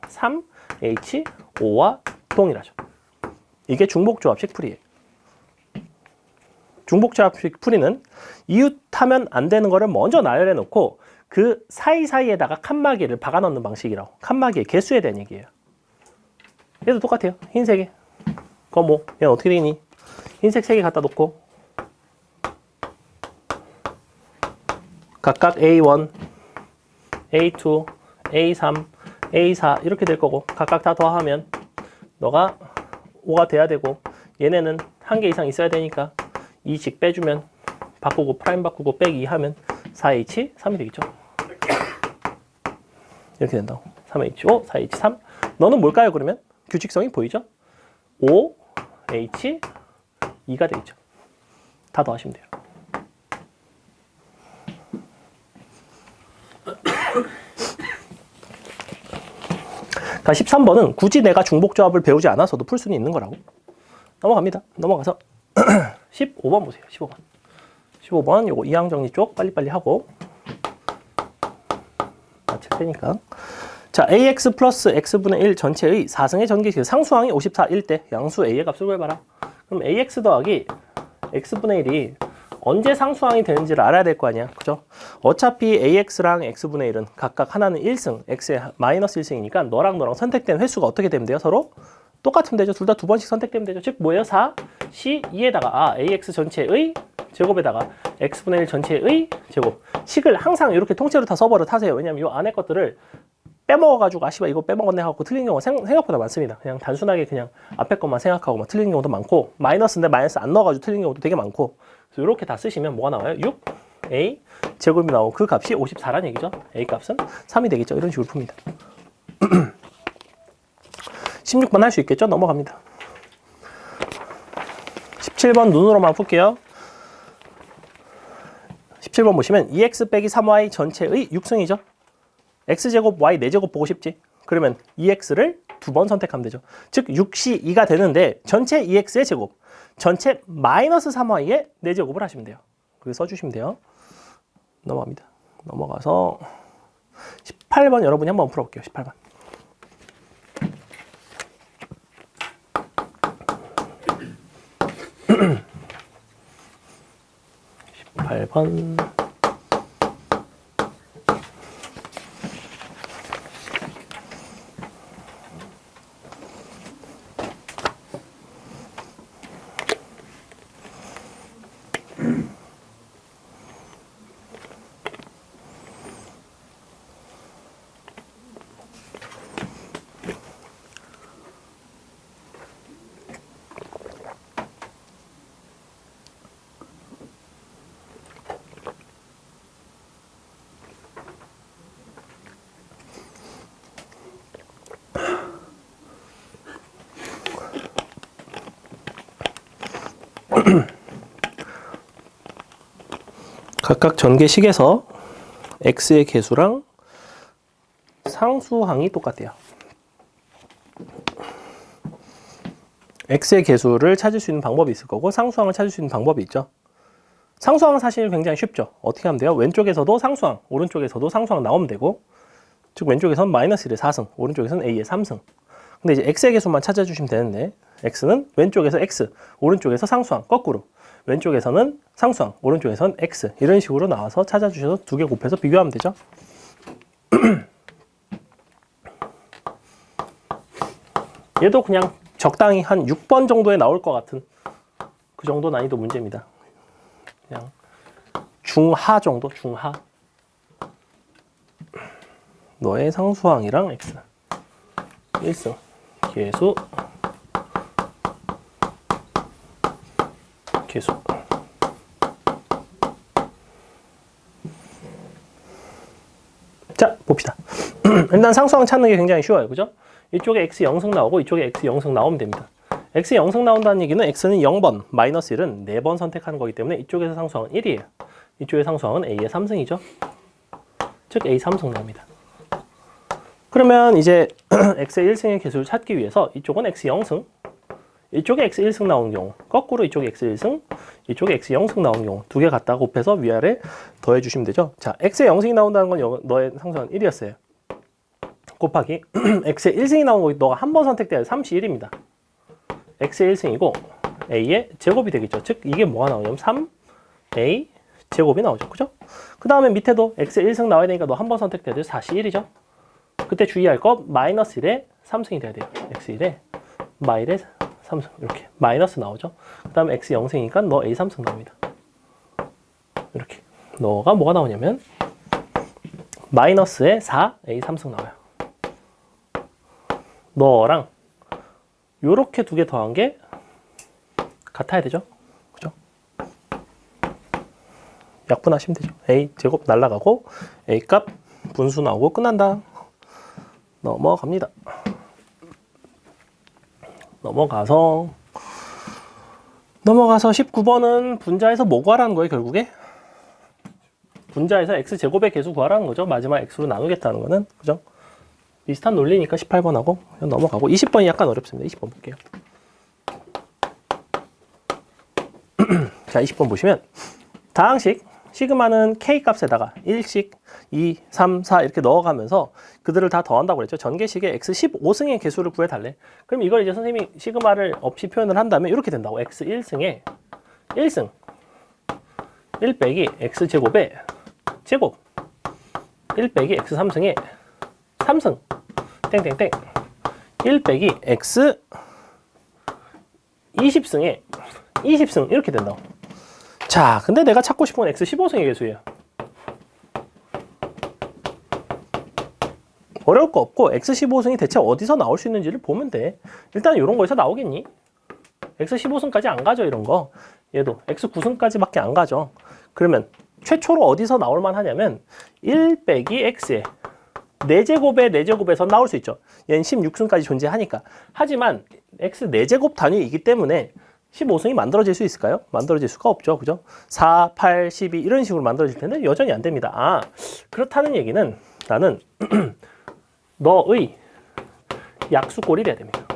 A: 3, H, 5와 동일하죠. 이게 중복조합식 풀이에요. 중복조합식 풀이는 이웃하면 안 되는 거를 먼저 나열해 놓고 그 사이사이에다가 칸막이를 박아 넣는 방식이라고. 칸막이의 개수에 대한 얘기예요. 얘도 똑같아요. 흰색에 검5. 얘는 어떻게 되니? 흰색 3개 갖다 놓고 각각 A1, A2, A3, A4 이렇게 될 거고, 각각 다 더하면 너가 5가 돼야 되고, 얘네는 1개 이상 있어야 되니까 2씩 빼주면 바꾸고 프라임 바꾸고 빼기 하면 4H, 3이 되겠죠. 이렇게 된다고. 3H5, 4H3. 너는 뭘까요? 그러면 규칙성이 보이죠? 5H2가 되겠죠. 다 더하시면 돼요. 자, 13번은 굳이 내가 중복조합을 배우지 않아서도 풀 수는 있는 거라고. 넘어갑니다. 넘어가서 15번 보세요. 15번. 15번 요거 이항정리 쪽 빨리빨리 하고 마칠 테니까. 자, ax 플러스 x분의 1 전체의 4승의 전개식 상수항이 54, 1대 양수 a의 값을 구해봐라. 그럼 ax 더하기 x분의 1이 언제 상수항이 되는지를 알아야 될 거 아니야. 그죠? 어차피 AX랑 X분의 1은 각각 하나는 1승, X의 마이너스 1승이니까 너랑 너랑 선택된 횟수가 어떻게 되면 돼요? 서로 똑같으면 되죠. 둘 다 2번씩 선택되면 되죠. 즉 뭐예요? 4, C, 2에다가 AX 전체의 제곱에다가 X분의 1 전체의 제곱. 식을 항상 이렇게 통째로 다 써버릇 하세요. 왜냐면 이 안에 것들을 빼먹어가지고 아씨발 이거 빼먹었네 하고 틀린 경우가 생각보다 많습니다. 그냥 단순하게 그냥 앞에 것만 생각하고 막 틀린 경우도 많고, 마이너스인데 마이너스 안 넣어가지고 틀린 경우도 되게 많고. 그래서 이렇게 다 쓰시면 뭐가 나와요? 6A 제곱이 나오고 그 값이 54란 얘기죠. A 값은 3이 되겠죠. 이런 식으로 풉니다. 16번 할 수 있겠죠? 넘어갑니다. 17번 눈으로만 풀게요. 17번 보시면 2x 빼기 3y 전체의 6승이죠. x제곱 y 4제곱 보고 싶지? 그러면 2x를 2번 선택하면 되죠. 즉 6시 2가 되는데 전체 2x의 제곱, 전체 마이너스 3y의 4제곱을 하시면 돼요. 그렇게 써주시면 돼요. 넘어갑니다. 넘어가서 18번 여러분이 한번 풀어볼게요. 18번. 18번. 각각 전개식에서 x의 개수랑 상수항이 똑같대요. x의 개수를 찾을 수 있는 방법이 있을 거고 상수항을 찾을 수 있는 방법이 있죠. 상수항은 사실 굉장히 쉽죠. 어떻게 하면 돼요? 왼쪽에서도 상수항, 오른쪽에서도 상수항 나오면 되고, 즉 왼쪽에서는 마이너스 1의 4승, 오른쪽에서는 a의 3승. 근데 이제 x의 개수만 찾아주시면 되는데, x는 왼쪽에서 x, 오른쪽에서 상수항, 거꾸로. 왼쪽에서는 상수항, 오른쪽에서는 x. 이런 식으로 나와서 찾아주셔서 두 개 곱해서 비교하면 되죠. 얘도 그냥 적당히 한 6번 정도에 나올 것 같은 그 정도 난이도 문제입니다. 그냥 중하 정도, 중하. 너의 상수항이랑 x 1승 개수 자 봅시다. 일단 상수항 찾는 게 굉장히 쉬워요, 그죠? 이쪽에 x 0승 나오고 이쪽에 x 0승 나오면 됩니다. x 0승 나온다는 얘기는 x는 0번, 마이너스 1은 4번 선택하는 거기 때문에 이쪽에서 상수항은 1이에요. 이쪽의 상수항은 a의 3승이죠. 즉 a 3승 나옵니다. 그러면 이제 x의 1승의 개수를 찾기 위해서 이쪽은 x 0승, 이쪽에 x 1승 나오는 경우, 거꾸로 이쪽에 x 1승, 이쪽에 x 0승 나오는 경우 두 개 갖다 곱해서 위아래 더해 주시면 되죠. 자, x의 0승이 나온다는 건 너의 상수항은 1이었어요. 곱하기 x의 1승이 나온 거 너가 한 번 선택돼야 31입니다. x의 1승이고 a의 제곱이 되겠죠. 즉 이게 뭐가 나오냐면 3a 제곱이 나오죠. 그죠? 그 다음에 밑에도 x의 1승 나와야 되니까 너 한 번 선택돼야 돼요. 41이죠. 그때 주의할 거 마이너스 1에 3승이 돼야 돼요. x 1에 마이너스 3승 이렇게 마이너스 나오죠. 그 다음에 x 0승이니까 너 a 3승 나옵니다. 이렇게 너가 뭐가 나오냐면 마이너스에 4 a 3승 나와요. 너랑 요렇게 두 개 더한 게 같아야 되죠. 그죠? 약분하시면 되죠. a 제곱 날라가고 a 값 분수 나오고 끝난다. 넘어갑니다. 넘어가서 19번은 분자에서 뭐 구하라는 거예요, 결국에? 분자에서 x제곱의 개수 구하라는 거죠. 마지막 x로 나누겠다는 거는. 그죠? 비슷한 논리니까 18번하고 그냥 넘어가고 20번이 약간 어렵습니다. 20번 볼게요. 자, 20번 보시면 다항식 시그마는 k 값에다가 1씩 2, 3, 4 이렇게 넣어가면서 그들을 다 더한다고 그랬죠. 전개식에 x 15승의 개수를 구해달래. 그럼 이걸 이제 선생님이 시그마를 없이 표현을 한다면 이렇게 된다고. x 1승에 1승 1 빼기 x 제곱에 제곱 1 빼기 x 3승에 3승 땡땡땡 1 빼기 x 20승에 20승 이렇게 된다고. 자, 근데 내가 찾고 싶은 건 x 15승의 개수예요. 어려울 거 없고 x 15승이 대체 어디서 나올 수 있는지를 보면 돼. 일단 이런 거에서 나오겠니? x 15승까지 안 가죠, 이런 거. 얘도 x 9승까지밖에 안 가죠. 그러면 최초로 어디서 나올 만하냐면 1 빼기 x에 4제곱에 4제곱에서 나올 수 있죠. 얘는 16승까지 존재하니까. 하지만 x 4제곱 단위이기 때문에 15승이 만들어질 수 있을까요? 만들어질 수가 없죠. 그죠? 4, 8, 12 이런 식으로 만들어질 텐데 여전히 안 됩니다. 아, 그렇다는 얘기는 나는 너의 약수꼴이 돼야 됩니다.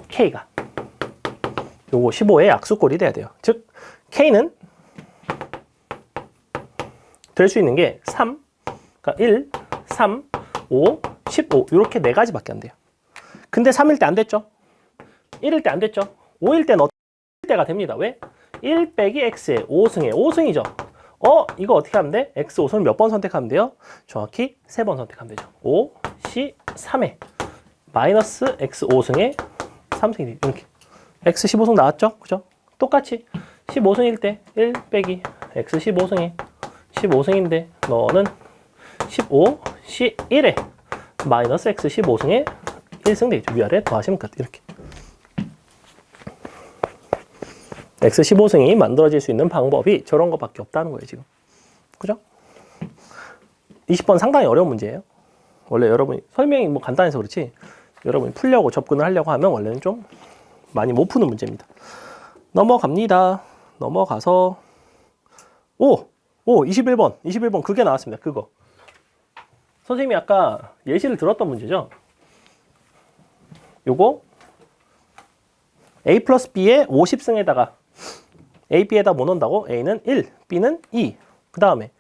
A: K가. 요거 15의 약수꼴이 돼야 돼요. 즉, K는 될 수 있는 게 3, 그러니까 1, 3, 5, 15 이렇게 4가지밖에 안 돼요. 근데 3일 때 안 됐죠? 1일 때 안 됐죠? 5일 때는 어떨 때가 됩니다. 왜? 1 빼기 x에 5승에 5승이죠. 이거 어떻게 하면 돼? x 5승을 몇 번 선택하면 돼요? 정확히 3번 선택하면 되죠. 5, C, 3에 마이너스 x 5승에 3승이 이렇게. x 15승 나왔죠? 그죠? 똑같이 15승일 때 1 빼기 x 15승에 15승인데 너는 15, C, 1에 마이너스 x 15승에 1승 되겠죠. 위아래 더하시면 끝. 이렇게. x 15승이 만들어질 수 있는 방법이 저런 것밖에 없다는 거예요, 지금. 그죠? 20번 상당히 어려운 문제예요. 원래 여러분이 설명이 뭐 간단해서 그렇지 여러분이 풀려고 접근을 하려고 하면 원래는 좀 많이 못 푸는 문제입니다. 넘어갑니다. 넘어가서 21번 그게 나왔습니다. 그거. 선생님이 아까 예시를 들었던 문제죠. 요거 A 플러스 B의 50승에다가 A, B에다 뭐 넣는다고? A는 1, B는 2. 그 다음에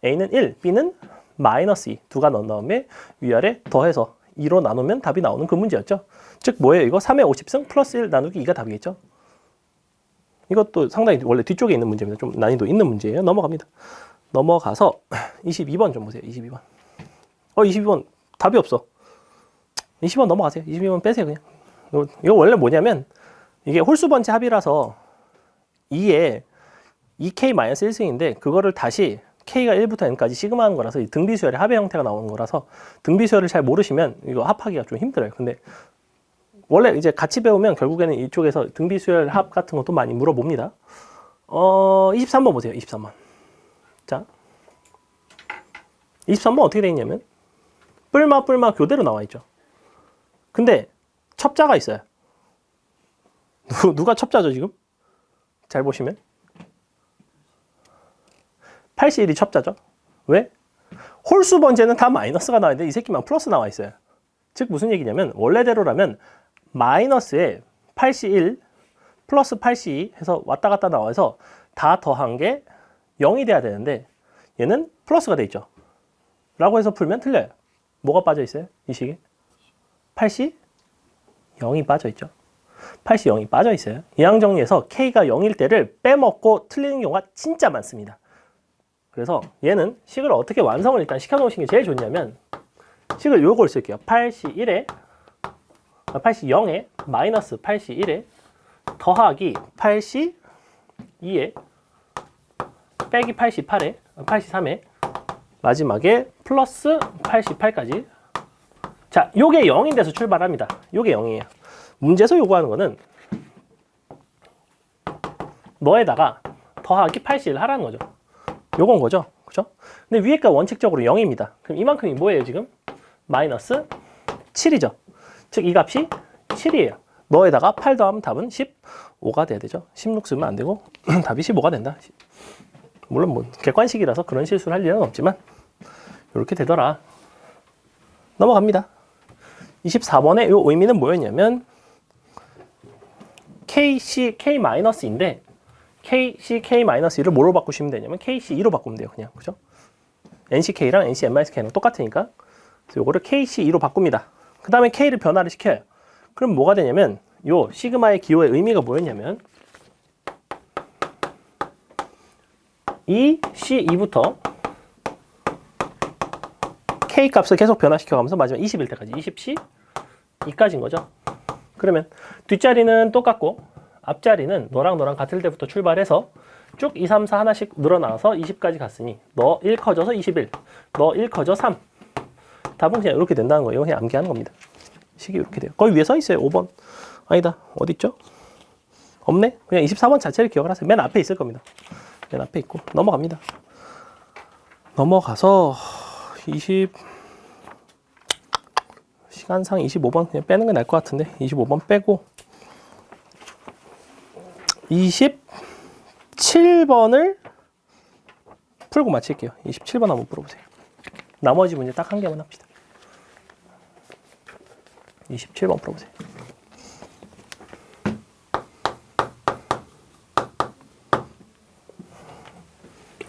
A: A는 1, B는 마이너스 2. 두가 넣은 다음에 위아래 더해서 2로 나누면 답이 나오는 그 문제였죠. 즉 뭐예요? 이거 3의 50승 플러스 1 나누기 2가 답이겠죠. 이것도 상당히 원래 뒤쪽에 있는 문제입니다. 좀 난이도 있는 문제예요. 넘어갑니다. 넘어가서 22번 좀 보세요. 22번. 22번 답이 없어. 20번 넘어가세요. 22번 빼세요 그냥. 이거 원래 뭐냐면 이게 홀수 번째 합이라서 2에 2k-1승인데 그거를 다시 k가 1부터 n까지 시그마하는 거라서 이 등비수열의 합의 형태가 나오는 거라서 등비수열을 잘 모르시면 이거 합하기가 좀 힘들어요. 근데 원래 이제 같이 배우면 결국에는 이쪽에서 등비수열 합 같은 것도 많이 물어봅니다. 23번 보세요. 23번. 자, 23번 어떻게 돼 있냐면 뿔마 교대로 나와 있죠. 근데 첩자가 있어요. 누가 첩자죠 지금? 잘 보시면 81이 첩자죠. 왜? 홀수 번째는 다 마이너스가 나와 있는데 이 새끼만 플러스 나와 있어요. 즉 무슨 얘기냐면 원래대로라면 마이너스에 81 플러스 82 해서 왔다 갔다 나와서 다 더한 게 0이 돼야 되는데 얘는 플러스가 돼 있죠. 라고 해서 풀면 틀려요. 뭐가 빠져 있어요? 이 식에 80 0이 빠져 있죠. 80 0이 빠져 있어요. 이항 정리해서 K가 0일 때를 빼먹고 틀리는 경우가 진짜 많습니다. 그래서 얘는 식을 어떻게 완성을 일단 시켜놓으신 게 제일 좋냐면 식을 요걸 쓸게요. 80 0에 마이너스 81에 더하기 82에 빼기 88에 83에 마지막에 플러스 88까지. 자, 요게 0인데서 출발합니다. 요게 0이에요. 문제에서 요구하는 거는 너에다가 더하기 81을 하라는 거죠. 요건 거죠. 그죠? 근데 위에가 원칙적으로 0입니다. 그럼 이만큼이 뭐예요, 지금? 마이너스 7이죠. 즉, 이 값이 7이에요. 너에다가 8 더하면 답은 15가 돼야 되죠. 16 쓰면 안 되고, 답이 15가 된다. 물론 뭐, 객관식이라서 그런 실수를 할 일은 없지만, 이렇게 되더라. 넘어갑니다. 24번의 요 의미는 뭐였냐면, KC, K-인데, KC, K-2를 뭐로 바꾸시면 되냐면, KC2로 바꾸면 돼요. 그냥. 그죠? NCK랑 NCN-K랑 똑같으니까. 그래서 요거를 KC2로 바꿉니다. 그 다음에 K를 변화를 시켜요. 그럼 뭐가 되냐면, 요 시그마의 기호의 의미가 뭐였냐면, 이 C2부터 K 값을 계속 변화시켜가면서 마지막 20일 때까지 20C2까지인 거죠. 그러면 뒷자리는 똑같고 앞자리는 너랑 같을 때부터 출발해서 쭉 2, 3, 4 하나씩 늘어나서 20까지 갔으니 너 1 커져서 21, 너 1 커져 3. 답은 그냥 이렇게 된다는 거예요. 그냥 암기하는 겁니다. 식이 이렇게 돼요. 거기 위에 서 있어요. 5번. 아니다. 어디 있죠? 없네? 그냥 24번 자체를 기억을 하세요. 맨 앞에 있을 겁니다. 맨 앞에 있고 넘어갑니다. 넘어가서 시간상 25번 그냥 빼는 게 나을 것 같은데 25번 빼고 27번을 풀고 마칠게요. 27번 한번 풀어보세요. 나머지 문제 딱 한 개만 합시다. 27번 풀어보세요.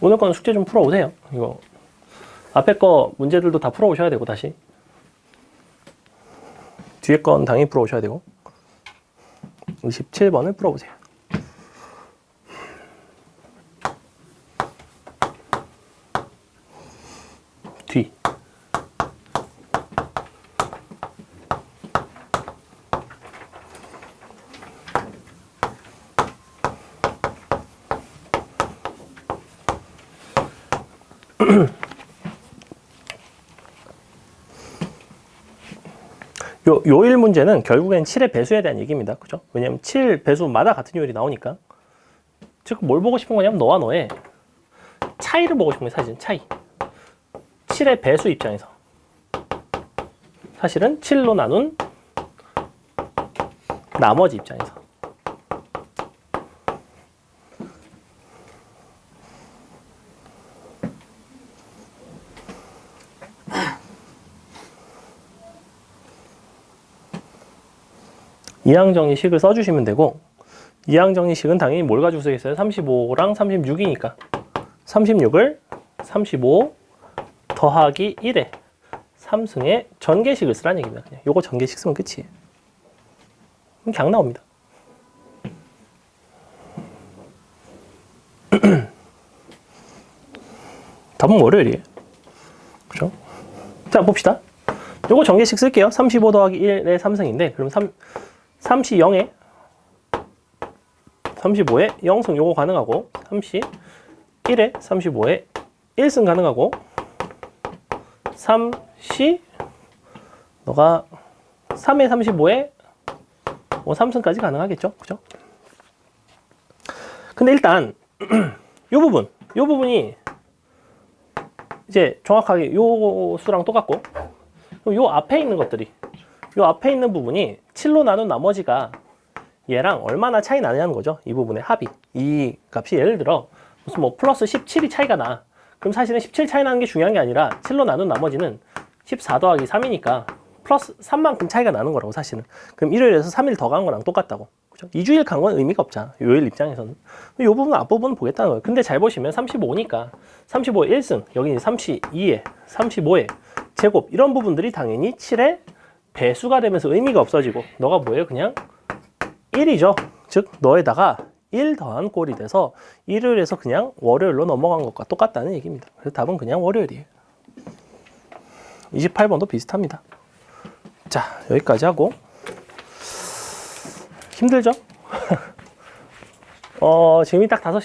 A: 오늘 거는 숙제 좀 풀어오세요. 이거 앞에 거 문제들도 다 풀어오셔야 되고 다시 뒤에 건 당연히 풀어오셔야 되고 27번을 풀어보세요. 뒤 요일 문제는 결국엔 7의 배수에 대한 얘기입니다. 그죠? 왜냐면 7 배수마다 같은 요일이 나오니까. 즉, 뭘 보고 싶은 거냐면 너와 너의 차이를 보고 싶은 거예요. 사실은 차이. 7의 배수 입장에서. 사실은 7로 나눈 나머지 입장에서. 이항정리식을 써주시면 되고, 이항정리식은 당연히 뭘 가지고 쓰겠어요? 35랑 36이니까 36을 35 더하기 1에 3승의 전개식을 쓰라는 얘기입니다. 그냥 요거 전개식 쓰면 끝이에요. 그럼 그냥 나옵니다. 답은 월요일이에요. 그죠? 자, 봅시다. 요거 전개식 쓸게요. 35 더하기 1의 3승인데, 그럼 3시 0에 35에 0승 요거 가능하고, 3시 1에 35에 1승 가능하고, 3시 너가 3에 35에 뭐 3승까지 가능하겠죠? 그죠? 근데 일단 요 부분이 이제 정확하게 요 수랑 똑같고, 요 앞에 있는 것들이, 요 앞에 있는 부분이 7로 나눈 나머지가 얘랑 얼마나 차이 나냐는 거죠. 이 부분의 합이. 이 값이 예를 들어 무슨 뭐 플러스 17이 차이가 나. 그럼 사실은 17 차이 나는 게 중요한 게 아니라 7로 나눈 나머지는 14 더하기 3이니까 플러스 3만큼 차이가 나는 거라고 사실은. 그럼 일요일에서 3일 더 간 거랑 똑같다고. 그죠? 2주일 간 건 의미가 없잖아. 요일 입장에서는. 이 부분 앞부분 보겠다는 거예요. 근데 잘 보시면 35니까 35에 1승, 여기 32에 35에 제곱, 이런 부분들이 당연히 7의 배수가 되면서 의미가 없어지고, 너가 뭐예요? 그냥 1이죠. 즉 너에다가 1 더한 꼴이 돼서 일요일에서 그냥 월요일로 넘어간 것과 똑같다는 얘기입니다. 그래서 답은 그냥 월요일이에요. 28번도 비슷합니다. 자, 여기까지 하고. 힘들죠? 지금이 딱 5시